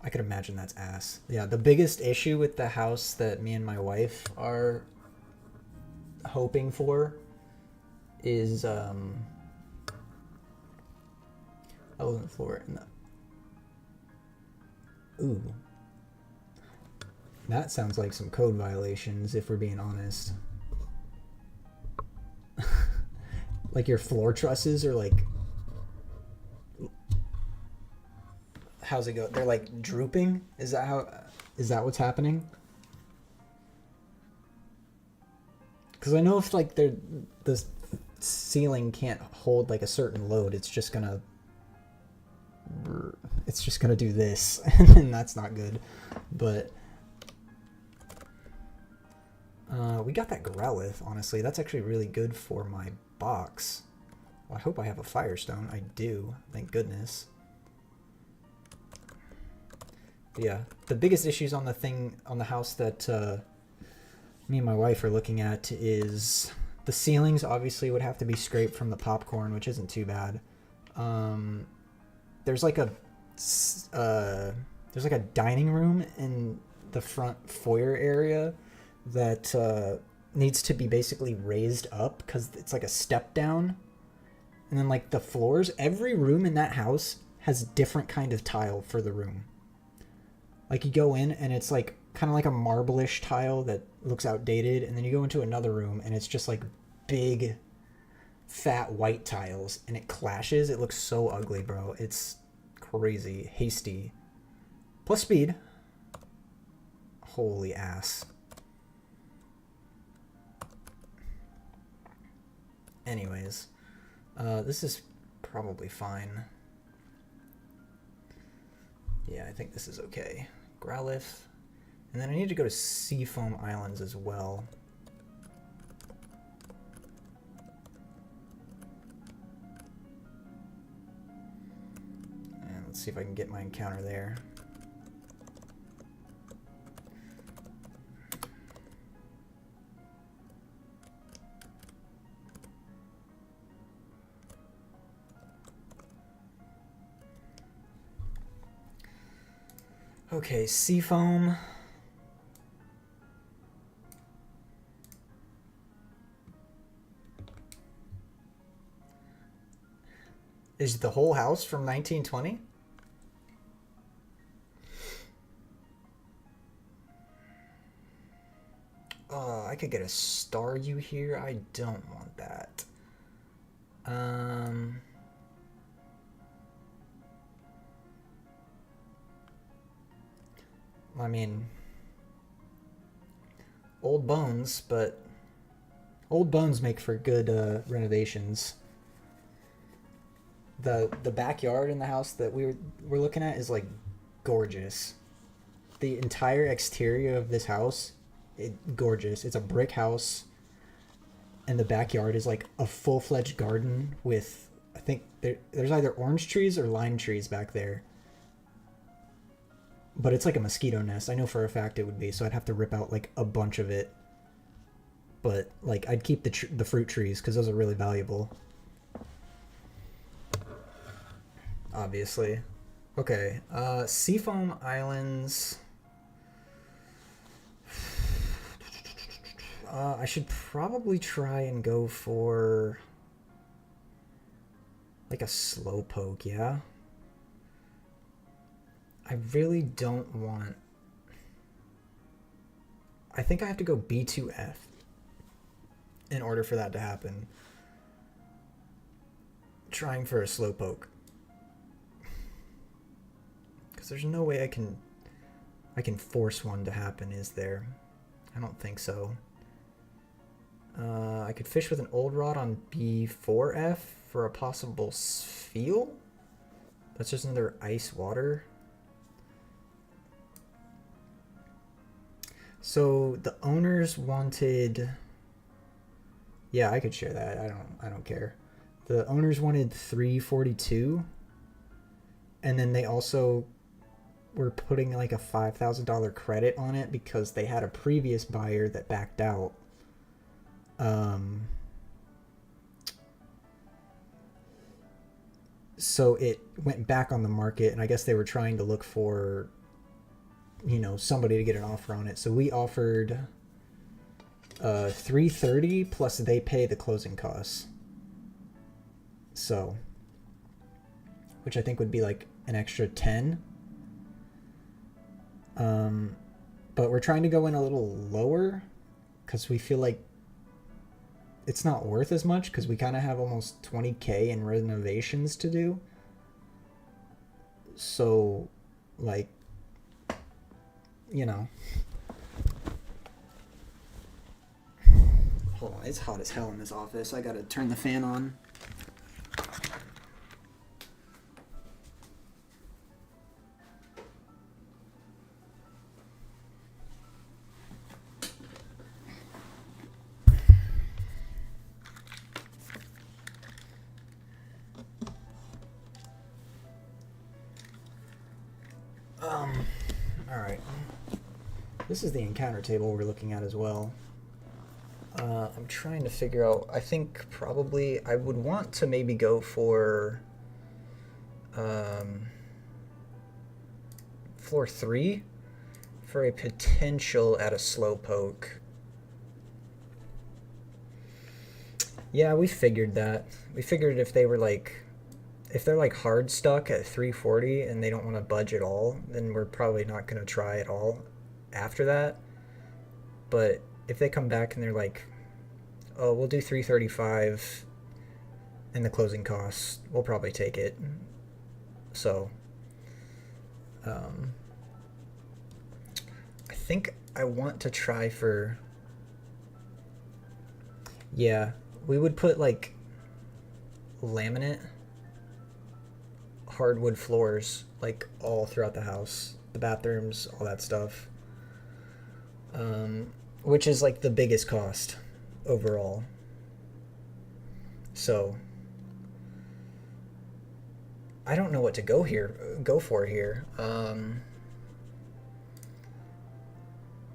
I could imagine that's ass. Yeah, the biggest issue with the house that me and my wife are hoping for is 11th floor in the... Ooh. That sounds like some code violations, if we're being honest. Like your floor trusses are like... How's it go? They're like drooping? Is that what's happening? Because I know if like the ceiling can't hold like a certain load, it's just gonna do this, and that's not good. But we got that Growlithe, honestly. That's actually really good for my box. Well, I hope I have a Firestone. I do, thank goodness. But yeah, the biggest issues on the house that me and my wife are looking at is the ceilings obviously would have to be scraped from the popcorn, which isn't too bad. There's like a dining room in the front foyer area that needs to be basically raised up because it's like a step down. And then like the floors, every room in that house has different kind of tile for the room. Like you go in and it's like kind of like a marble-ish tile that looks outdated, and then you go into another room and it's just like big fat white tiles and it clashes. It looks so ugly, bro. It's crazy. Hasty. Plus speed. Holy ass. Anyways, this is probably fine. Yeah, I think this is okay. Growlithe. And then I need to go to Seafoam Islands as well. And let's see if I can get my encounter there. Okay, Seafoam. Is the whole house from 1920? I could get a Staryu here. I don't want that. I mean, old bones, but old bones make for good renovations. The backyard in the house that we're looking at is like gorgeous. The entire exterior of this house, gorgeous. It's a brick house, and the backyard is like a full-fledged garden with, I think there's either orange trees or lime trees back there. But it's like a mosquito nest. I know for a fact it would be, so I'd have to rip out like a bunch of it. But like I'd keep the fruit trees because those are really valuable. Obviously. Okay, Seafoam Islands. I should probably try and go for like a Slowpoke, yeah? I really don't want... I think I have to go B2F in order for that to happen. Trying for a Slowpoke. Because there's no way I can force one to happen, is there? I don't think so. I could fish with an Old Rod on B4F for a possible Spheal. That's just another ice water. So the owners wanted... Yeah, I could share that. I don't care. The owners wanted 342, and then they also were putting like a $5,000 credit on it because they had a previous buyer that backed out. So it went back on the market, and I guess they were trying to look for, you know, somebody to get an offer on it. So we offered $330 plus they pay the closing costs. So, which I think would be like an extra 10. But we're trying to go in a little lower because we feel like it's not worth as much because we kind of have almost 20K in renovations to do. So, like, you know. Hold on, it's hot as hell in this office. I gotta turn the fan on. Alright. This is the encounter table we're looking at as well. I'm trying to figure out, I think probably I would want to maybe go for floor 3 for a potential at a Slowpoke. Yeah, we figured that. We figured if they were like, if they're like hard stuck at 340 and they don't want to budge at all, then we're probably not going to try at all after that. But if they come back and they're like, oh, we'll do 335 and the closing costs, we'll probably take it. So, I think I want to try for, yeah, we would put like laminate hardwood floors like all throughout the house, the bathrooms, all that stuff, which is like the biggest cost overall. So I don't know what to go for here.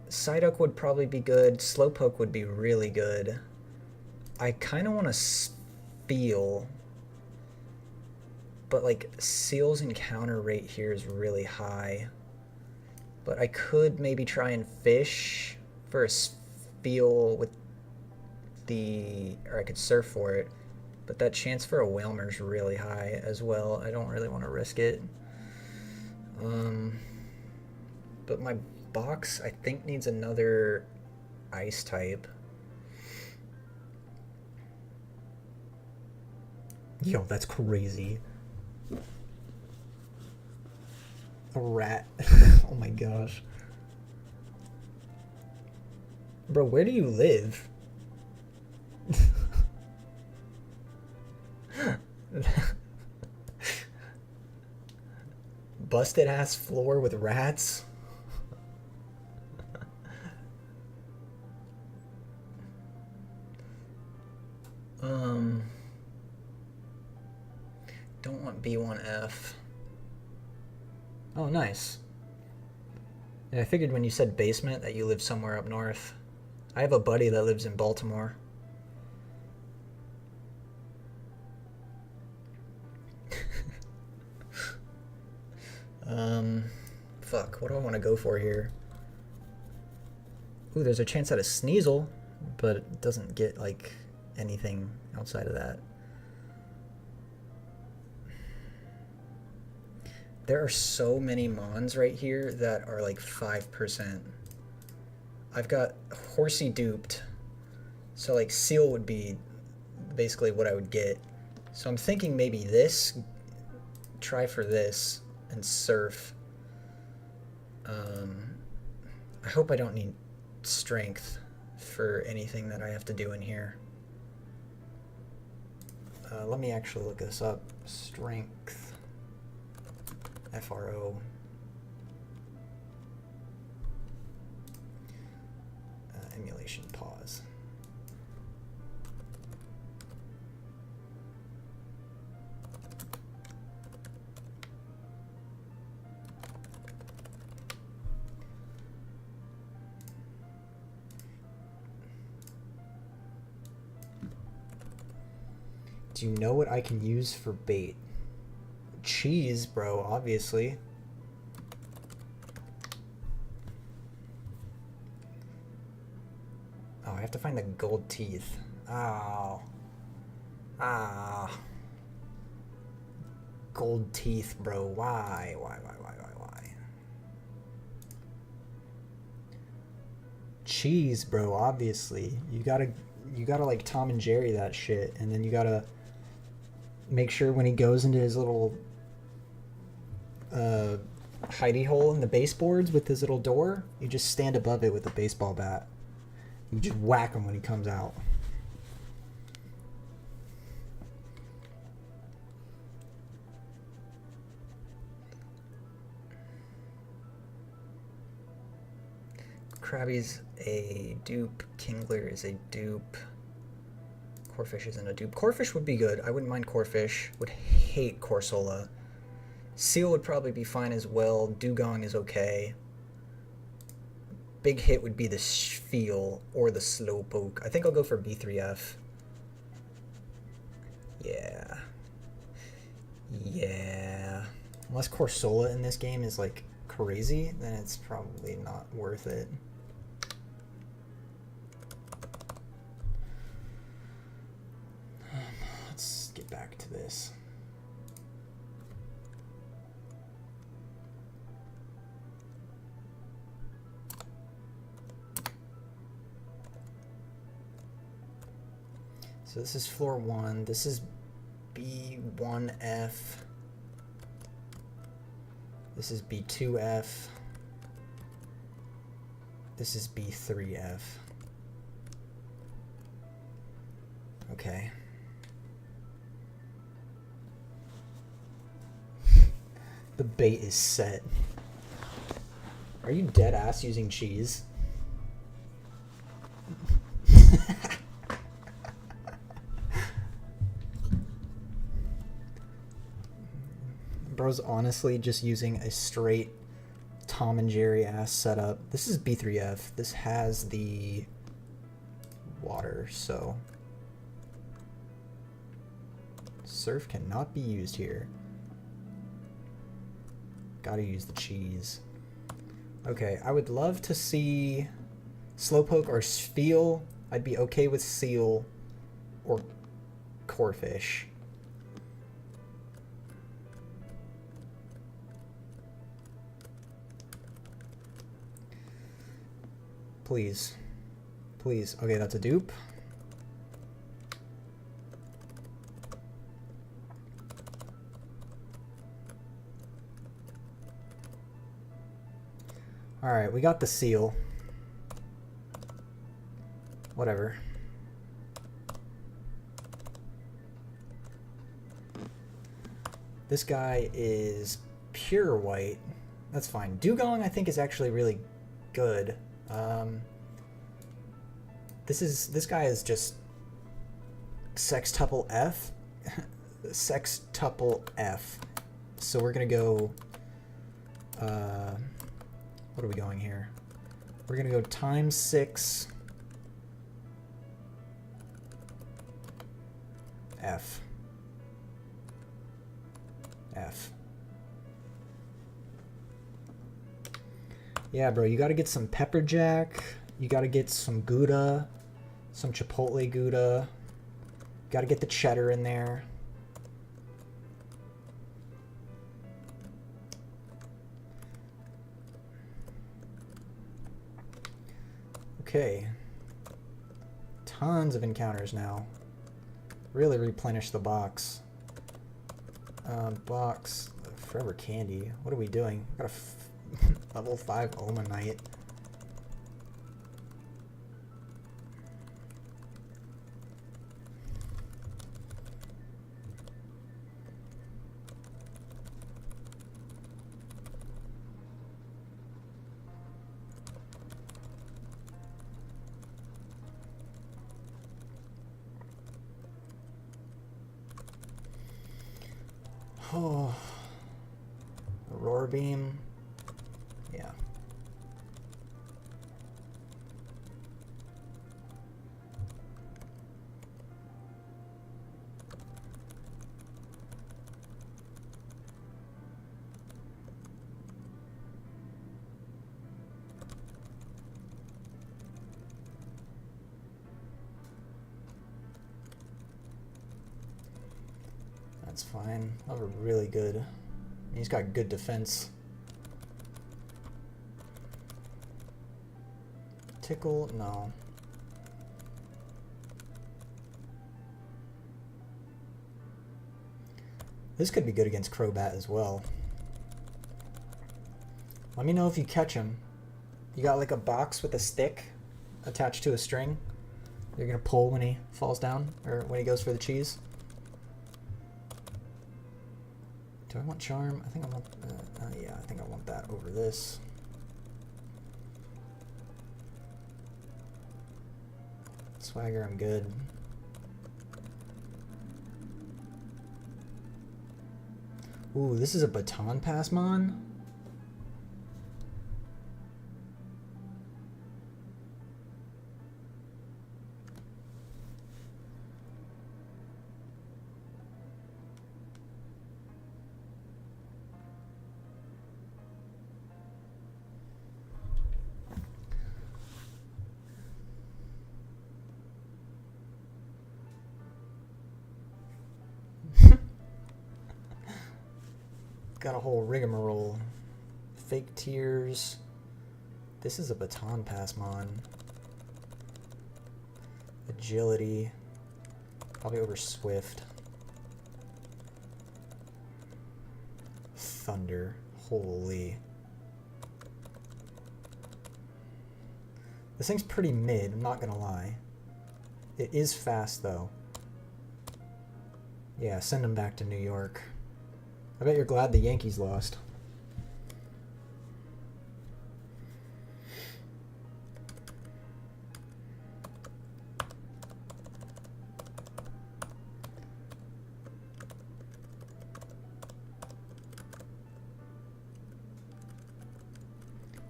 Psyduck would probably be good. Slowpoke would be really good. I kind of want to Spheal, but like Seal's encounter rate here is really high. But I could maybe try and fish for a Spheal with the, or I could surf for it. But that chance for a Whalmer is really high as well. I don't really want to risk it. But my box, I think, needs another ice type. Yo, that's crazy. A rat. Oh my gosh. Bro, where do you live? Busted ass floor with rats. want B1F. Oh, nice. Yeah, I figured when you said basement that you live somewhere up north. I have a buddy that lives in Baltimore. Fuck, what do I want to go for here? Ooh, there's a chance at a Sneasel, but it doesn't get, like, anything outside of that. There are so many mons right here that are, like, 5%. I've got Horsey duped, so, like, Seal would be basically what I would get. So I'm thinking maybe this, try for this, and Surf. I hope I don't need strength for anything that I have to do in here. Let me actually look this up. Strength. FRO. Emulation pause. Do you know what I can use for bait? Cheese, bro, obviously. Oh, I have to find the gold teeth. Oh. Ah. Gold teeth, bro. Why? Why? Cheese, bro, obviously. You gotta like Tom and Jerry that shit, and then you gotta make sure when he goes into his little hidey hole in the baseboards with his little door, you just stand above it with a baseball bat. You just whack him when he comes out. Krabby's a dupe. Kingler is a dupe. Corfish isn't a dupe. Corfish would be good. I wouldn't mind Corfish. Would hate Corsola. Seal would probably be fine as well. Dugong is okay. Big hit would be the Spiel or the Slowpoke. I think I'll go for B3F. Yeah. Yeah. Unless Corsola in this game is like crazy, then it's probably not worth it. Let's get back to this. So this is floor 1. This is B1F. This is B2F. This is B3F. Okay. The bait is set. Are you dead ass using cheese? Bro's honestly just using a straight Tom and Jerry ass setup. This is B3F. This has the water, so Surf cannot be used here. Gotta use the cheese. Okay, I would love to see Slowpoke or Spiel. I'd be okay with Seal or Corfish. Please. Please. Okay, that's a dupe. Alright, we got the Seal. Whatever. This guy is pure white. That's fine. Dugong, I think, is actually really good. This guy is just sextuple F. sextuple F. So we're going to go, what are we going here? We're going to go times 6 F. F. Yeah, bro, you got to get some pepper jack. You got to get some Gouda, some Chipotle Gouda. Got to get the cheddar in there. Okay. Tons of encounters now. Really replenish the box. Box. Forever candy. What are we doing? Got a level 5 Omanite. Oh, Aurora Beam. Yeah. That's fine. Those are really good. He's got good defense. Tickle? No. This could be good against Crobat as well. Let me know if you catch him. You got like a box with a stick attached to a string. You're gonna pull when he falls down, or when he goes for the cheese. Do I want Charm? I think I want, yeah, I think I want that over this. Swagger, I'm good. Ooh, this is a Baton Passmon? Got a whole rigmarole. Fake tears. This is a Baton Passmon. Agility. Probably over Swift. Thunder. Holy. This thing's pretty mid, I'm not gonna lie. It is fast though. Yeah, send him back to New York. I bet you're glad the Yankees lost.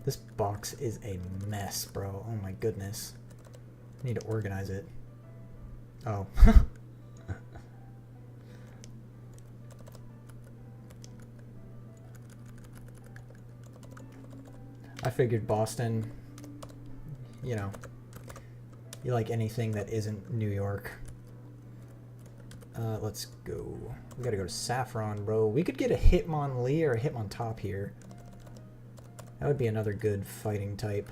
This box is a mess, bro. Oh my goodness. I need to organize it. Oh. I figured Boston, you know, you like anything that isn't New York. Let's go. We gotta go to Saffron, bro. We could get a Hitmonlee or a Hitmontop here. That would be another good fighting type.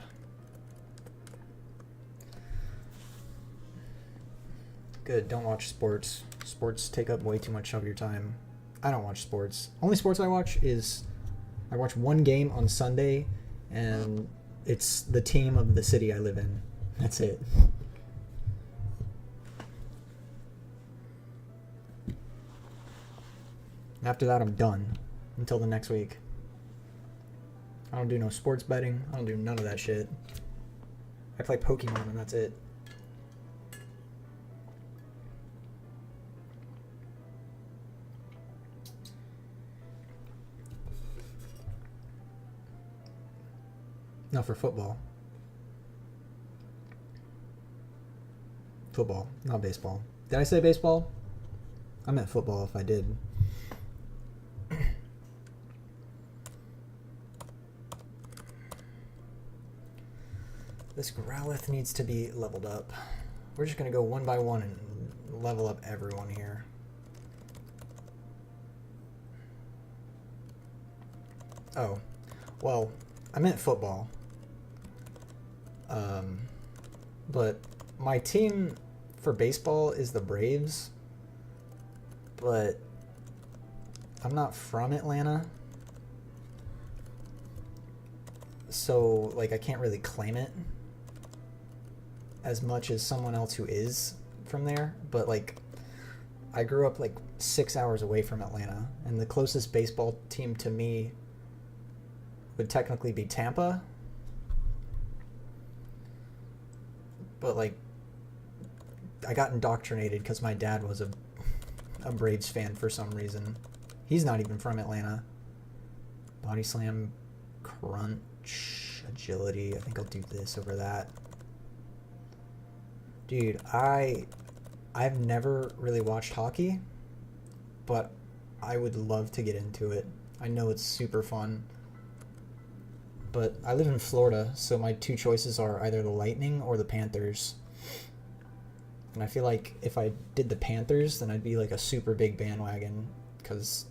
Good, don't watch sports. Sports take up way too much of your time. I don't watch sports. Only sports I watch is, I watch one game on Sunday, and it's the team of the city I live in. That's it. After that, I'm done until the next week. I don't do no sports betting. I don't do none of that shit. I play Pokemon and that's it. No, for football. Football, not baseball. Did I say baseball? I meant football if I did. This Growlithe needs to be leveled up. We're just going to go one by one and level up everyone here. Oh, well, I meant football. But my team for baseball is the Braves, but I'm not from Atlanta, so like I can't really claim it as much as someone else who is from there. But like I grew up like 6 hours away from Atlanta, and the closest baseball team to me would technically be Tampa, but like I got indoctrinated because my dad was a Braves fan for some reason. He's not even from Atlanta. Body slam, crunch, agility. I think I'll do this over that. Dude, I've never really watched hockey, but I would love to get into it. I know it's super fun. But I live in Florida, so my two choices are either the Lightning or the Panthers. And I feel like if I did the Panthers, then I'd be like a super big bandwagon, because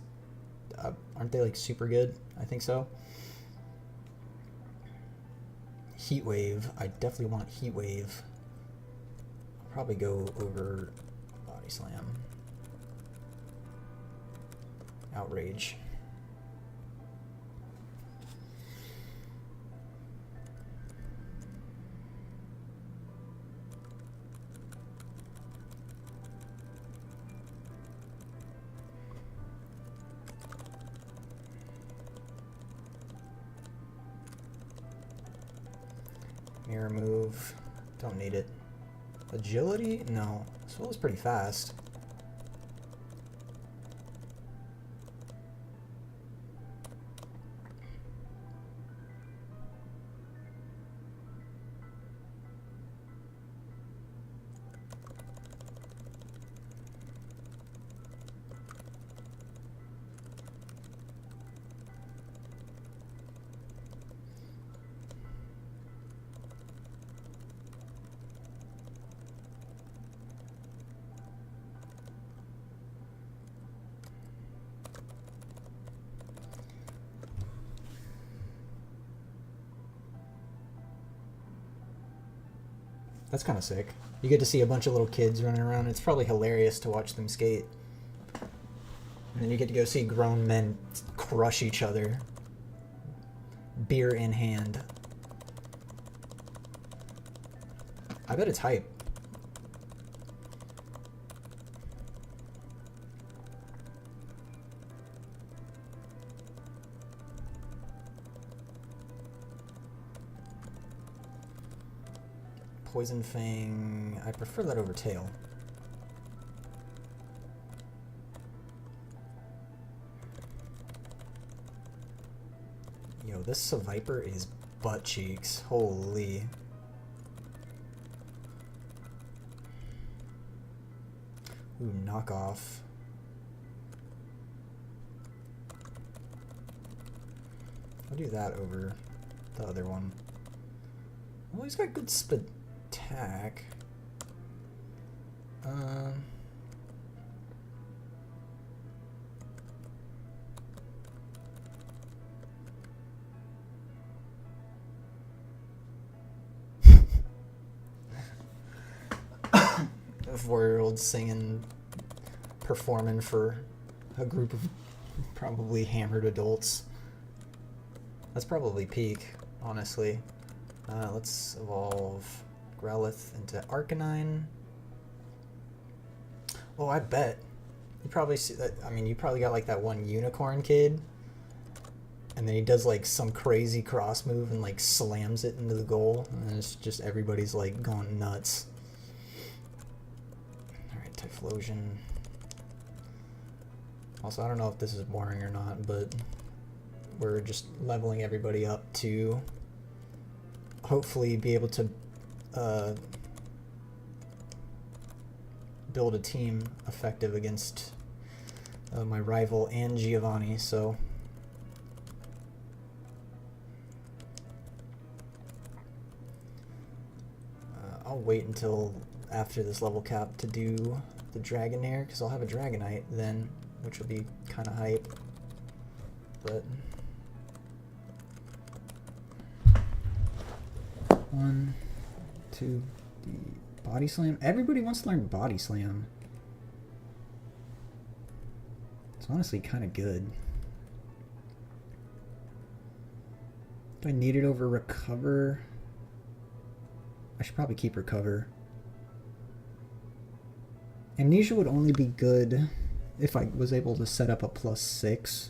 aren't they like super good? I think so. Heat Wave. I definitely want Heat Wave. I'll probably go over Body Slam. Outrage. Mirror move. Don't need it. Agility? No. Swell is pretty fast. That's kind of sick. You get to see a bunch of little kids running around. It's probably hilarious to watch them skate. And then you get to go see grown men crush each other. Beer in hand. I bet it's hype. Poison Fang. I prefer that over Tail. Yo, this Viper is butt cheeks. Holy. Ooh, knockoff. I'll do that over the other one. Well, he's got good speed. Attack. A 4-year-old singing, performing for a group of probably hammered adults. That's probably peak, honestly. Let's evolve Growlithe into Arcanine. Oh, I bet. You probably see that. I mean, you probably got like that one unicorn kid, and then he does like some crazy cross move and like slams it into the goal, and then it's just everybody's like going nuts. Alright, Typhlosion. Also, I don't know if this is boring or not, but we're just leveling everybody up to hopefully be able to build a team effective against my rival and Giovanni, so I'll wait until after this level cap to do the Dragonair, because I'll have a Dragonite then, which will be kind of hype. But 1, 2, the Body Slam. Everybody wants to learn Body Slam. It's honestly kind of good. Do I need it over Recover? I should probably keep Recover. Amnesia would only be good if I was able to set up a +6.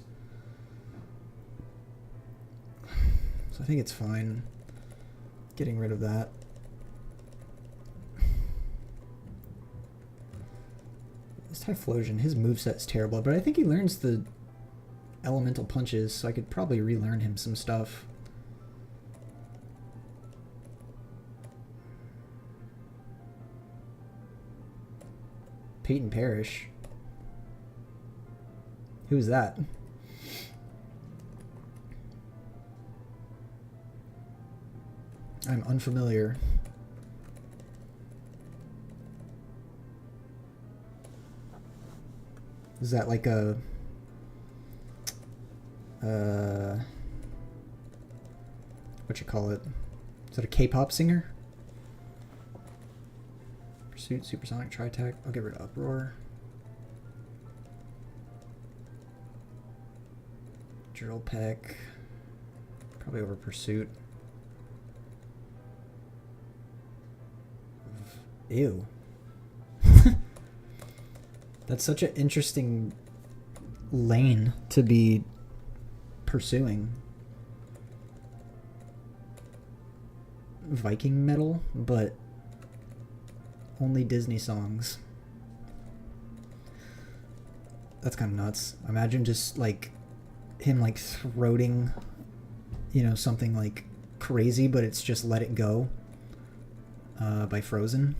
So I think it's fine getting rid of that. This Typhlosion, his moveset's terrible, but I think he learns the elemental punches, so I could probably relearn him some stuff. Peyton Parrish. Who's that? I'm unfamiliar. Is that like a what you call it? Is that a K-pop singer? Pursuit, Supersonic, Tri-Attack. I'll get rid of Uproar. Drill Peck. Probably over Pursuit. Ew. That's such an interesting lane to be pursuing. Viking metal, but only Disney songs. That's kind of nuts. Imagine just like him like throating, you know, something like crazy, but it's just Let It Go by Frozen.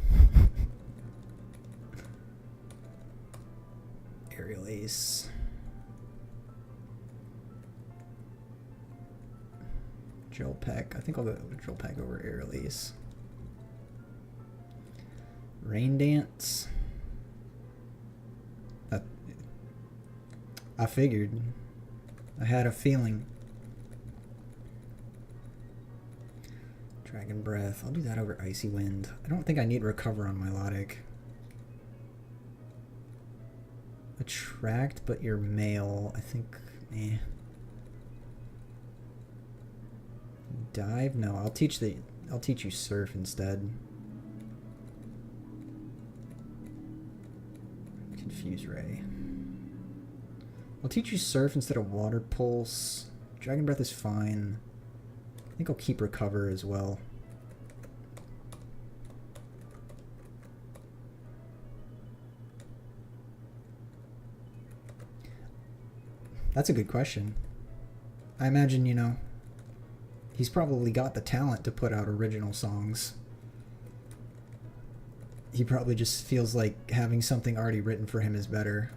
Aerial Ace. Drill Peck. I think I'll go with Drill Peck over Aerial Ace. Rain Dance. I figured. I had a feeling. Dragon Breath. I'll do that over Icy Wind. I don't think I need Recover on Milotic. Attract, but you're male. I think. Eh. Dive? No, I'll teach you Surf instead. Confuse Ray. I'll teach you Surf instead of Water Pulse. Dragon Breath is fine. I think I'll keep Recover as well. That's a good question. I imagine, you know, he's probably got the talent to put out original songs. He probably just feels like having something already written for him is better.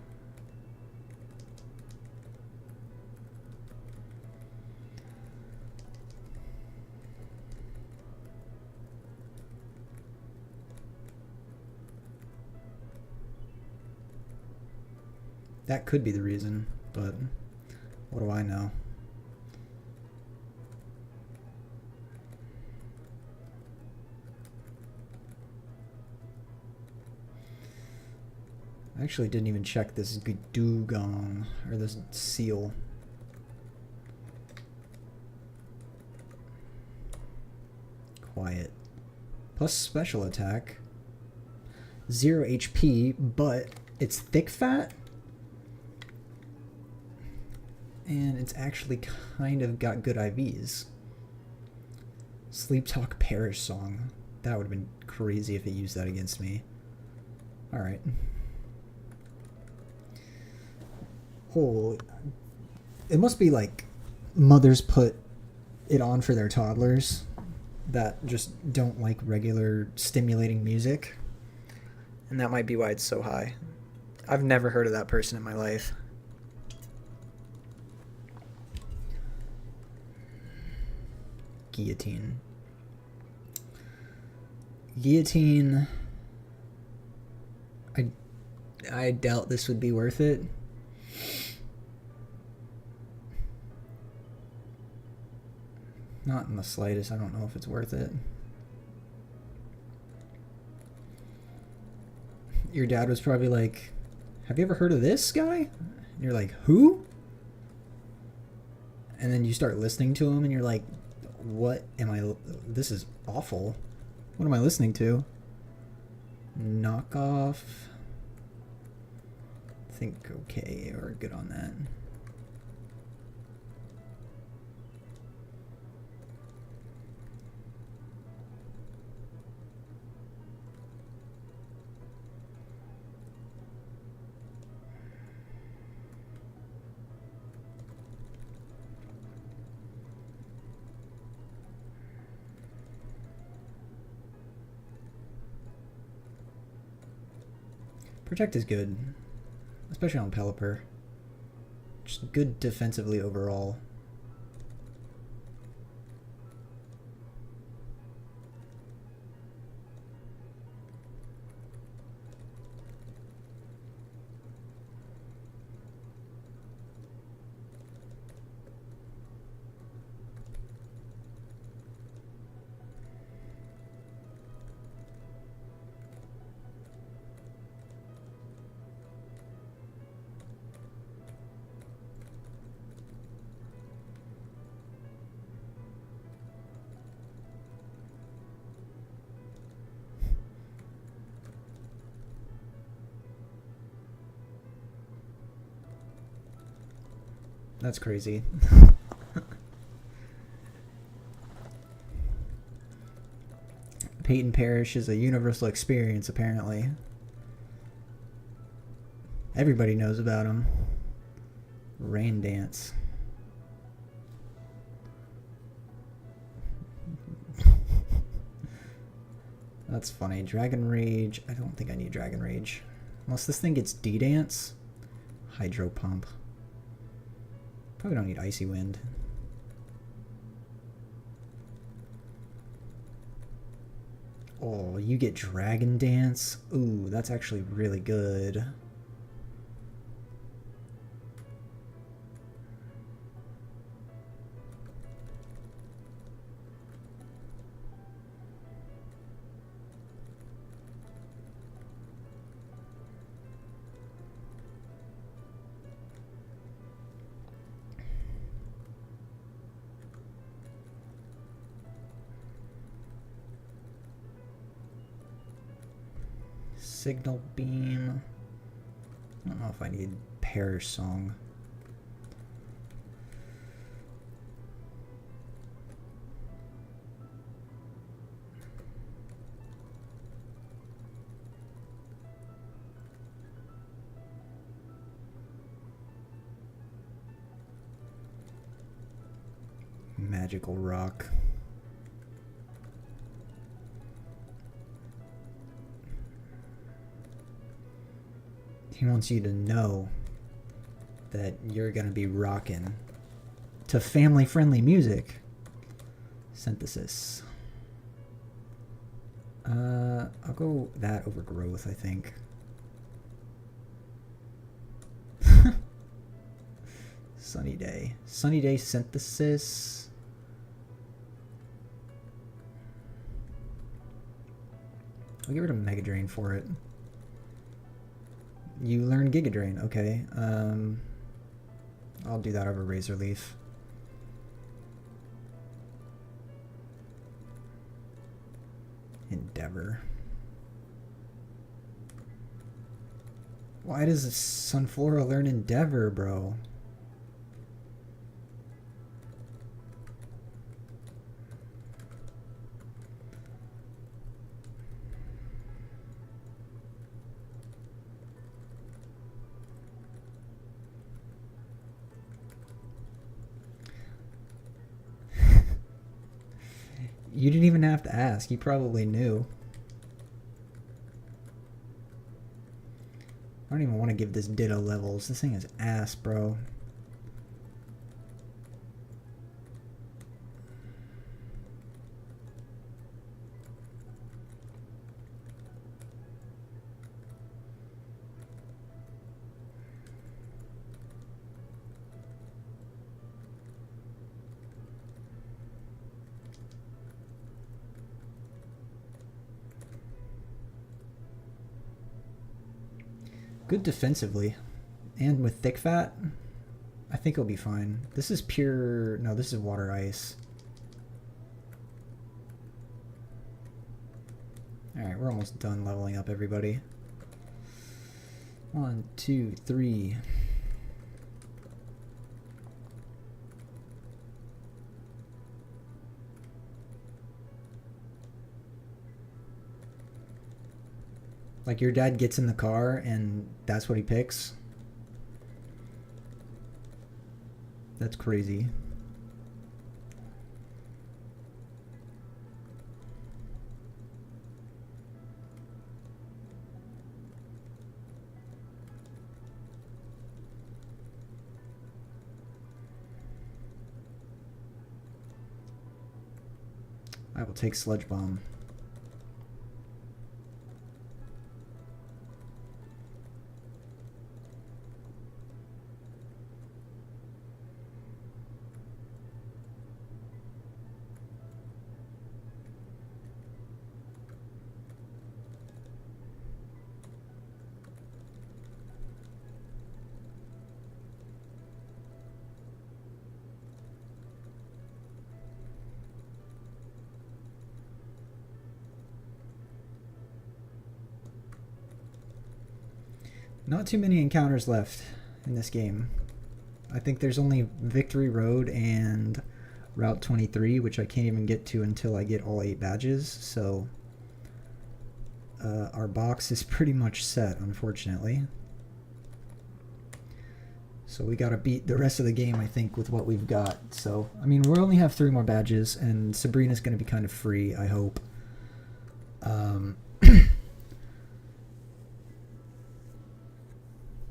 That could be the reason, but what do I know? I actually didn't even check this Dugong, or this Seal. Quiet. Plus special attack. 0 HP, but it's thick fat. And it's actually kind of got good IVs. Sleep Talk Perish Song. That would have been crazy if it used that against me. Alright. Oh, it must be like mothers put it on for their toddlers. that just don't like regular stimulating music. And that might be why it's so high. I've never heard of that person in my life. Guillotine. Guillotine. I doubt this would be worth it. Not in the slightest. I don't know if it's worth it. Your dad was probably like, have you ever heard of this guy? And you're like, who? And then you start listening to him and you're like, what am I? This is awful. What am I listening to? Knockoff. I think okay, or good on that. Protect is good, especially on Pelipper. Just good defensively overall. That's crazy. Peyton Parrish is a universal experience, apparently. Everybody knows about him. Rain Dance. That's funny. Dragon Rage. I don't think I need Dragon Rage. Unless this thing gets D-Dance. Hydro Pump. Probably don't need Icy Wind. Oh, you get Dragon Dance? Ooh, that's actually really good. Signal Beam. I don't know if I need Parrish Song. Magical Rock. He wants you to know that you're going to be rocking to family-friendly music. Synthesis. I'll go that over Growth, I think. Sunny Day. Sunny Day Synthesis. I'll get rid of Mega Drain for it. You learn Giga Drain, okay. I'll do that over Razor Leaf. Endeavor. Why does Sunflora learn Endeavor, bro? You didn't even have to ask. You probably knew. I don't even want to give this Ditto levels. This thing is ass, bro. Good defensively. And with thick fat, I think it'll be fine. This is pure... No, this is water ice. Alright, we're almost done leveling up, everybody. 1, 2, 3... Like, your dad gets in the car and that's what he picks? That's crazy. I will take Sludge Bomb. Not too many encounters left in this game. I think there's only Victory Road and Route 23, which I can't even get to until I get all 8 badges, so our box is pretty much set, unfortunately. So we gotta beat the rest of the game, I think, with what we've got. So, I mean, we only have 3 more badges, and Sabrina's gonna be kind of free, I hope.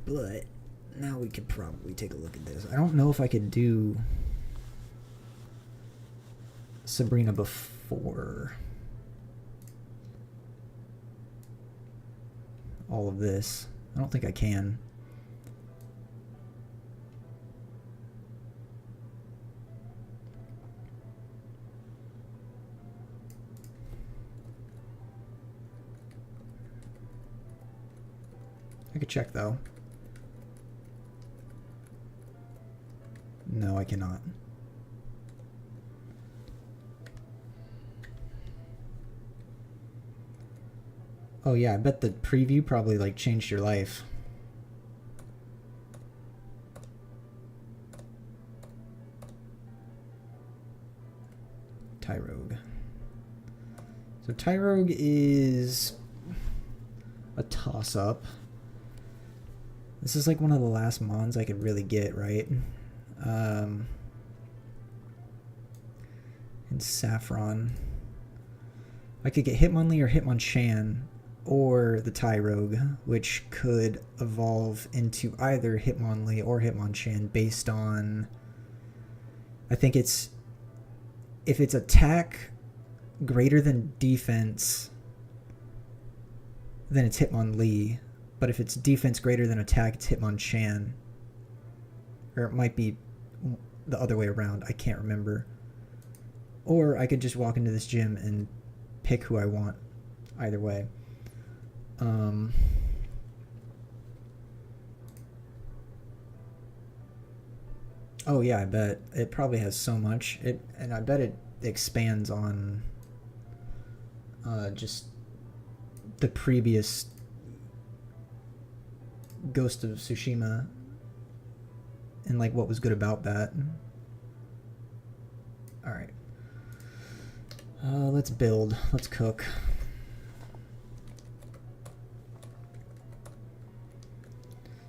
But now we could probably take a look at this. I don't know if I could do Sabrina before all of this. I don't think I can. I could check though. No, I cannot. Oh yeah, I bet the preview probably like changed your life. Tyrogue. So Tyrogue is a toss-up. This is like one of the last mons I could really get, right? And Saffron. I could get Hitmonlee or Hitmonchan or the Tyrogue, which could evolve into either Hitmonlee or Hitmonchan based on... I think it's... If it's attack greater than defense, then it's Hitmonlee. But if it's defense greater than attack, it's Hitmonchan. Or it might be the other way around. I can't remember. Or I could just walk into this gym and pick who I want. Either way. Oh yeah, I bet. It probably has so much. And I bet it expands on just the previous Ghost of Tsushima and like what was good about that. Alright. Let's build. Let's cook.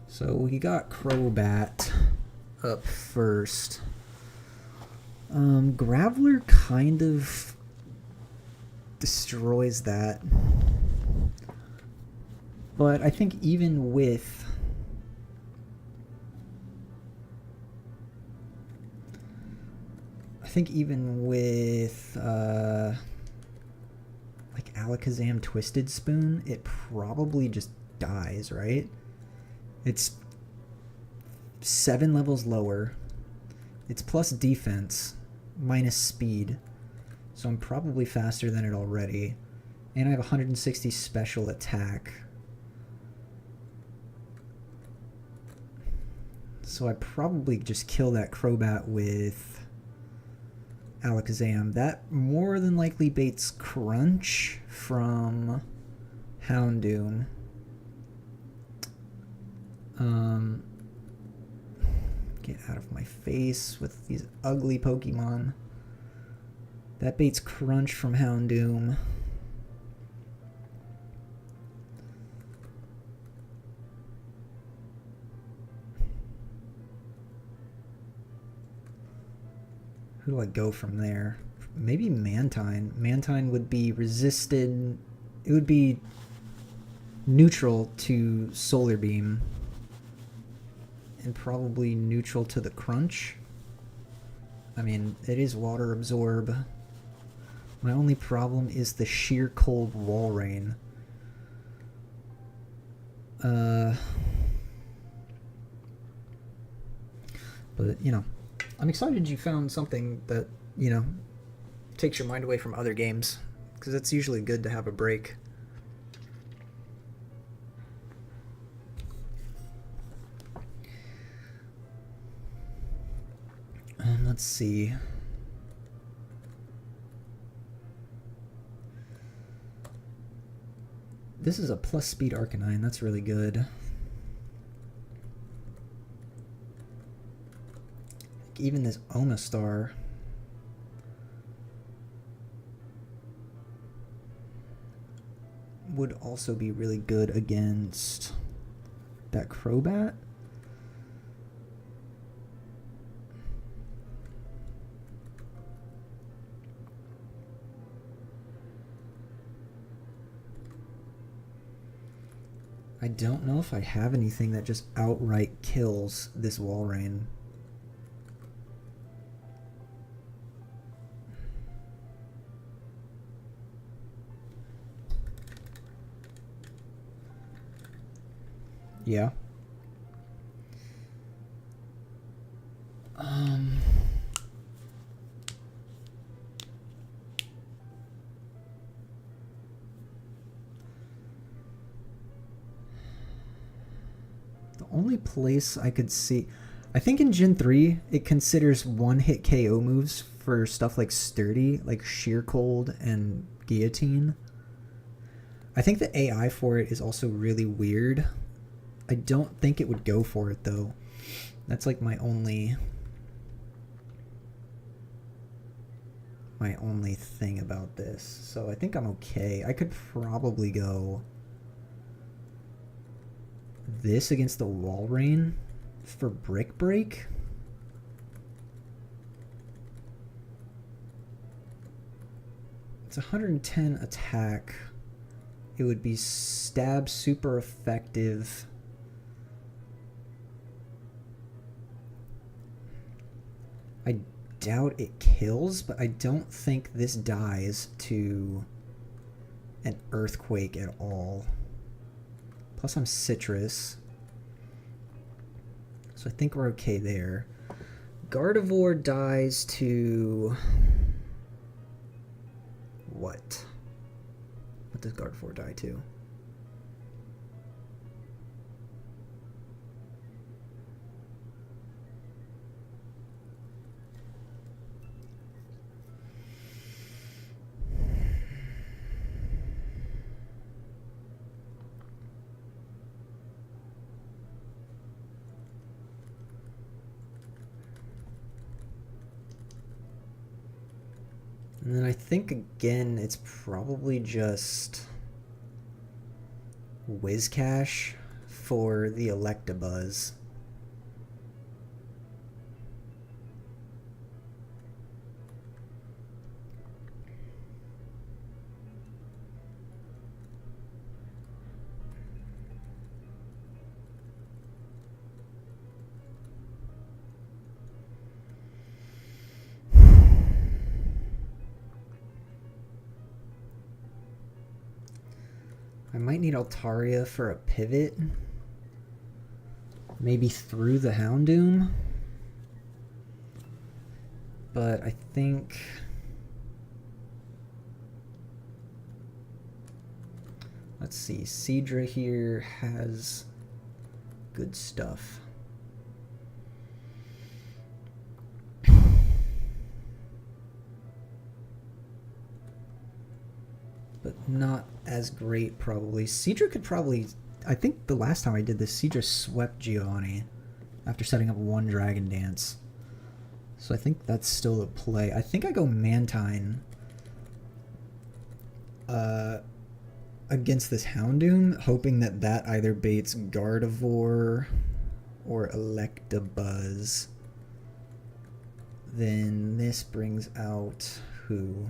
So we got Crobat up first. Graveler kind of destroys that. But I think even with like Alakazam Twisted Spoon, it probably just dies, right? It's 7 levels lower. It's plus defense, minus speed. So I'm probably faster than it already. And I have 160 special attack. So I probably just kill that Crobat with Alakazam. That more than likely baits Crunch from Houndoom. Get out of my face with these ugly Pokemon. That baits Crunch from Houndoom. Who do I go from there? Maybe Mantine. Mantine would be resisted. It would be neutral to Solar Beam. And probably neutral to the Crunch. I mean, it is Water Absorb. My only problem is the sheer cold Wall Rain. But, you know, I'm excited you found something that, you know, takes your mind away from other games. Because it's usually good to have a break. Let's see. This is a plus speed Arcanine. That's really good. Even this Omastar would also be really good against that Crobat. I don't know if I have anything that just outright kills this Walrein. Yeah. The only place I could see, I think in Gen 3 it considers one-hit KO moves for stuff like Sturdy, like Sheer Cold and Guillotine. I think the AI for it is also really weird. I don't think it would go for it though. That's like my only thing about this. So I think I'm okay. I could probably go this against the Walrein for Brick Break. It's 110 attack. It would be stab super effective. I doubt it kills, but I don't think this dies to an Earthquake at all. Plus I'm Citrus. So I think we're okay there. Gardevoir dies to... what? What does Gardevoir die to? And then I think again it's probably just Whiscash for the Electabuzz. I might need Altaria for a pivot. Maybe through the Houndoom. But I think... Let's see, Seadra here has good stuff. But not as great, probably. Seadra could probably... I think the last time I did this, Seadra swept Giovanni after setting up one Dragon Dance. So I think that's still a play. I think I go Mantine against this Houndoom, hoping that that either baits Gardevoir or Electabuzz. Then this brings out who?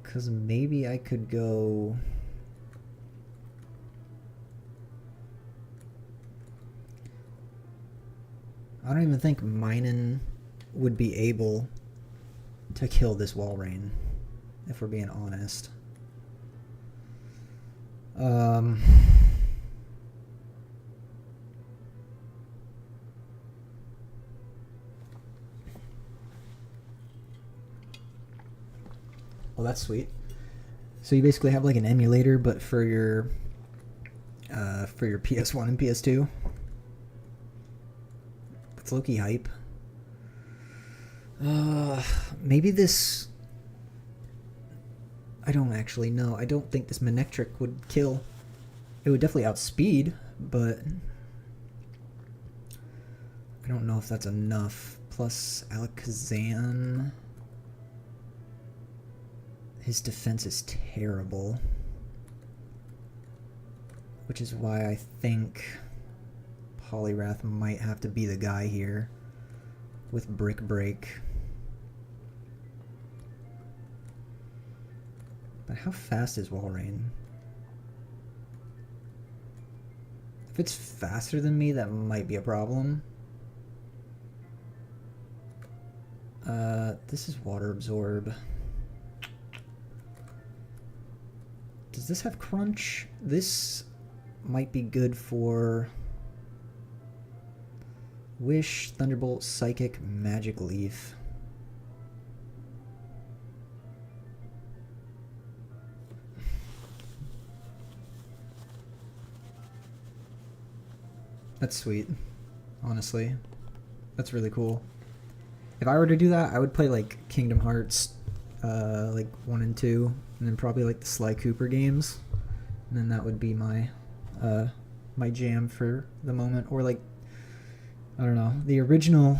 Because maybe I could go... I don't even think Minun would be able to kill this Walrein, if we're being honest. Well, that's sweet. So you basically have like an emulator, but for your PS1 and PS2. It's low-key hype. Maybe this... I don't actually know. I don't think this Manectric would kill. It would definitely outspeed, but... I don't know if that's enough. Plus, Alakazam... His defense is terrible. Which is why I think... Poliwrath might have to be the guy here with Brick Break. But how fast is Walrein? If it's faster than me, that might be a problem. This is Water Absorb. Does this have Crunch? This might be good for... Wish, Thunderbolt, Psychic, Magic Leaf. That's sweet, honestly. That's really cool. If I were to do that, I would play like Kingdom Hearts, like 1 and 2, and then probably like the Sly Cooper games, and then that would be my my jam for the moment. Or like, I don't know, the original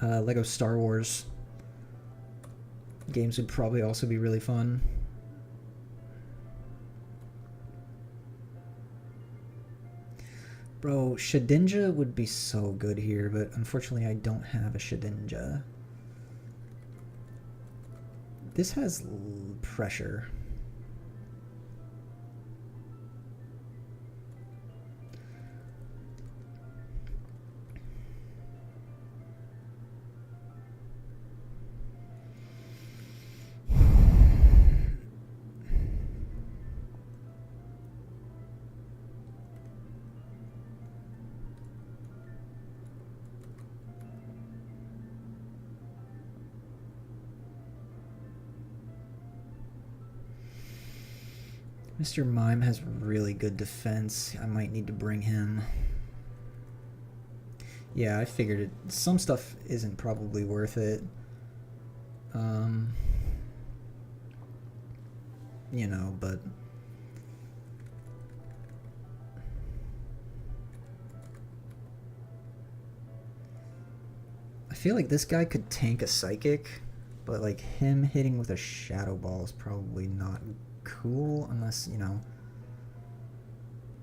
Lego Star Wars games would probably also be really fun. Bro, Shedinja would be so good here, but unfortunately I don't have a Shedinja. This has pressure. Mr. Mime has really good defense. I might need to bring him. Yeah, I figured it. Some stuff isn't probably worth it. You know, but... I feel like this guy could tank a Psychic, but like him hitting with a Shadow Ball is probably not cool unless, you know,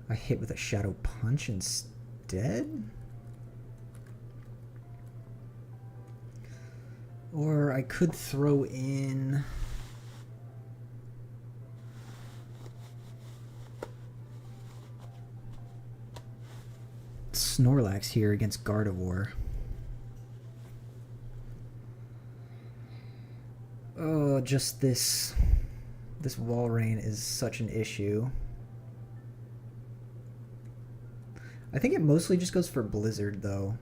I hit with a Shadow Punch instead? Or I could throw in... Snorlax here against Gardevoir. Oh, just this This wall rain is such an issue. I think it mostly just goes for Blizzard, though.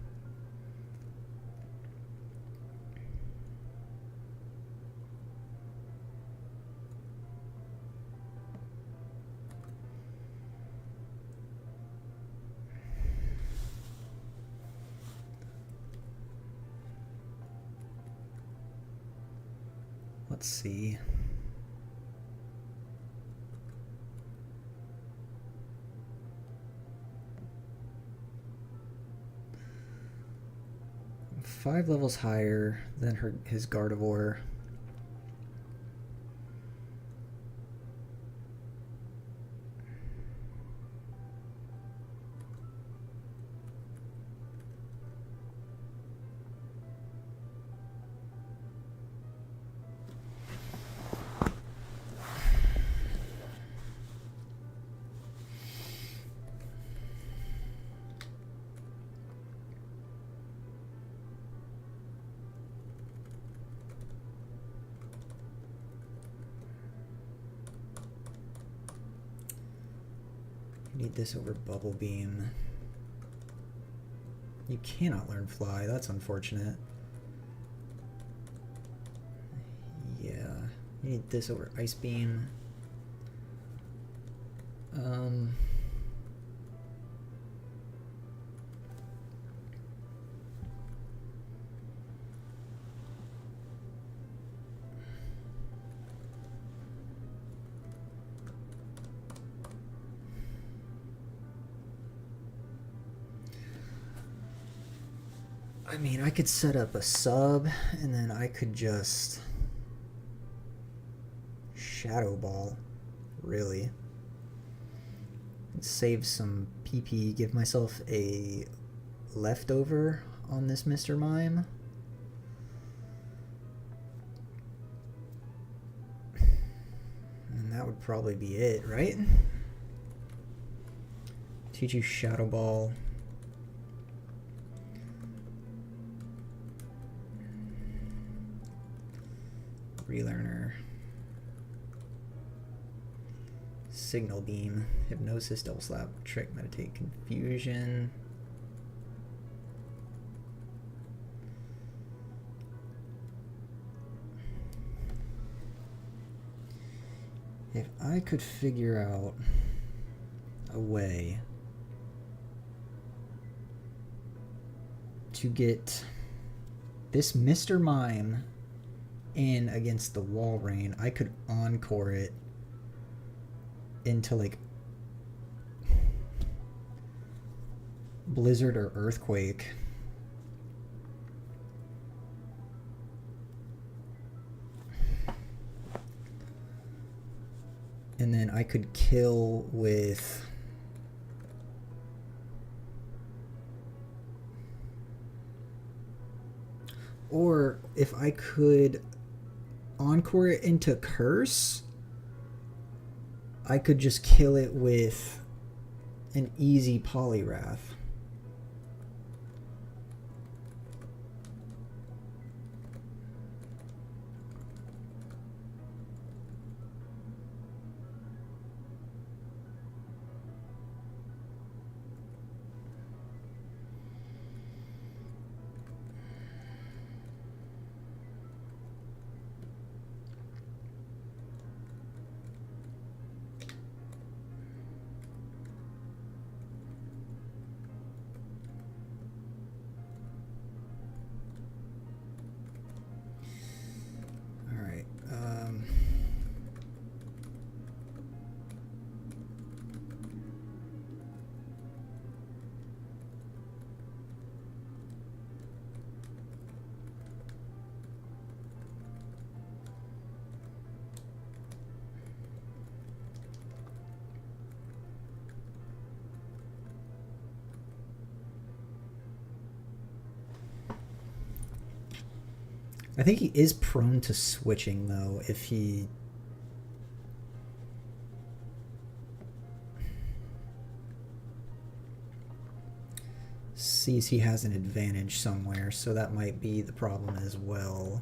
Let's see. Five levels higher than his Gardevoir. Need this over Bubble Beam. You cannot learn Fly. That's unfortunate. Yeah. You need this over Ice Beam. I mean, I could set up a sub, and then I could just Shadow Ball, really. Save some PP, give myself a leftover on this Mr. Mime. And that would probably be it, right? Teach you Shadow Ball. Relearner, Signal Beam, Hypnosis, Double Slap, Trick, Meditate, Confusion. If I could figure out a way to get this Mr. Mime in against the Wall Rain, I could encore it into like Blizzard or Earthquake. And then I could kill with or if I could encore it into Curse, I could just kill it with an easy Poliwrath. I think he is prone to switching, though, if he... sees he has an advantage somewhere, so that might be the problem as well.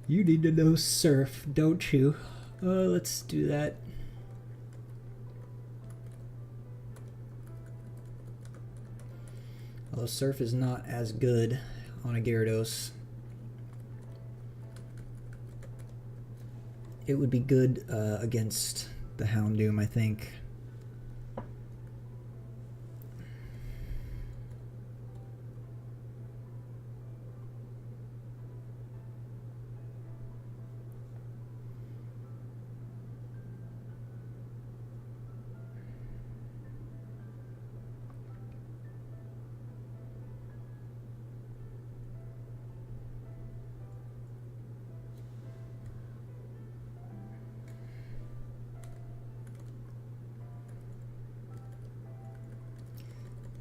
You need to know Surf, don't you? Let's do that. Although Surf is not as good on a Gyarados. It would be good against the Houndoom, I think.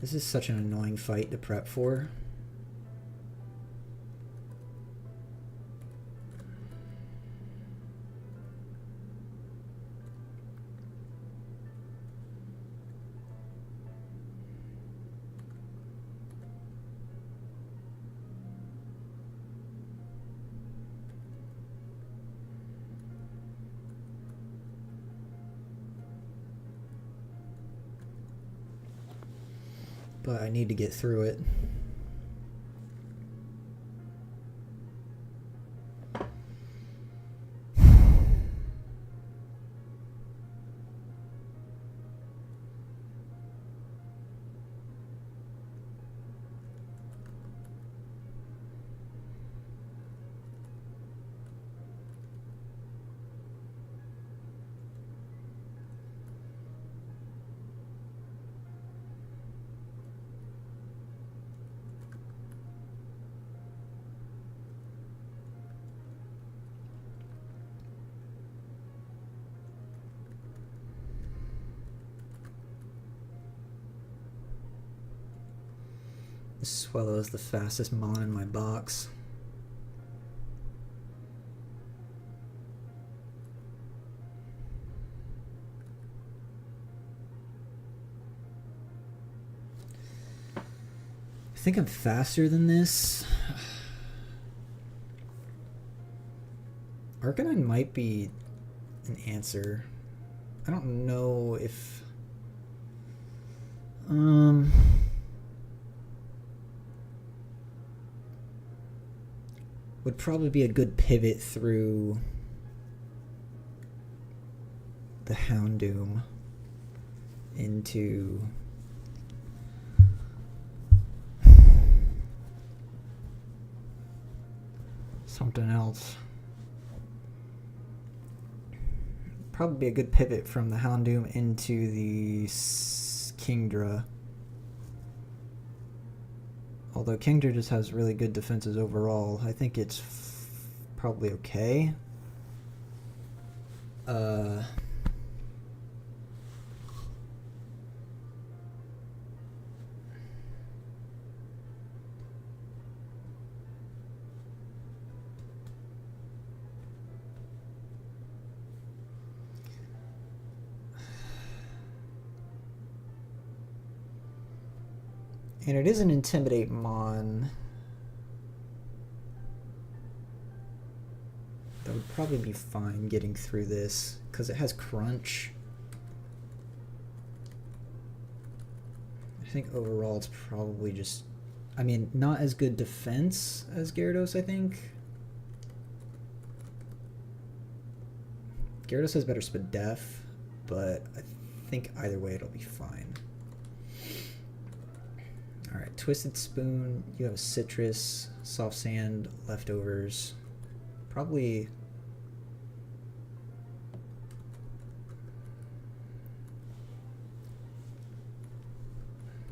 This is such an annoying fight to prep for. But I need to get through it. Swellow is the fastest mon in my box. I think I'm faster than this. Arcanine might be an answer. I don't know if... would probably be a good pivot through the Houndoom into something else. Probably be a good pivot from the Houndoom into the Kingdra. Although Kingdra just has really good defenses overall, I think it's probably okay. And it is an Intimidate Mon. That would probably be fine getting through this, because it has Crunch. I think overall it's probably just... I mean, not as good defense as Gyarados, I think. Gyarados has better Spadef, but I think either way it'll be fine. Alright, Twisted Spoon, you have a Citrus, Soft Sand, Leftovers. Probably...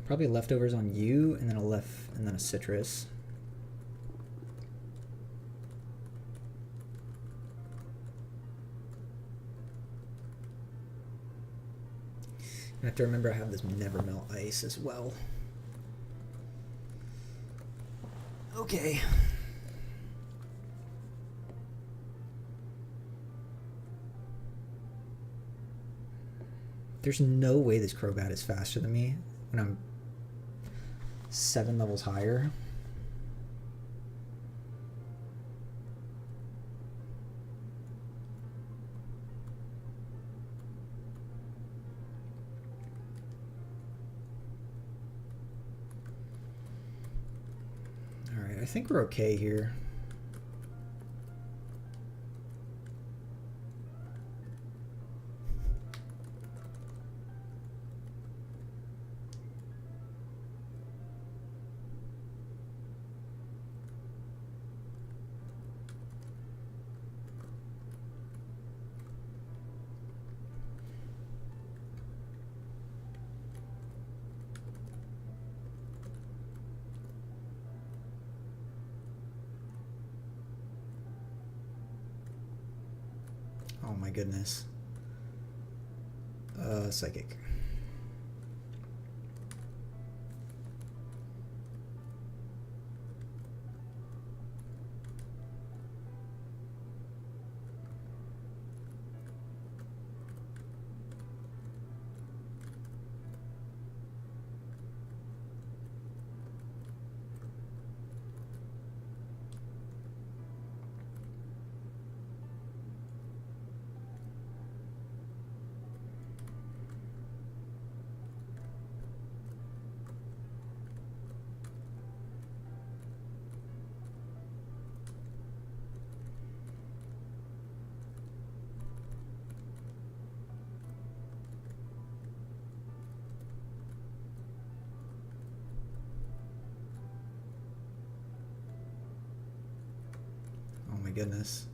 Leftovers on you, and then a Citrus. I have to remember I have this Never Melt Ice as well. Okay. There's no way this Crobat is faster than me when I'm 7 levels higher. think we're okay here. Oh my goodness. Psychic. Oh my goodness.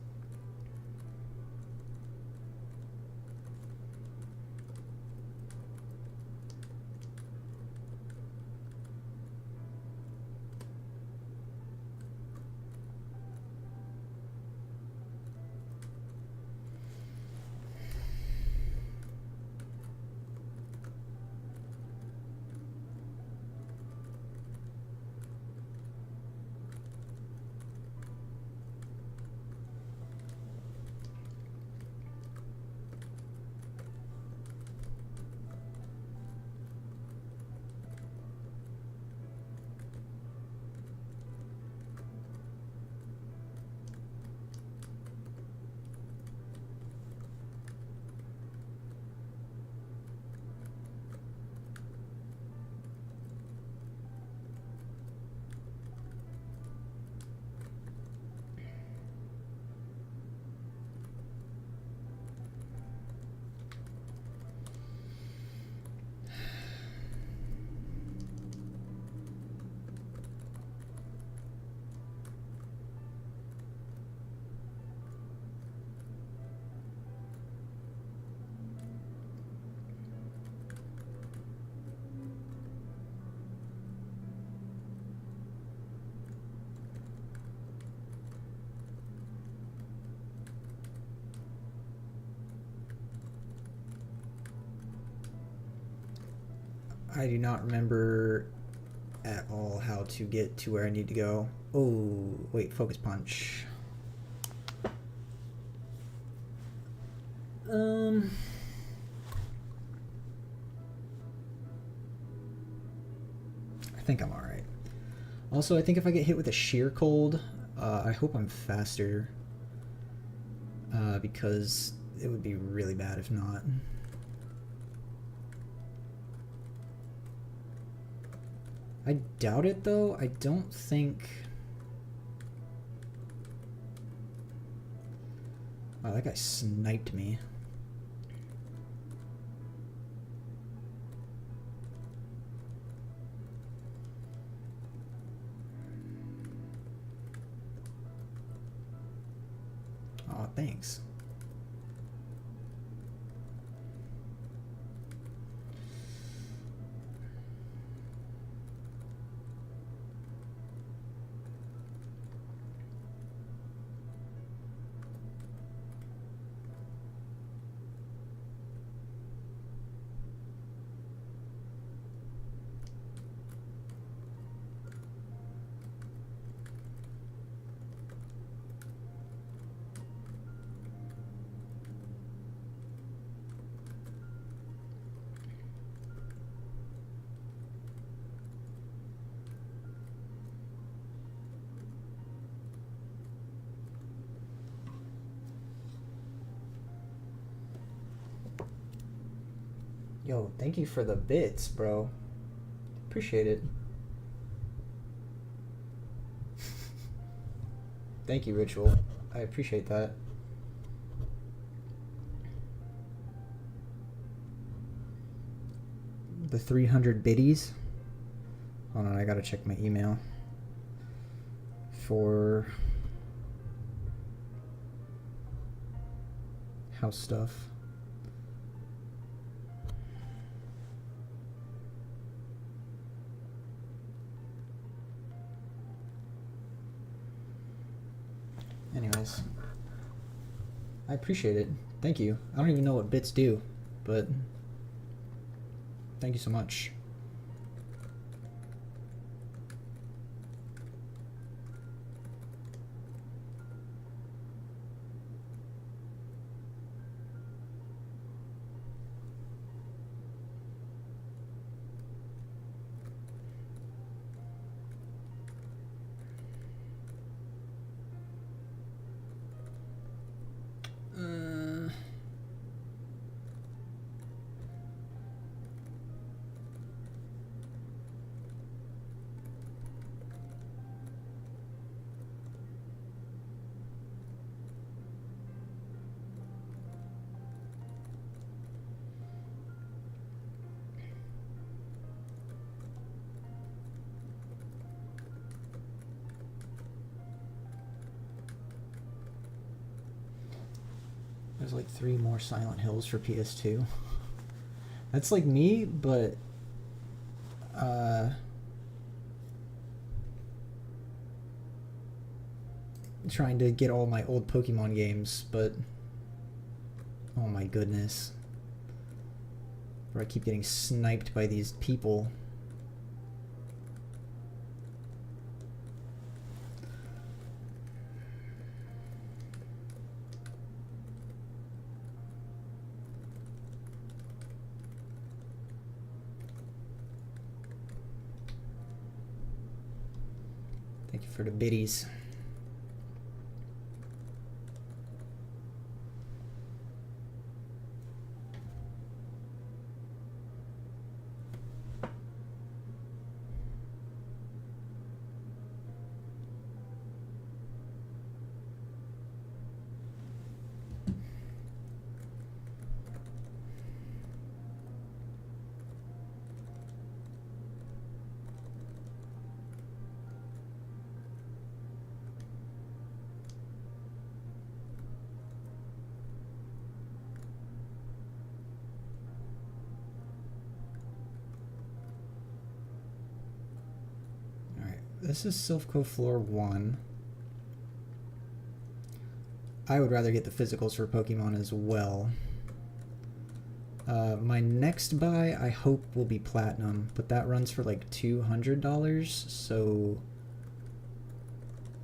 I do not remember at all how to get to where I need to go. Oh, wait, focus punch. I think I'm alright. Also, I think if I get hit with a sheer cold, I hope I'm faster. Because it would be really bad if not. I doubt it though. I don't think... Wow, that guy sniped me. Aw, thanks. Yo, thank you for the bits, bro. Appreciate it. Thank you, Ritual. I appreciate that. The 300 biddies. Hold on, I gotta check my email. For house stuff. Anyways, I appreciate it. Thank you. I don't even know what bits do, but thank you so much. There's like 3 more Silent Hills for PS2. That's like me, but trying to get all my old Pokemon games, but oh my goodness. Where I keep getting sniped by these people. Thank you for the biddies. This is Silphco Floor 1. I would rather get the physicals for Pokemon as well. My next buy, I hope, will be Platinum, but that runs for like $200, so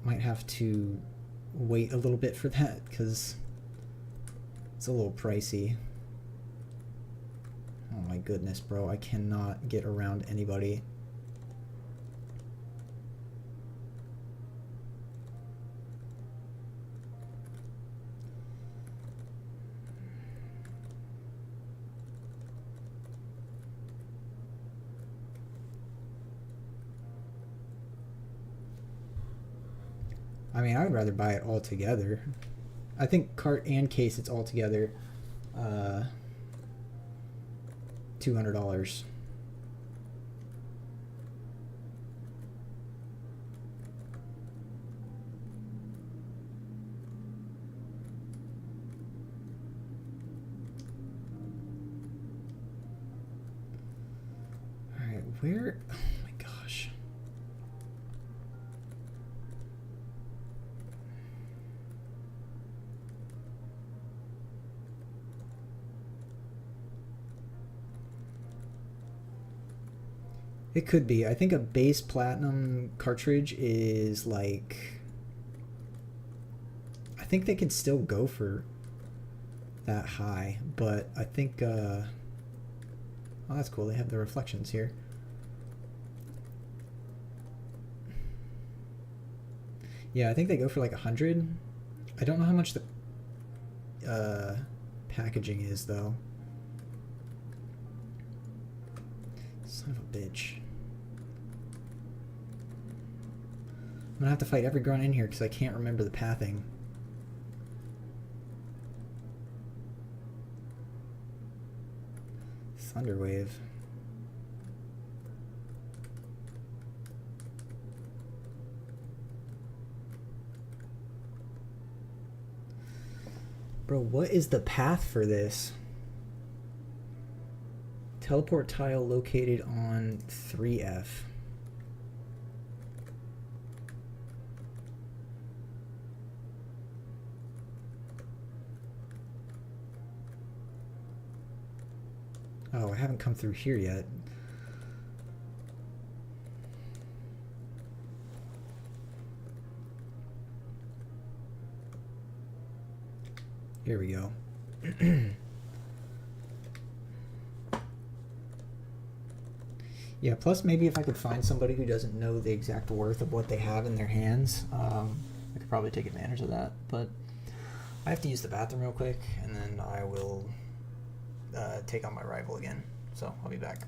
might have to wait a little bit for that, because it's a little pricey. Oh my goodness, bro, I cannot get around anybody. I mean, I would rather buy it all together. I think cart and case, it's all together $200. All right, where? Oh my gosh. It could be. I think a base platinum cartridge is like... I think they could still go for that high, but I think... oh, that's cool. They have the reflections here. Yeah, I think they go for like 100. I don't know how much the packaging is, though. Son of a bitch. gonna have to fight every grunt in here because I can't remember the pathing. Thunderwave. Bro, what is the path for this? Teleport tile located on 3F. Oh, I haven't come through here yet. Here we go. Yeah, plus maybe if I could find somebody who doesn't know the exact worth of what they have in their hands, I could probably take advantage of that. But I have to use the bathroom real quick, and then I will take on my rival again. So I'll be back.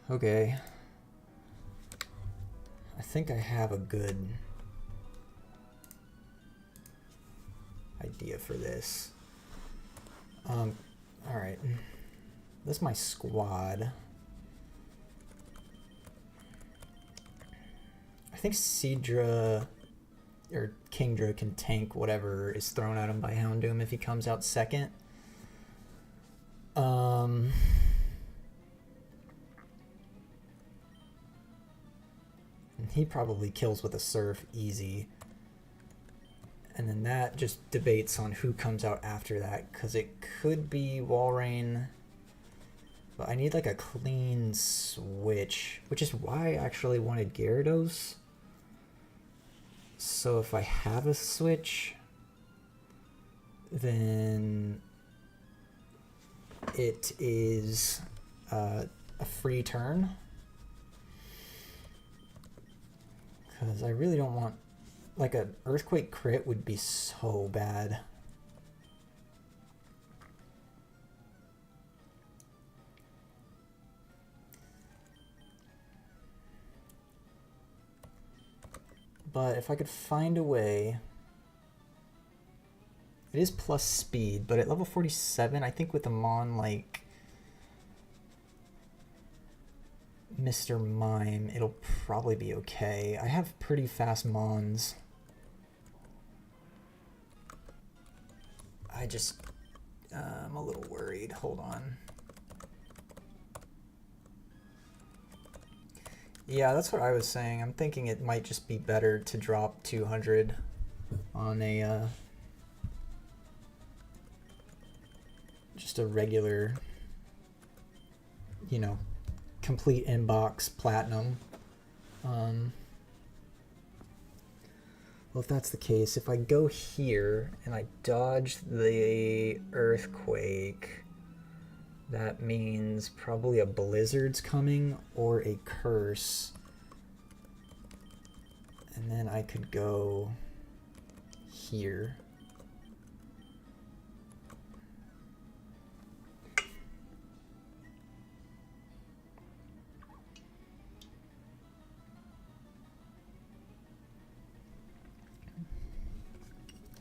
Okay. I think I have a good idea for this. Alright. This is my squad. I think Seadra or Kingdra can tank whatever is thrown at him by Houndoom if he comes out second. He probably kills with a surf easy. And then that just debates on who comes out after that, because it could be Walrein. But I need like a clean switch, which is why I actually wanted Gyarados. So if I have a switch, then it is a free turn. Because I really don't want, like, an Earthquake crit would be so bad. But if I could find a way, it is plus speed, but at level 47, I think with a Mon like Mr. Mime, it'll probably be okay. I have pretty fast Mons. I'm a little worried. Hold on. Yeah, that's what I was saying. I'm thinking it might just be better to drop 200 on a just a regular, you know, complete inbox platinum. Well, if that's the case, if I go here and I dodge the Earthquake, that means probably a Blizzard's coming or a Curse. And then I could go here.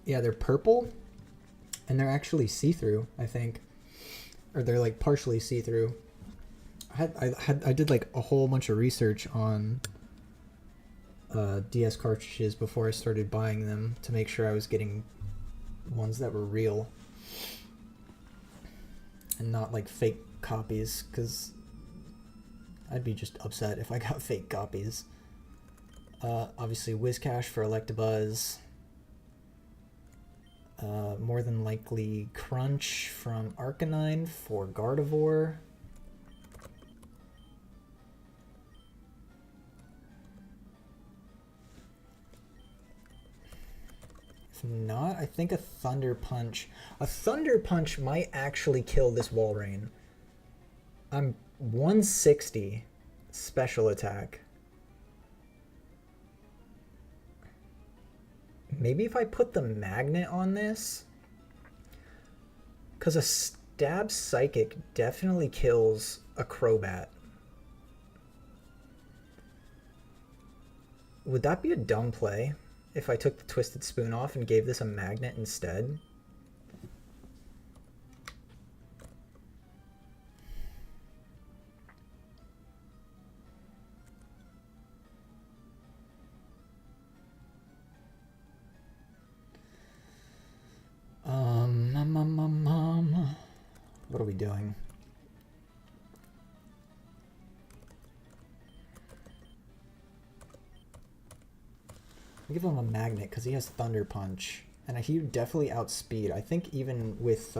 Yeah, they're purple, and they're actually see-through, I think. Or they're like partially see-through. I did like a whole bunch of research on DS cartridges before I started buying them to make sure I was getting ones that were real and not like fake copies, because I'd be just upset if I got fake copies. Obviously Whiscash for Electabuzz. More than likely Crunch from Arcanine for Gardevoir. If not, I think a Thunder Punch. A Thunder Punch might actually kill this Walrein. I'm 160 special attack. Maybe if I put the magnet on this, because a Stab Psychic definitely kills a Crobat. Would that be a dumb play if I took the Twisted Spoon off and gave this a magnet instead? What are we doing? I'll give him a magnet because he has Thunder Punch, and he would definitely outspeed. I think even with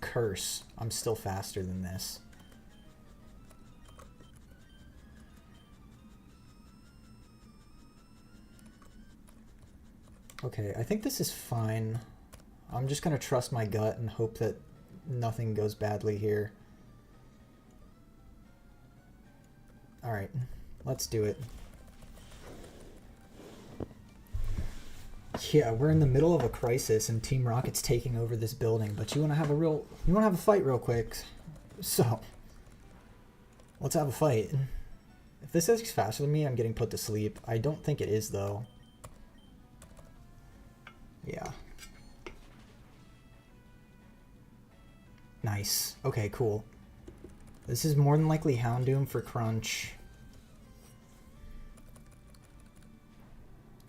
Curse, I'm still faster than this. Okay, I think this is fine. I'm just going to trust my gut and hope that nothing goes badly here. Alright, let's do it. Yeah, we're in the middle of a crisis and Team Rocket's taking over this building, but you want to have a fight real quick. So, let's have a fight. If this is faster than me, I'm getting put to sleep. I don't think it is, though. Yeah. Nice. Okay, cool. This is more than likely Houndoom for Crunch.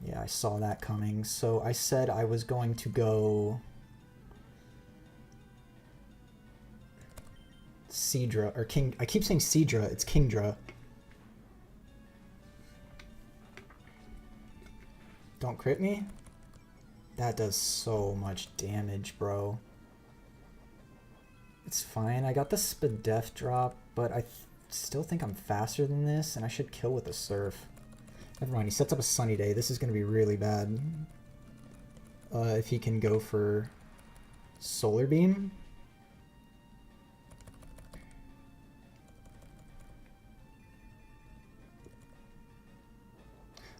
Yeah, I saw that coming. So I said I was going to go Seadra, or King. I keep saying Seadra, it's Kingdra. Don't crit me? That does so much damage, bro. It's fine. I got the Spadef drop, but I still think I'm faster than this, and I should kill with a Surf. Never mind, he sets up a Sunny Day. This is going to be really bad. If he can go for Solar Beam.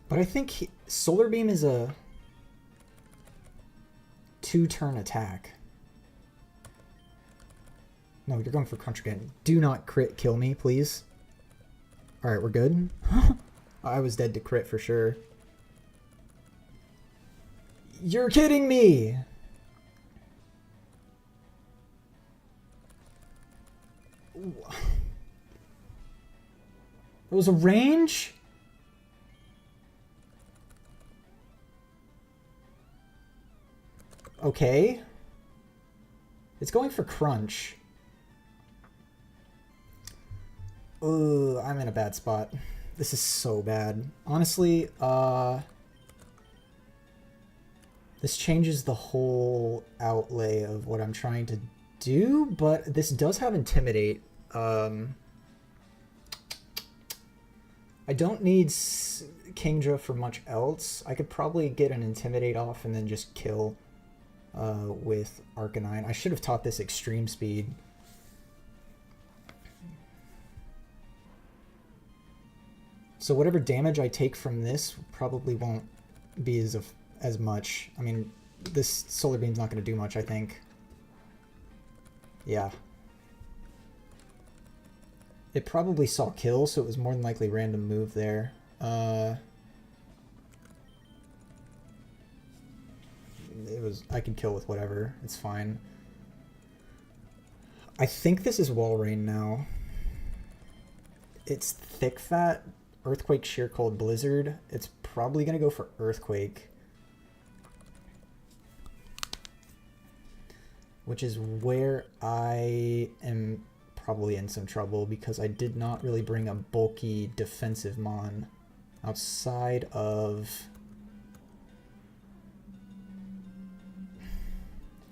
But I think Solar Beam is a 2-turn attack. No, you're going for Crunch again. Do not crit kill me, please. Alright, we're good. I was dead to crit for sure. You're kidding me! There was a range? Okay. It's going for Crunch. Ugh, I'm in a bad spot. This is so bad. Honestly, this changes the whole outlay of what I'm trying to do, but this does have Intimidate. I don't need Kingdra for much else. I could probably get an Intimidate off and then just kill with Arcanine. I should have taught this Extreme Speed. So whatever damage I take from this probably won't be as much. I mean, this Solar Beam's not going to do much, I think. Yeah. It probably saw kill, so it was more than likely random move there. I can kill with whatever. It's fine. I think this is Wall Rain now. It's Thick Fat, Earthquake, Sheer Cold, Blizzard. It's probably going to go for Earthquake. Which is where I am probably in some trouble because I did not really bring a bulky defensive mon outside of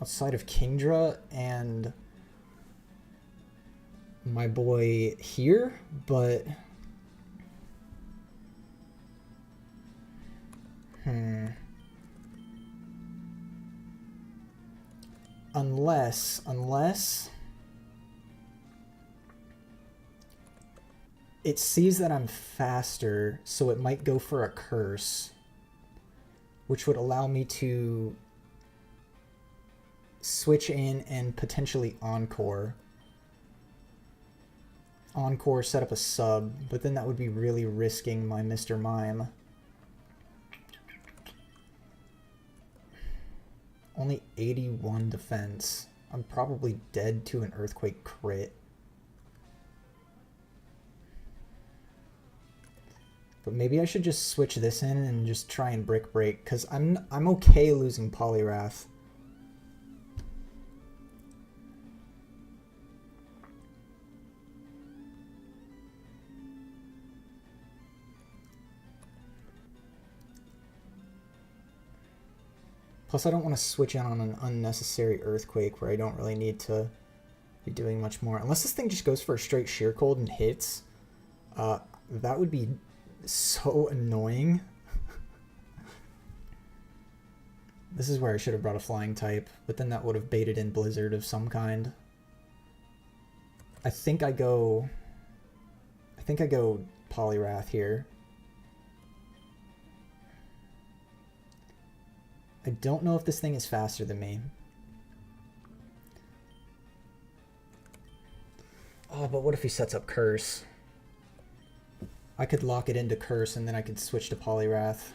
Kingdra and my boy here, but unless it sees that I'm faster, so it might go for a curse, which would allow me to switch in and potentially encore, set up a sub, but then that would be really risking my Mr. Mime. Only 81 defense. I'm probably dead to an Earthquake crit. But maybe I should just switch this in and just try and Brick Break, because I'm okay losing Poliwrath. Plus, I don't want to switch in on an unnecessary Earthquake where I don't really need to be doing much more. Unless this thing just goes for a straight Sheer Cold and hits, that would be so annoying. This is where I should have brought a Flying type, but then that would have baited in Blizzard of some kind. I think I go Poliwrath here. I don't know if this thing is faster than me. Oh, but what if he sets up Curse? I could lock it into Curse and then I could switch to Poliwrath.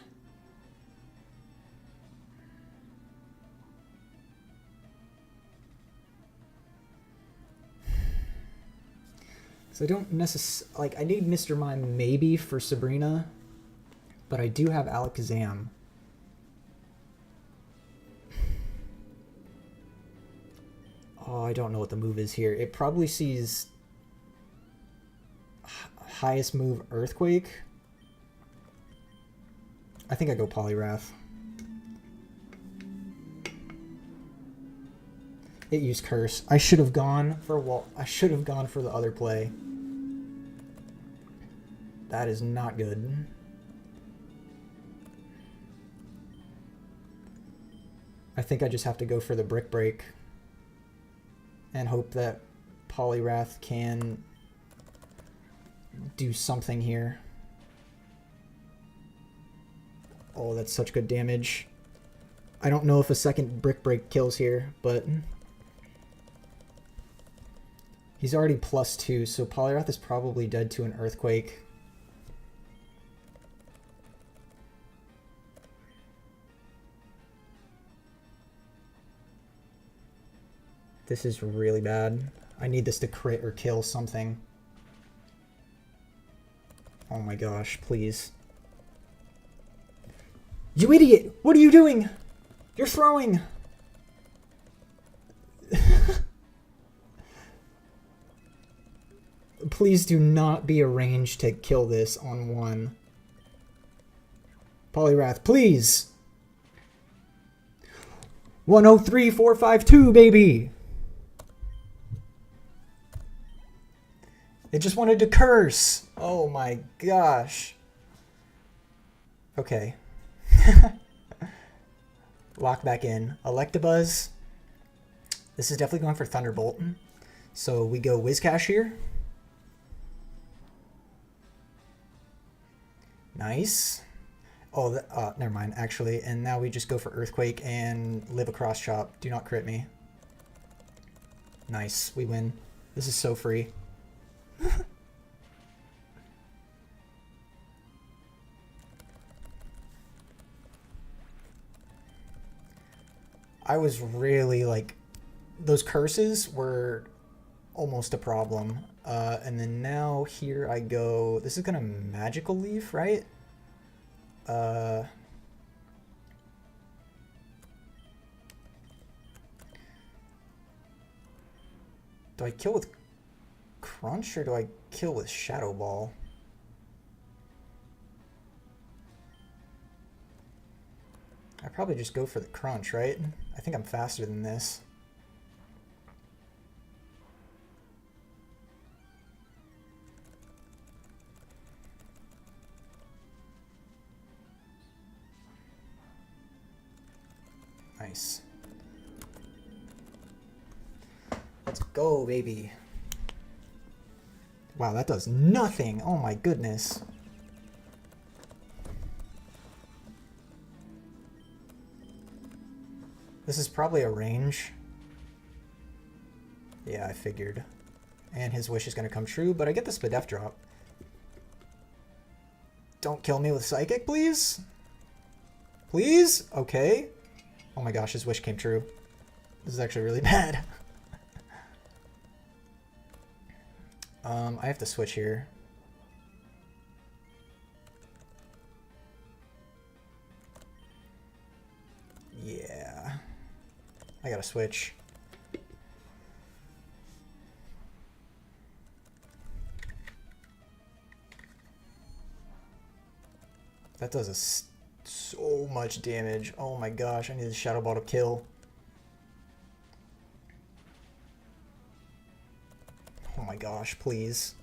So I don't necessarily, like, I need Mr. Mime maybe for Sabrina, but I do have Alakazam. Oh, I don't know what the move is here. It probably sees highest move Earthquake. I think I go Poliwrath. It used Curse. I should have gone for the other play. That is not good. I think I just have to go for the Brick Break and hope that Poliwrath can do something here. Oh, that's such good damage. I don't know if a second Brick Break kills here, but he's already +2, so Poliwrath is probably dead to an Earthquake. This is really bad. I need this to crit or kill something. Oh my gosh, please. You idiot! What are you doing? You're throwing! Please do not be arranged to kill this on one. Poliwrath, please! 103452, baby! It just wanted to curse. Oh my gosh. Okay. Lock back in. Electabuzz. This is definitely going for Thunderbolt. So we go Whiscash here. Nice. Oh, never mind, actually. And now we just go for Earthquake and live a Cross Chop. Do not crit me. Nice. We win. This is so free. I was really like, those curses were almost a problem. And then now here I go. This is gonna magical leaf, right? Do I kill with Crunch or do I kill with Shadow Ball? I probably just go for the Crunch, right? I think I'm faster than this. Nice. Let's go, baby. Wow, that does nothing. Oh my goodness. This is probably a range. Yeah, I figured. And his wish is going to come true, but I get the Spadef drop. Don't kill me with Psychic, please? Please? Okay. Oh my gosh, his wish came true. This is actually really bad. I have to switch here. Yeah. I gotta switch. That does so much damage. Oh my gosh, I need the Shadow Ball to kill. Oh my gosh, please.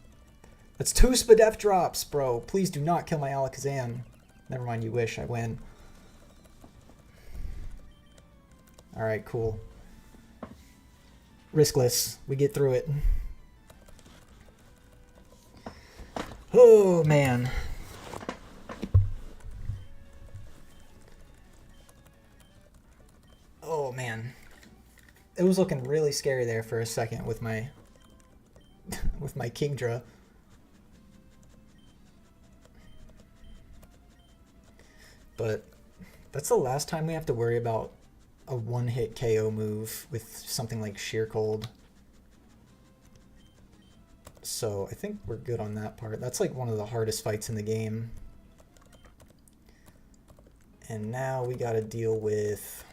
That's 2 Spadef drops, bro. Please do not kill my Alakazam. Never mind, you wish. I win. Alright, cool. Riskless. We get through it. Oh, man. Oh, man. It was looking really scary there for a second with my with my Kingdra. But that's the last time we have to worry about a one-hit KO move with something like Sheer Cold. So I think we're good on that part. That's like one of the hardest fights in the game. And now we gotta deal with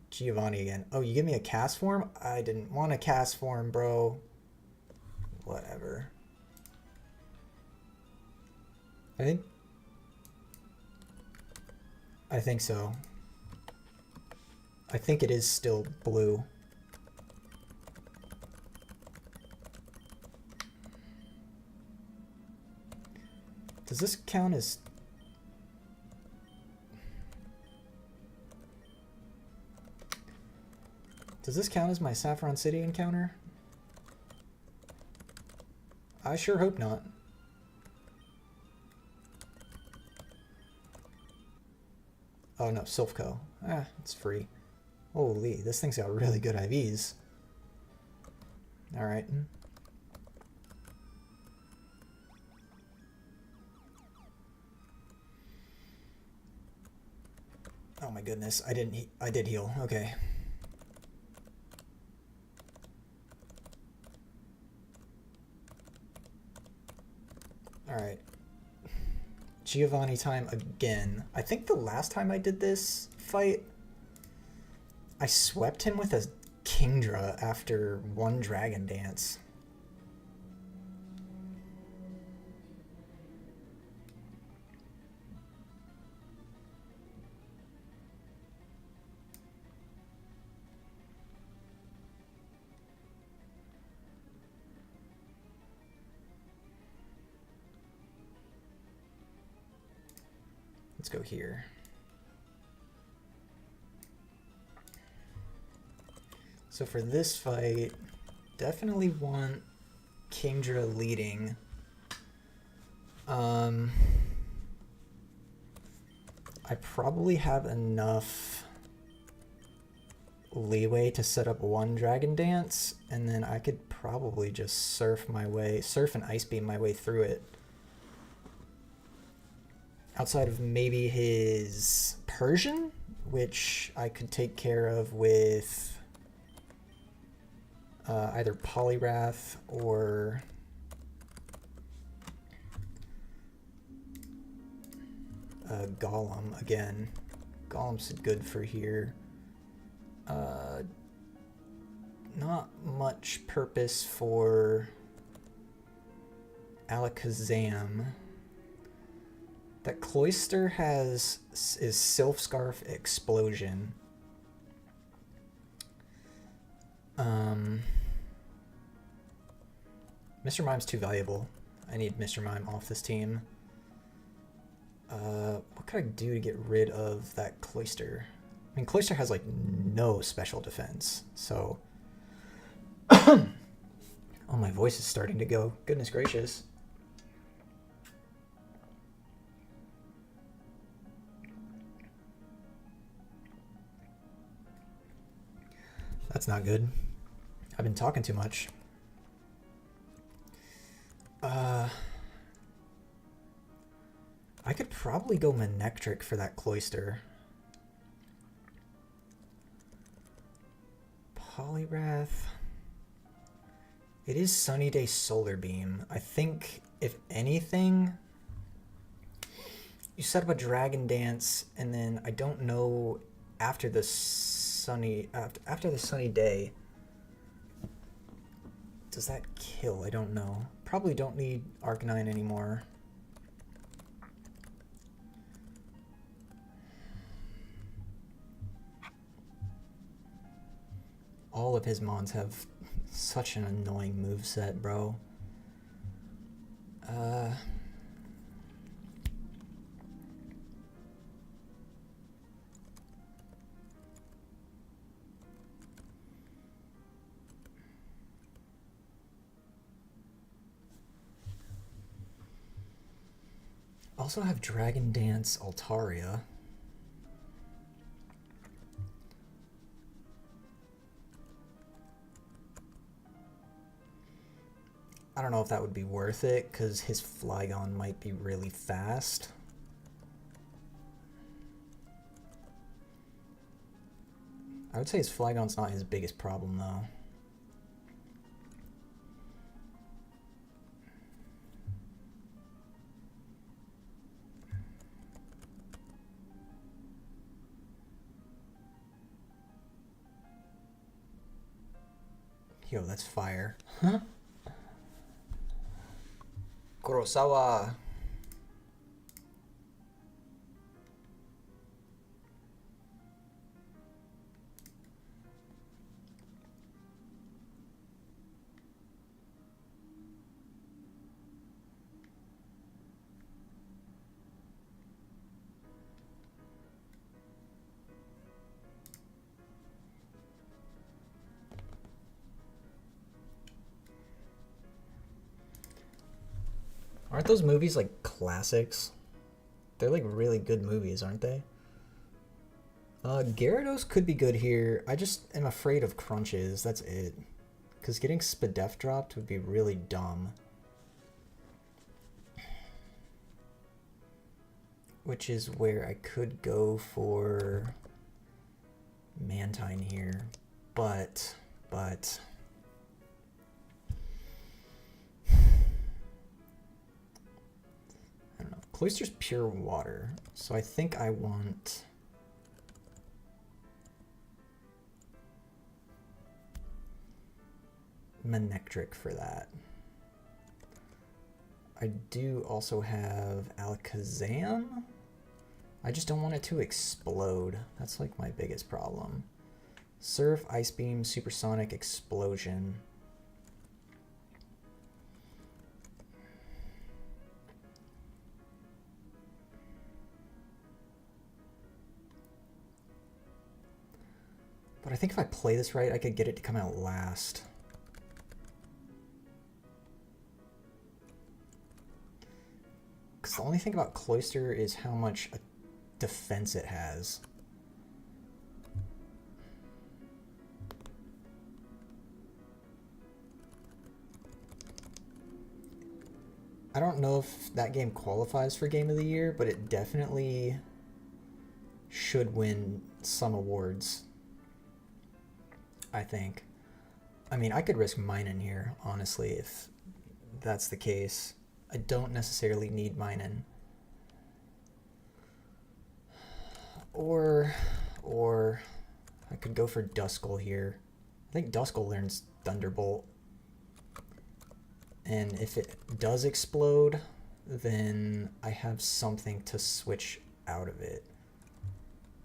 Giovanni again. Oh, you give me a cast form? I didn't want a cast form, bro. Whatever. I think so. I think it is still blue. Does this count as... Does this count as my Saffron City encounter? I sure hope not. Oh no, Silphco. Ah, it's free. Holy, this thing's got really good IVs. Alright. Oh my goodness, I did heal. Okay. Alright. Giovanni time again. I think the last time I did this fight, I swept him with a Kingdra after one Dragon Dance. Let's go here. So for this fight, definitely want Kingdra leading. I probably have enough leeway to set up one Dragon Dance, and then I could probably just surf and Ice Beam my way through it. Outside of maybe his Persian? which I could take care of with either Poliwrath or Golem again. Golem's good for here. Not much purpose for Alakazam. That Cloyster is Sylph Scarf Explosion. Mr. Mime's too valuable. I need Mr. Mime off this team. What could I do to get rid of that Cloyster? I mean, Cloyster has like no special defense, so... Oh, my voice is starting to go. Goodness gracious. That's not good. I've been talking too much. I could probably go Manectric for that Cloyster. Poliwrath. It is Sunny Day Solar Beam. I think, if anything, you set up a Dragon Dance, and then I don't know after the sunny day. Does that kill? I don't know. Probably don't need Arcanine anymore. All of his mons have such an annoying moveset, bro. Also have Dragon Dance Altaria. I don't know if that would be worth it, because his Flygon might be really fast. I would say his Flygon's not his biggest problem, though. Yo, that's fire. Huh? Kurosawa. Aren't those movies like classics? They're like really good movies, aren't they? Gyarados could be good here. I just am afraid of crunches, that's it. Because getting Spadef dropped would be really dumb. Which is where I could go for Mantine here. But... I don't know. Cloyster's pure water, so I think I want... Manectric for that. I do also have Alakazam. I just don't want it to explode. That's like my biggest problem. Surf, Ice Beam, Supersonic, Explosion. But I think if I play this right, I could get it to come out last. Because the only thing about Cloyster is how much defense it has. I don't know if that game qualifies for Game of the Year, but it definitely should win some awards, I think. I mean, I could risk Minen here, honestly, if that's the case. I don't necessarily need Minen. Or I could go for Duskull here. I think Duskull learns Thunderbolt. And if it does explode, then I have something to switch out of it.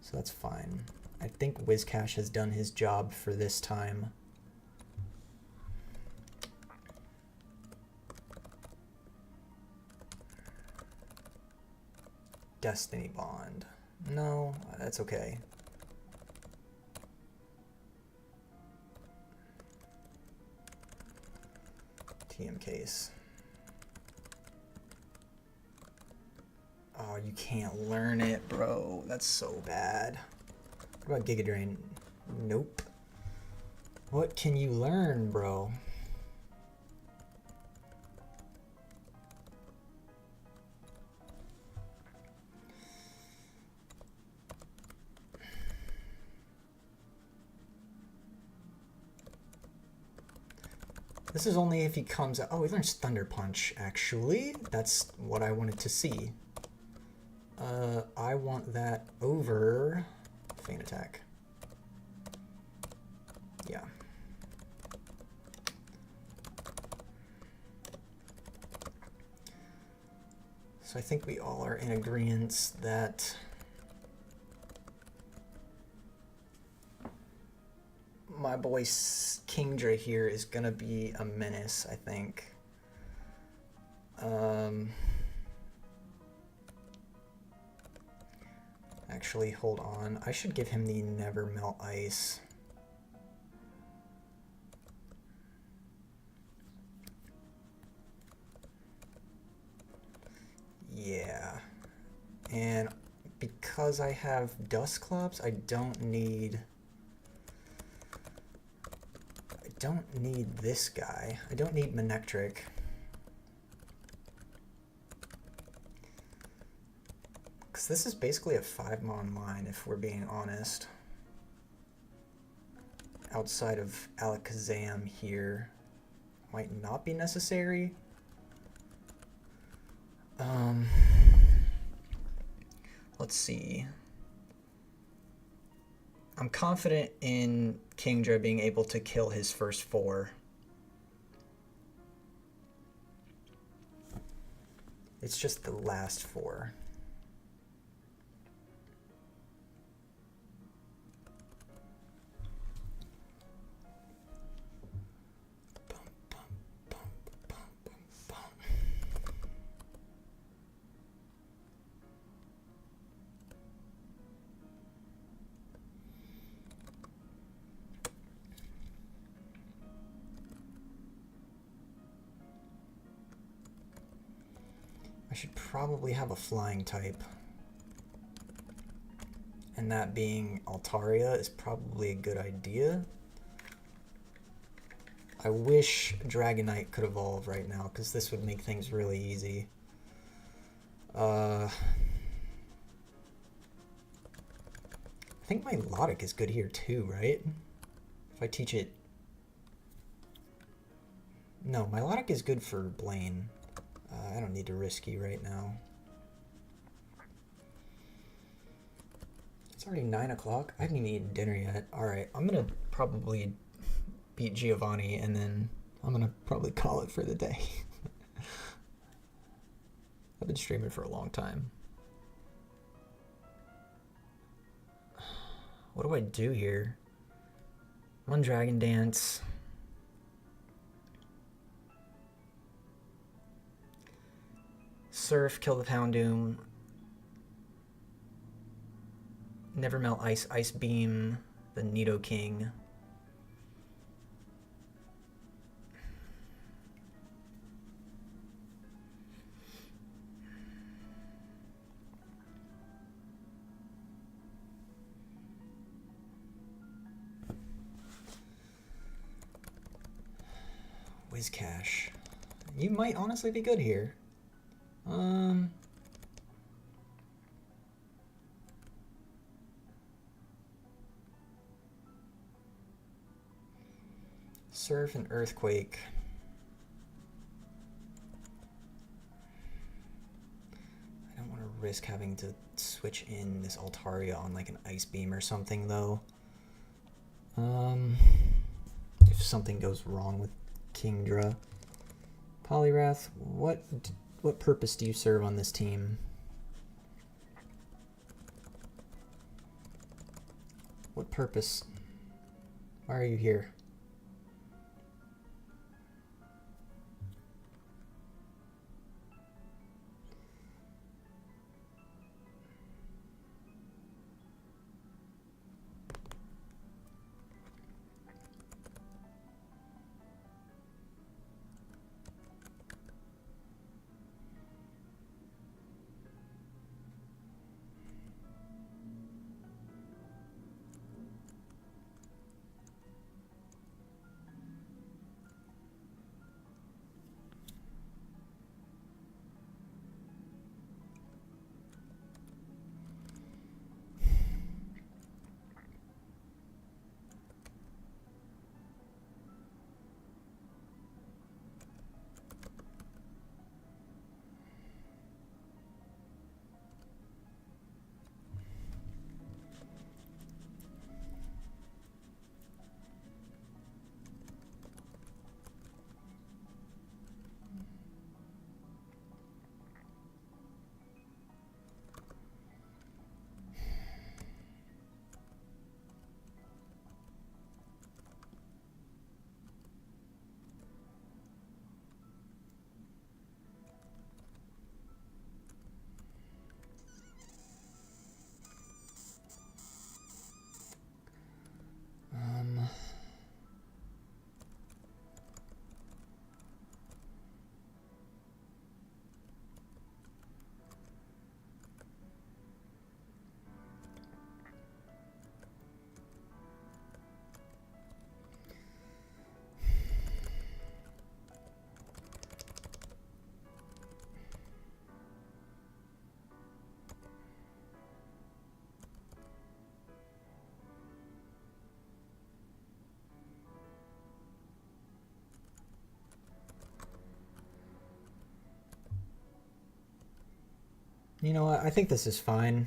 So that's fine. I think Whiscash has done his job for this time. Destiny Bond. No, that's okay. TM Case. Oh, you can't learn it, bro. That's so bad. What about Giga Drain? Nope. What can you learn, bro? This is only if he comes out. Oh, he learns Thunder Punch, actually. That's what I wanted to see. I want that over Feint Attack. Yeah. So I think we all are in agreement that my boy Kingdra here is gonna be a menace, I think. Actually, hold on. I should give him the Never Melt Ice. Yeah. And because I have Dusclops, I don't need this guy. I don't need Manectric. Because this is basically a 5-mon line, if we're being honest. Outside of Alakazam here. Might not be necessary. Let's see. I'm confident in Kingdra being able to kill his first 4. It's just the last 4. I should probably have a flying type. And that being Altaria is probably a good idea. I wish Dragonite could evolve right now, because this would make things really easy. I think my Milotic is good here too, right? If I teach it... No, my Milotic is good for Blaine. I don't need to risky right now. It's already 9 o'clock. I haven't even eaten dinner yet. Alright, I'm gonna probably beat Giovanni and then I'm gonna probably call it for the day. I've been streaming for a long time. What do I do here? I'm on Dragon Dance. Surf, kill the Houndoom. Never Melt Ice, Ice Beam, the Nidoking. Whiscash. You might honestly be good here. Surf and Earthquake. I don't want to risk having to switch in this Altaria on like an Ice Beam or something though. If something goes wrong with Kingdra. Poliwrath, what purpose do you serve on this team? What purpose? Why are you here? You know what? I think this is fine.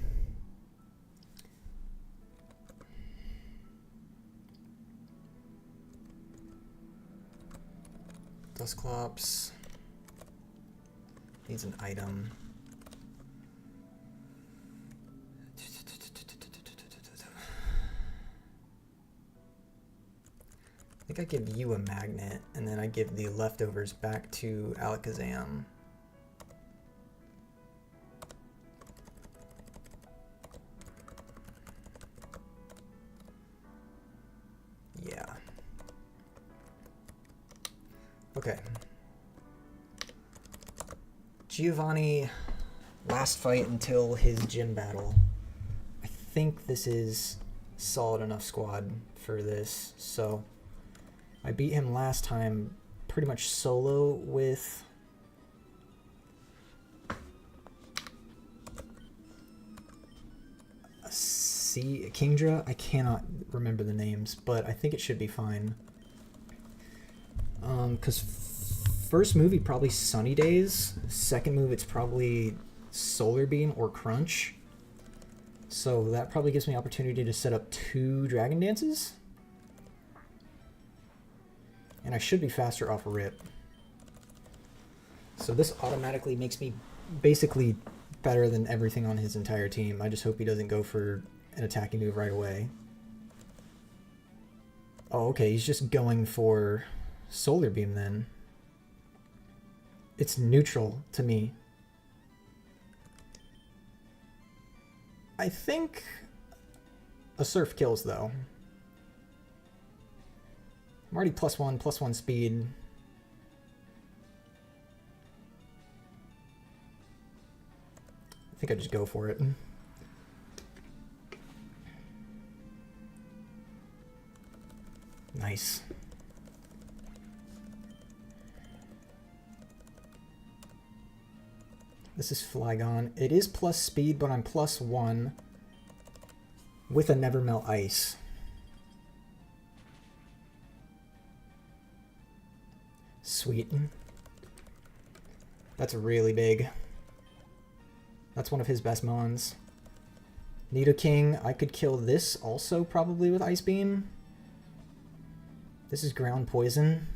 Dusclops needs an item. I think I give you a magnet, and then I give the leftovers back to Alakazam. Yeah. Okay. Giovanni, last fight until his gym battle. I think this is solid enough squad for this, so I beat him last time pretty much solo with Kingdra. I cannot remember the names, but I think it should be fine. Because first move, he probably Sunny Days. Second move, it's probably Solar Beam or Crunch. So that probably gives me opportunity to set up 2 Dragon Dances. And I should be faster off a rip. So this automatically makes me basically better than everything on his entire team. I just hope he doesn't go for an attacking move right away. Oh, okay, he's just going for Solar Beam then. It's neutral to me. I think a Surf kills though. I'm already +1 speed. I think I just go for it. Nice. This is Flygon. It is plus speed, but I'm +1 with a Never Melt Ice. Sweet. That's really big. That's one of his best mons. Nidoking, I could kill this also probably with Ice Beam. This is ground poison.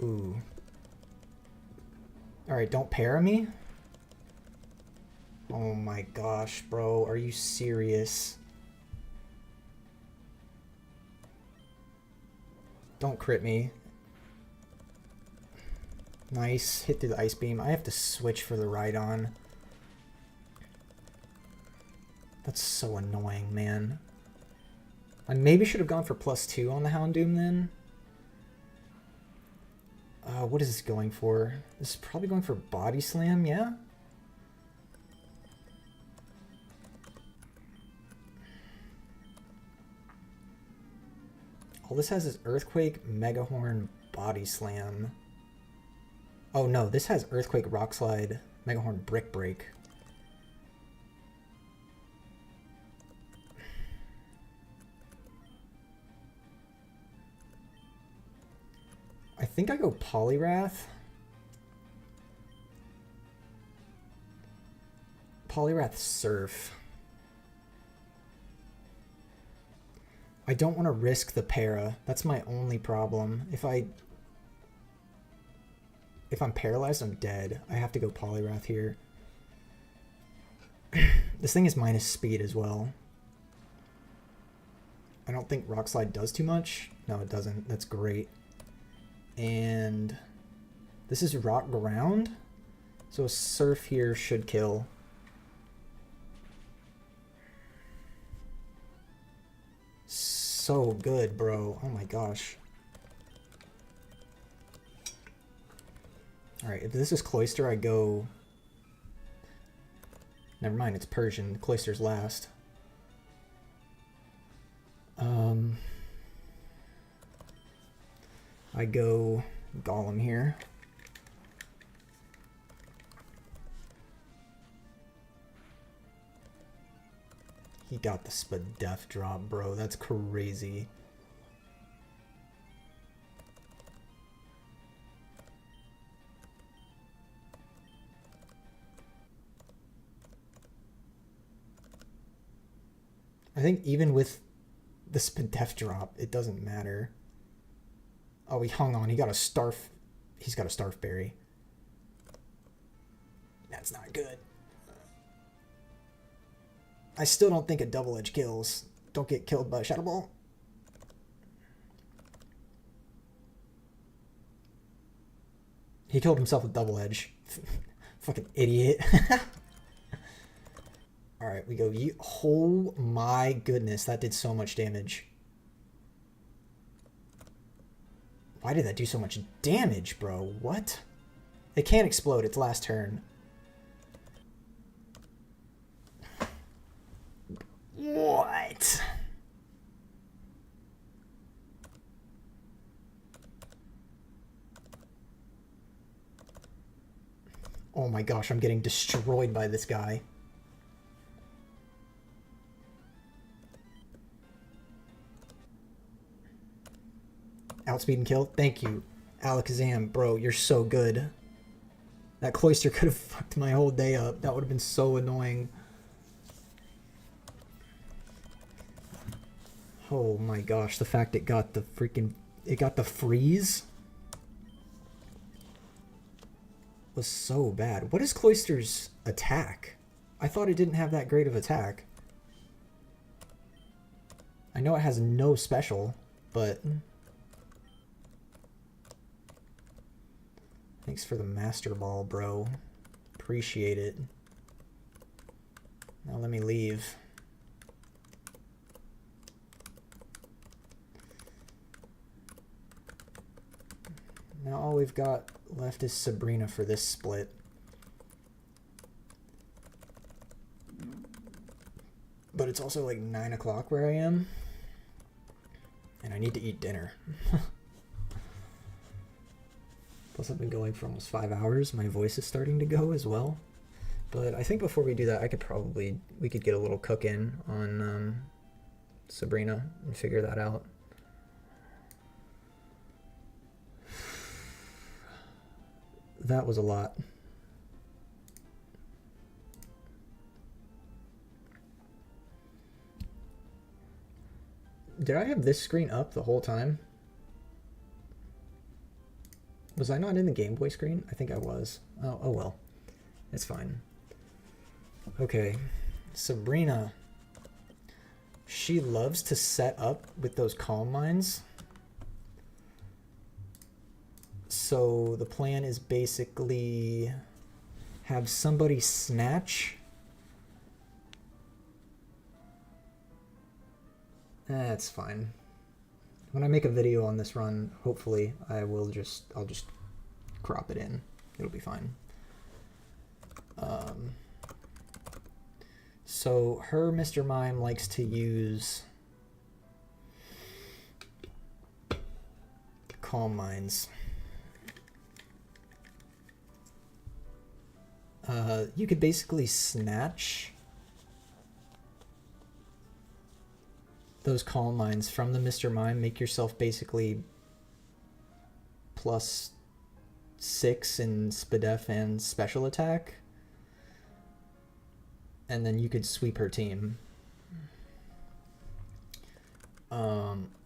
Ooh. Alright, don't para me. Oh my gosh, bro. Are you serious? Don't crit me. Nice. Hit through the Ice Beam. I have to switch for the Rhydon. That's so annoying, man. I maybe should have gone for +2 on the Houndoom then. What is this going for? This is probably going for Body Slam, yeah? All this has is Earthquake, Mega Horn, Body Slam. Oh no, this has Earthquake, Rock Slide, Mega Horn, Brick Break. I think I go Poliwrath. Poliwrath Surf. I don't want to risk the para. That's my only problem. If I'm paralyzed, I'm dead. I have to go Poliwrath here. This thing is minus speed as well. I don't think Rock Slide does too much. No, it doesn't. That's great. And this is Rock Ground. So a Surf here should kill. So good, bro. Oh my gosh. Alright, if this is Cloyster, I go... Never mind, it's Persian. Cloyster's last. I go Golem here. He got the Spadef drop, bro. That's crazy. I think even with the Spadef drop, it doesn't matter. Oh, he hung on. He got a Starf. He's got a Starf Berry. That's not good. I still don't think a Double Edge kills. Don't get killed by a Shadow Ball. He killed himself with Double Edge. Fucking idiot. Alright, we go. Oh my goodness, that did so much damage. Why did that do so much damage, bro? What? It can't explode. It's last turn. What? Oh my gosh, I'm getting destroyed by this guy. Outspeed and kill? Thank you. Alakazam, bro, you're so good. That Cloyster could have fucked my whole day up. That would have been so annoying. Oh my gosh, the fact it got the freaking... It got the freeze? Was so bad. What is Cloyster's attack? I thought it didn't have that great of attack. I know it has no special, but... Thanks for the Master Ball, bro. Appreciate it. Now let me leave. Now all we've got left is Sabrina for this split. But it's also like 9 o'clock where I am. And I need to eat dinner. Plus I've been going for almost 5 hours. My voice is starting to go as well. But I think before we do that, we could get a little cook in on Sabrina and figure that out. That was a lot. Did I have this screen up the whole time? Was I not in the Game Boy screen? I think I was. Oh well. It's fine. Okay. Sabrina. She loves to set up with those calm mines. So the plan is basically have somebody snatch. That's fine. When I make a video on this run, hopefully I'll just crop it in. It'll be fine. So her Mr. Mime likes to use calm mines. You could basically snatch those calm mines from the Mr. Mime, make yourself basically +6 in SPDEF and special attack, and then you could sweep her team.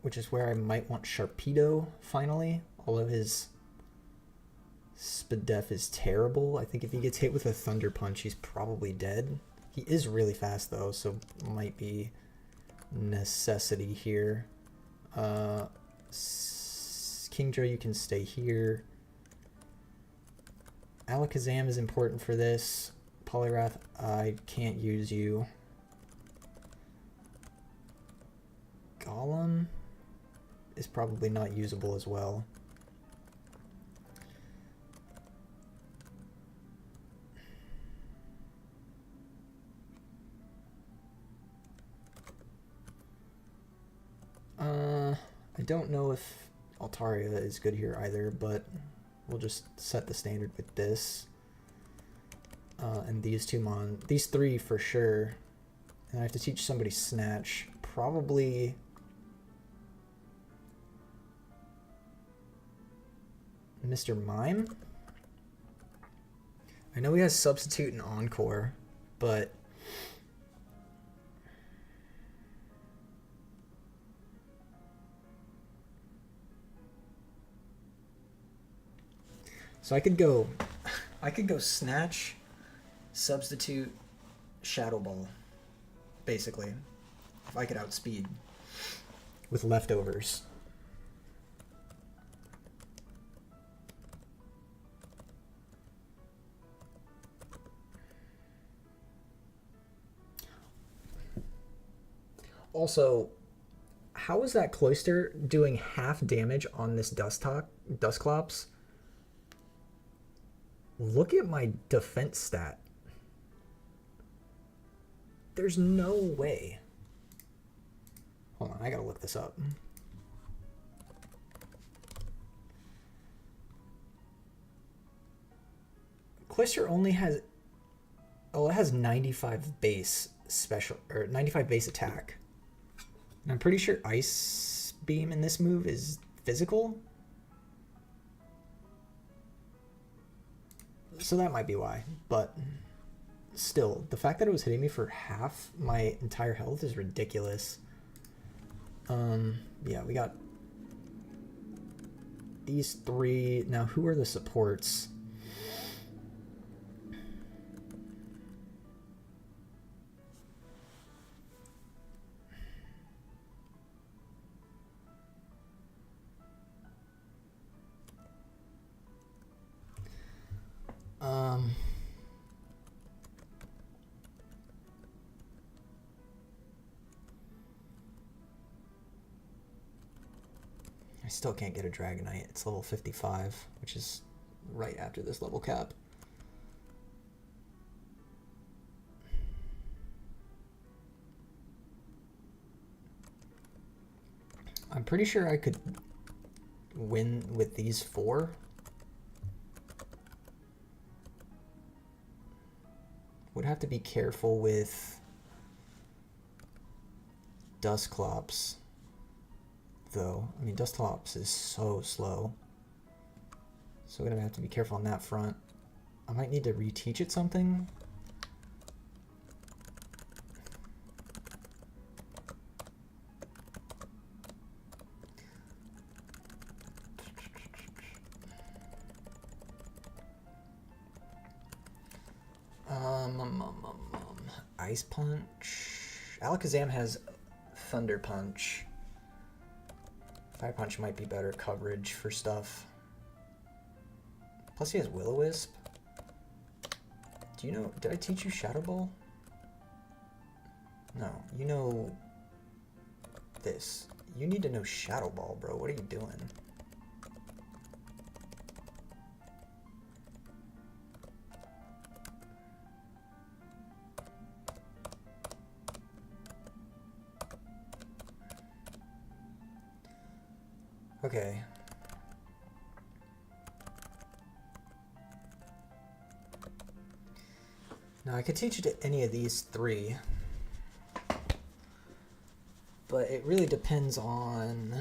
Which is where I might want Sharpedo finally, although his SPDEF is terrible. I think if he gets hit with a Thunder Punch, he's probably dead. He is really fast though, so might be necessity here. Kingdra, you can stay here. Alakazam is important for this. Poliwrath, I can't use you. Golem is probably not usable as well. I don't know if Altaria is good here either, but we'll just set the standard with this. And these these three for sure. And I have to teach somebody Snatch. Probably Mr. Mime. I know he has Substitute and Encore, but so I could go Snatch, Substitute, Shadow Ball, basically, if I could outspeed with leftovers. Also, how is that Cloyster doing half damage on this Dusclops? Look at my defense stat. There's no way. Hold on, I gotta look this up. Cloyster only has, oh, it has 95 base special, or 95 base attack. And I'm pretty sure Ice Beam in this move is physical. So that might be why, but still, the fact that it was hitting me for half my entire health is ridiculous. Yeah, we got these three. Now, who are the supports? I still can't get a Dragonite. It's level 55, which is right after this level cap. I'm pretty sure I could win with these four. have to be careful with Dusclops, though. I mean, Dusclops is so slow. So we're gonna have to be careful on that front. I might need to reteach it something. Ice Punch. Alakazam has Thunder Punch. Fire Punch might be better coverage for stuff. Plus he has Will-O-Wisp. Do you know, did I teach you Shadow Ball? No, you know this. You need to know Shadow Ball, bro. What are you doing? Okay. Now I could teach you to any of these three, but it really depends on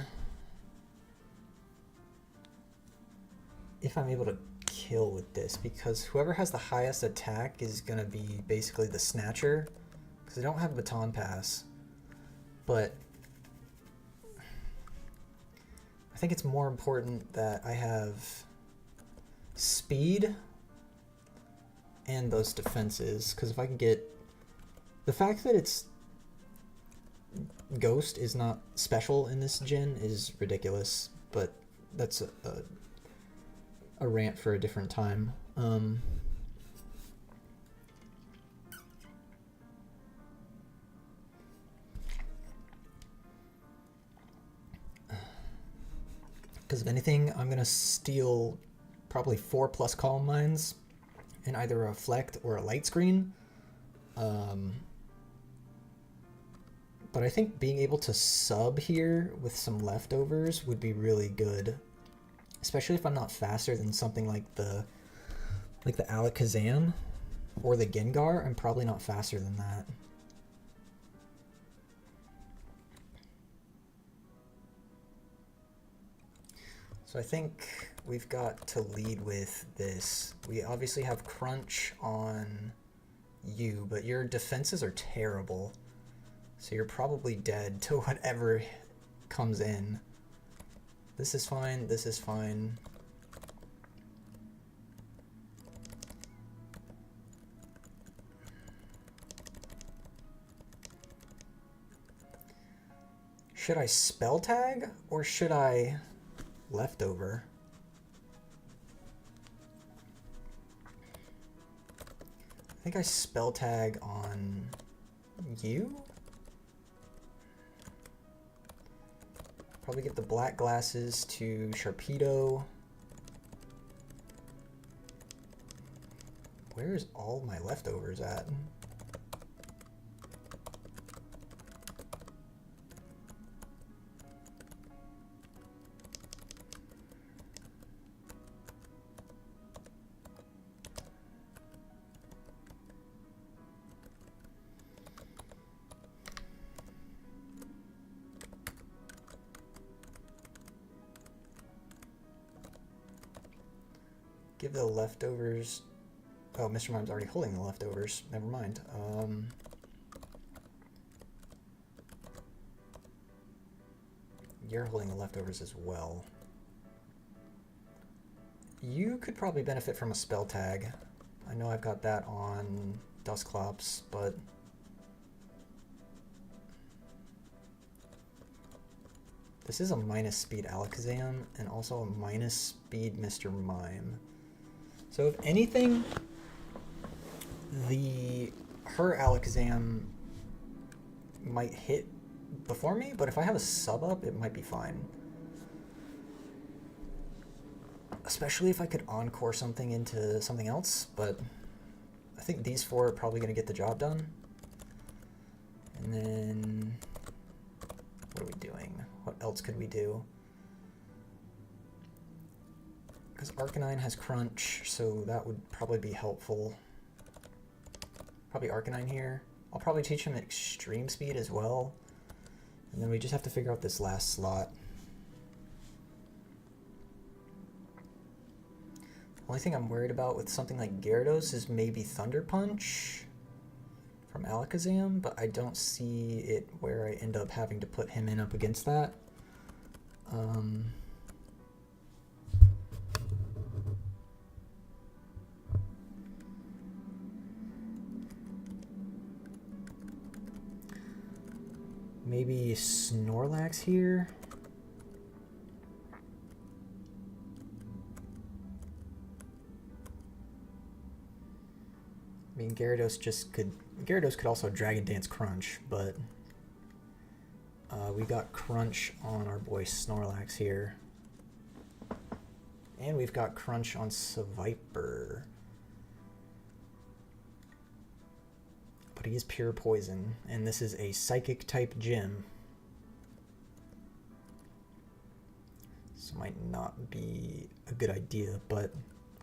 if I'm able to kill with this, because whoever has the highest attack is going to be basically the Snatcher, because I don't have Baton Pass, but I think it's more important that I have speed and those defenses, because if I can get the fact that it's Ghost is not special in this gen is ridiculous, but that's a rant for a different time. Because if anything, I'm going to steal probably 4+ Calm Minds in either a Reflect or a Light Screen. But I think being able to sub here with some leftovers would be really good. Especially if I'm not faster than something like the Alakazam or the Gengar. I'm probably not faster than that. So I think we've got to lead with this. We obviously have Crunch on you, but your defenses are terrible. So you're probably dead to whatever comes in. This is fine, this is fine. Should I Spell Tag or should I Leftover? I think I Spell Tag on you? Probably get the black glasses to Sharpedo. Where's all my leftovers at? Give the leftovers. Oh, Mr. Mime's already holding the leftovers. Never mind. You're holding the leftovers as well. You could probably benefit from a Spell Tag. I know I've got that on Dusclops, but this is a -speed Alakazam and also a -speed Mr. Mime. So if anything, her Alakazam might hit before me, but if I have a sub up, it might be fine. Especially if I could Encore something into something else, but I think these four are probably going to get the job done. And then, what are we doing? What else could we do? Because Arcanine has Crunch, so that would probably be helpful. Probably Arcanine here. I'll probably teach him Extreme Speed as well. And then we just have to figure out this last slot. The only thing I'm worried about with something like Gyarados is maybe Thunder Punch from Alakazam, but I don't see it where I end up having to put him in up against that. Maybe Snorlax here. I mean, Gyarados could also Dragon Dance Crunch, but we got Crunch on our boy Snorlax here. And we've got Crunch on Seviper. But he is pure poison, and this is a Psychic type gym. This might not be a good idea, but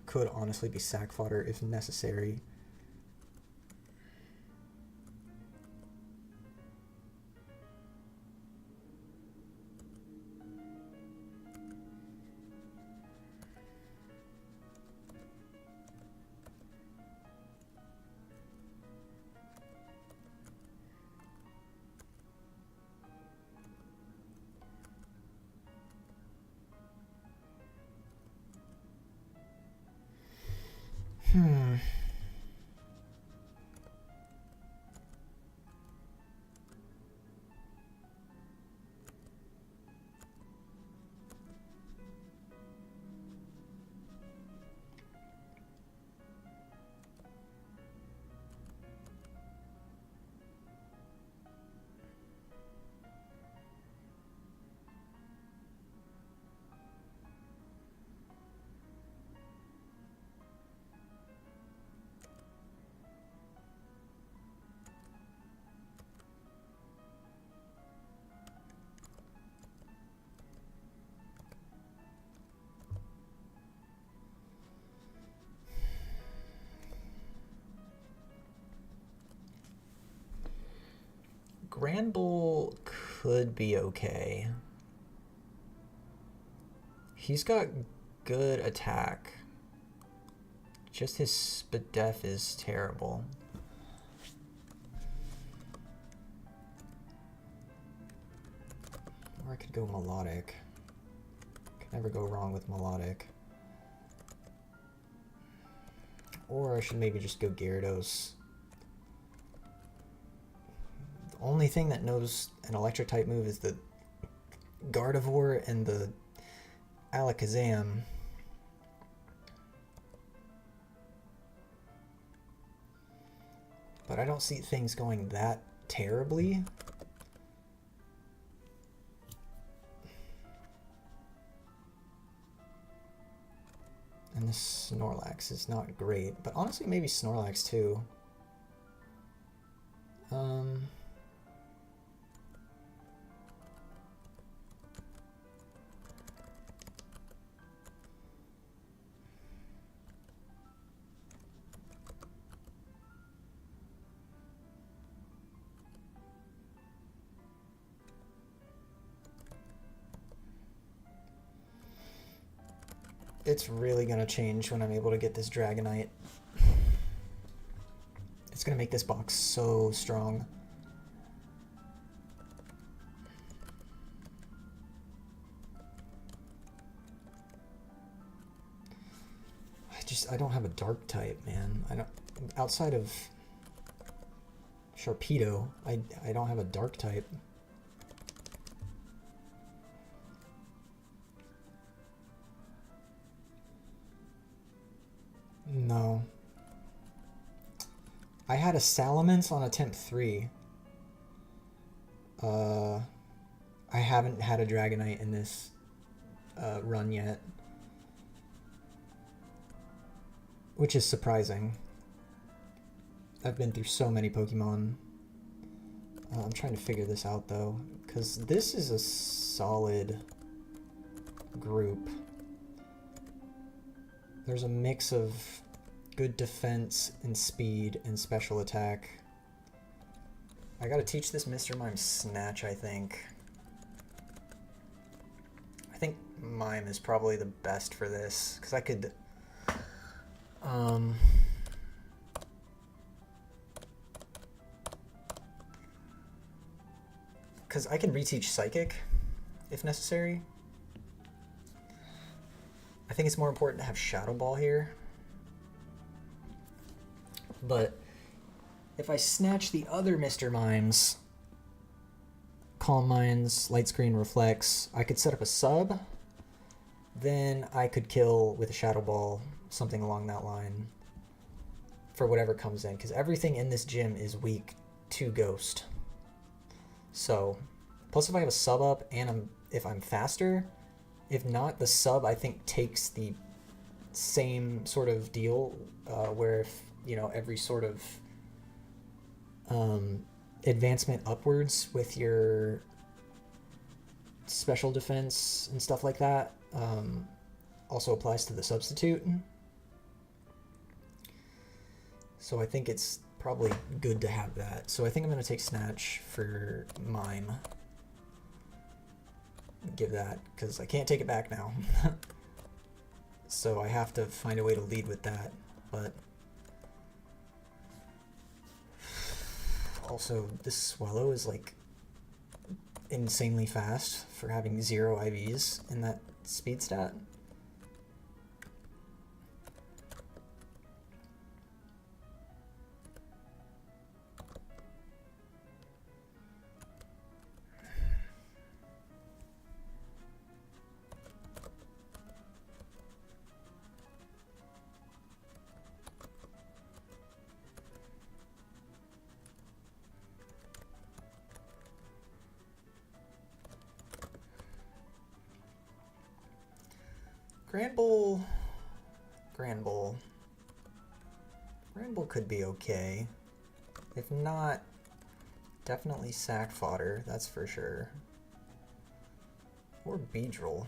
could honestly be sack fodder if necessary. Granbull could be okay. He's got good attack. Just his Spadef is terrible. Or I could go Melodic. Could never go wrong with Melodic. Or I should maybe just go Gyarados. The only thing that knows an electric type move is the Gardevoir and the Alakazam. But I don't see things going that terribly. And this Snorlax is not great, but honestly maybe Snorlax too. It's really going to change when I'm able to get this Dragonite. It's going to make this box so strong. I don't have a dark type, man. I don't, outside of Sharpedo, I don't have a dark type. No. I had a Salamence on attempt 3. I haven't had a Dragonite in this run yet. Which is surprising. I've been through so many Pokemon. I'm trying to figure this out though, because this is a solid group. There's a mix of good defense and speed and special attack. I gotta teach this Mr. Mime Snatch, I think. I think Mime is probably the best for this, because I could... Because I can reteach Psychic, if necessary. I think it's more important to have Shadow Ball here. But if I snatch the other Mr. Mimes, Calm Minds, Light Screen, Reflex, I could set up a sub. Then I could kill with a Shadow Ball, something along that line, for whatever comes in. Because everything in this gym is weak to Ghost. So, plus if I have a sub up and if I'm faster, if not, the sub I think takes the same sort of deal where if, you know, every sort of advancement upwards with your special defense and stuff like that also applies to the substitute. So I think it's probably good to have that. So I think I'm going to take Snatch for Mime. Give that, because I can't take it back now. So I have to find a way to lead with that. But also, this Swallow is like insanely fast for having 0 IVs in that speed stat. Grand Bull could be okay. If not, definitely sack fodder, that's for sure. Or Beedrill.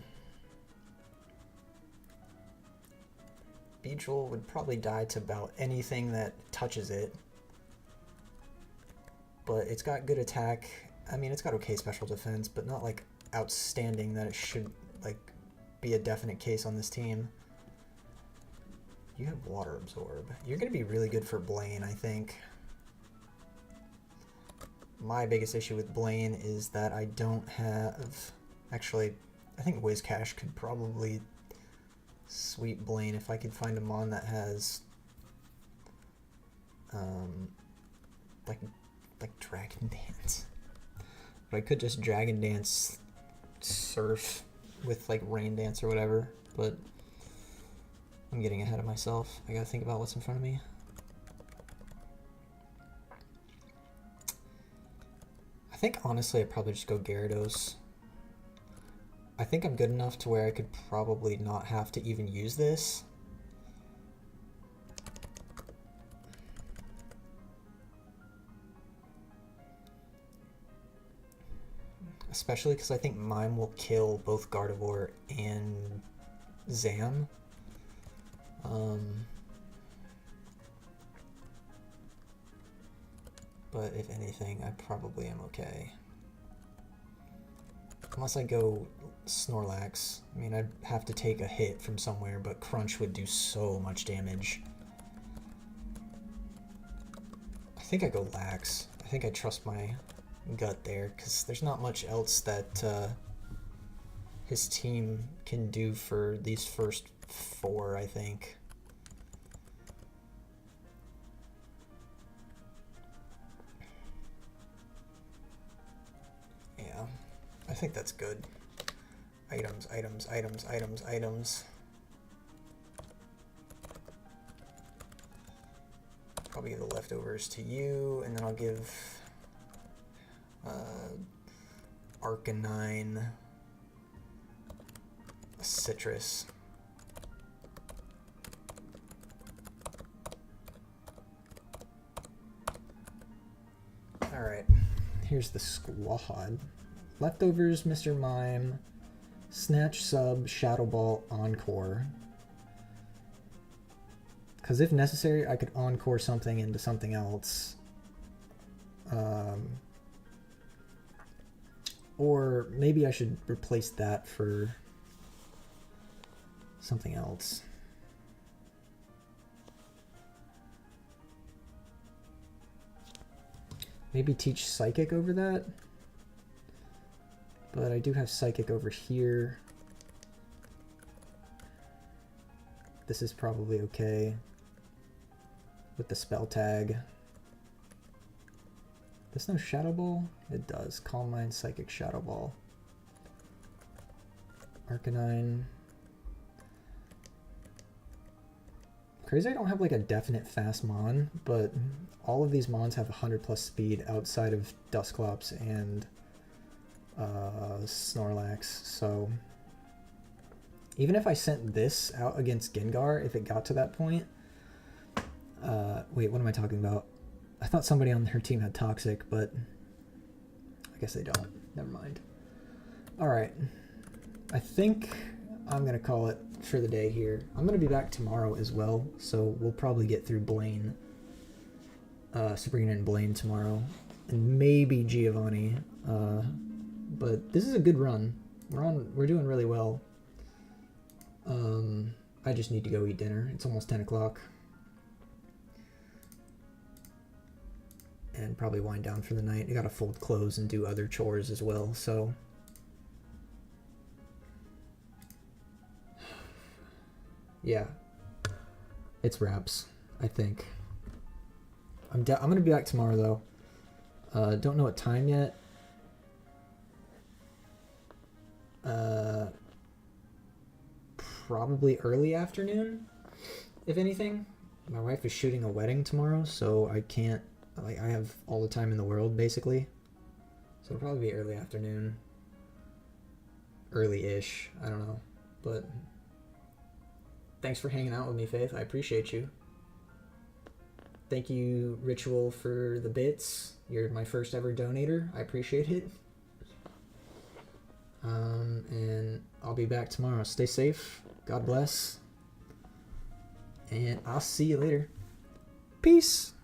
Beedrill would probably die to about anything that touches it. But it's got good attack. I mean, it's got okay special defense, but not like outstanding that it should like be a definite case on this team. You have Water Absorb. You're going to be really good for Blaine, I think. My biggest issue with Blaine is that I don't have... Actually, I think Wizcash could probably sweep Blaine if I could find a Mon that has... like Dragon Dance. But I could just Dragon Dance Surf with like Rain Dance or whatever, but I'm getting ahead of myself. I gotta think about what's in front of me. I think honestly I'd probably just go Gyarados. I think I'm good enough to where I could probably not have to even use this. Especially because I think Mime will kill both Gardevoir and Zam. But if anything, I probably am okay. Unless I go Snorlax. I mean, I'd have to take a hit from somewhere, but Crunch would do so much damage. I think I go Lax. I think I trust my gut there, because there's not much else that his team can do for these first 4, I think. Yeah, I think that's good. Items, items, items, items, items. Probably give the leftovers to you, and then I'll give Arcanine a Citrus. Alright, here's the squad. Leftovers, Mr. Mime, Snatch, Sub, Shadow Ball, Encore. Because if necessary, I could encore something into something else. Or maybe I should replace that for something else. Maybe teach Psychic over that. But I do have Psychic over here. This is probably okay with the spell tag. Does no Shadow Ball? It does. Calm Mind, Psychic, Shadow Ball. Arcanine. Crazy I don't have like a definite fast Mon, but all of these Mons have 100+ speed outside of Dusclops and Snorlax, so even if I sent this out against Gengar, if it got to that point, wait, what am I talking about? I thought somebody on her team had Toxic, but I guess they don't. Never mind. Alright, I think I'm going to call it for the day here. I'm going to be back tomorrow as well, so we'll probably get through Blaine, Sabrina and Blaine tomorrow, and maybe Giovanni, but this is a good run. We're doing really well. I just need to go eat dinner. It's almost 10 o'clock. And probably wind down for the night. I gotta fold clothes and do other chores as well, so. Yeah. It's wraps, I think. I'm gonna be back tomorrow though. Don't know what time yet. Probably early afternoon, if anything. My wife is shooting a wedding tomorrow, so I can't, like, I have all the time in the world, basically. So it'll probably be early afternoon. Early-ish, I don't know. But thanks for hanging out with me, Faith. I appreciate you. Thank you, Ritual, for the bits. You're my first ever donator. I appreciate it. And I'll be back tomorrow. Stay safe. God bless. And I'll see you later. Peace.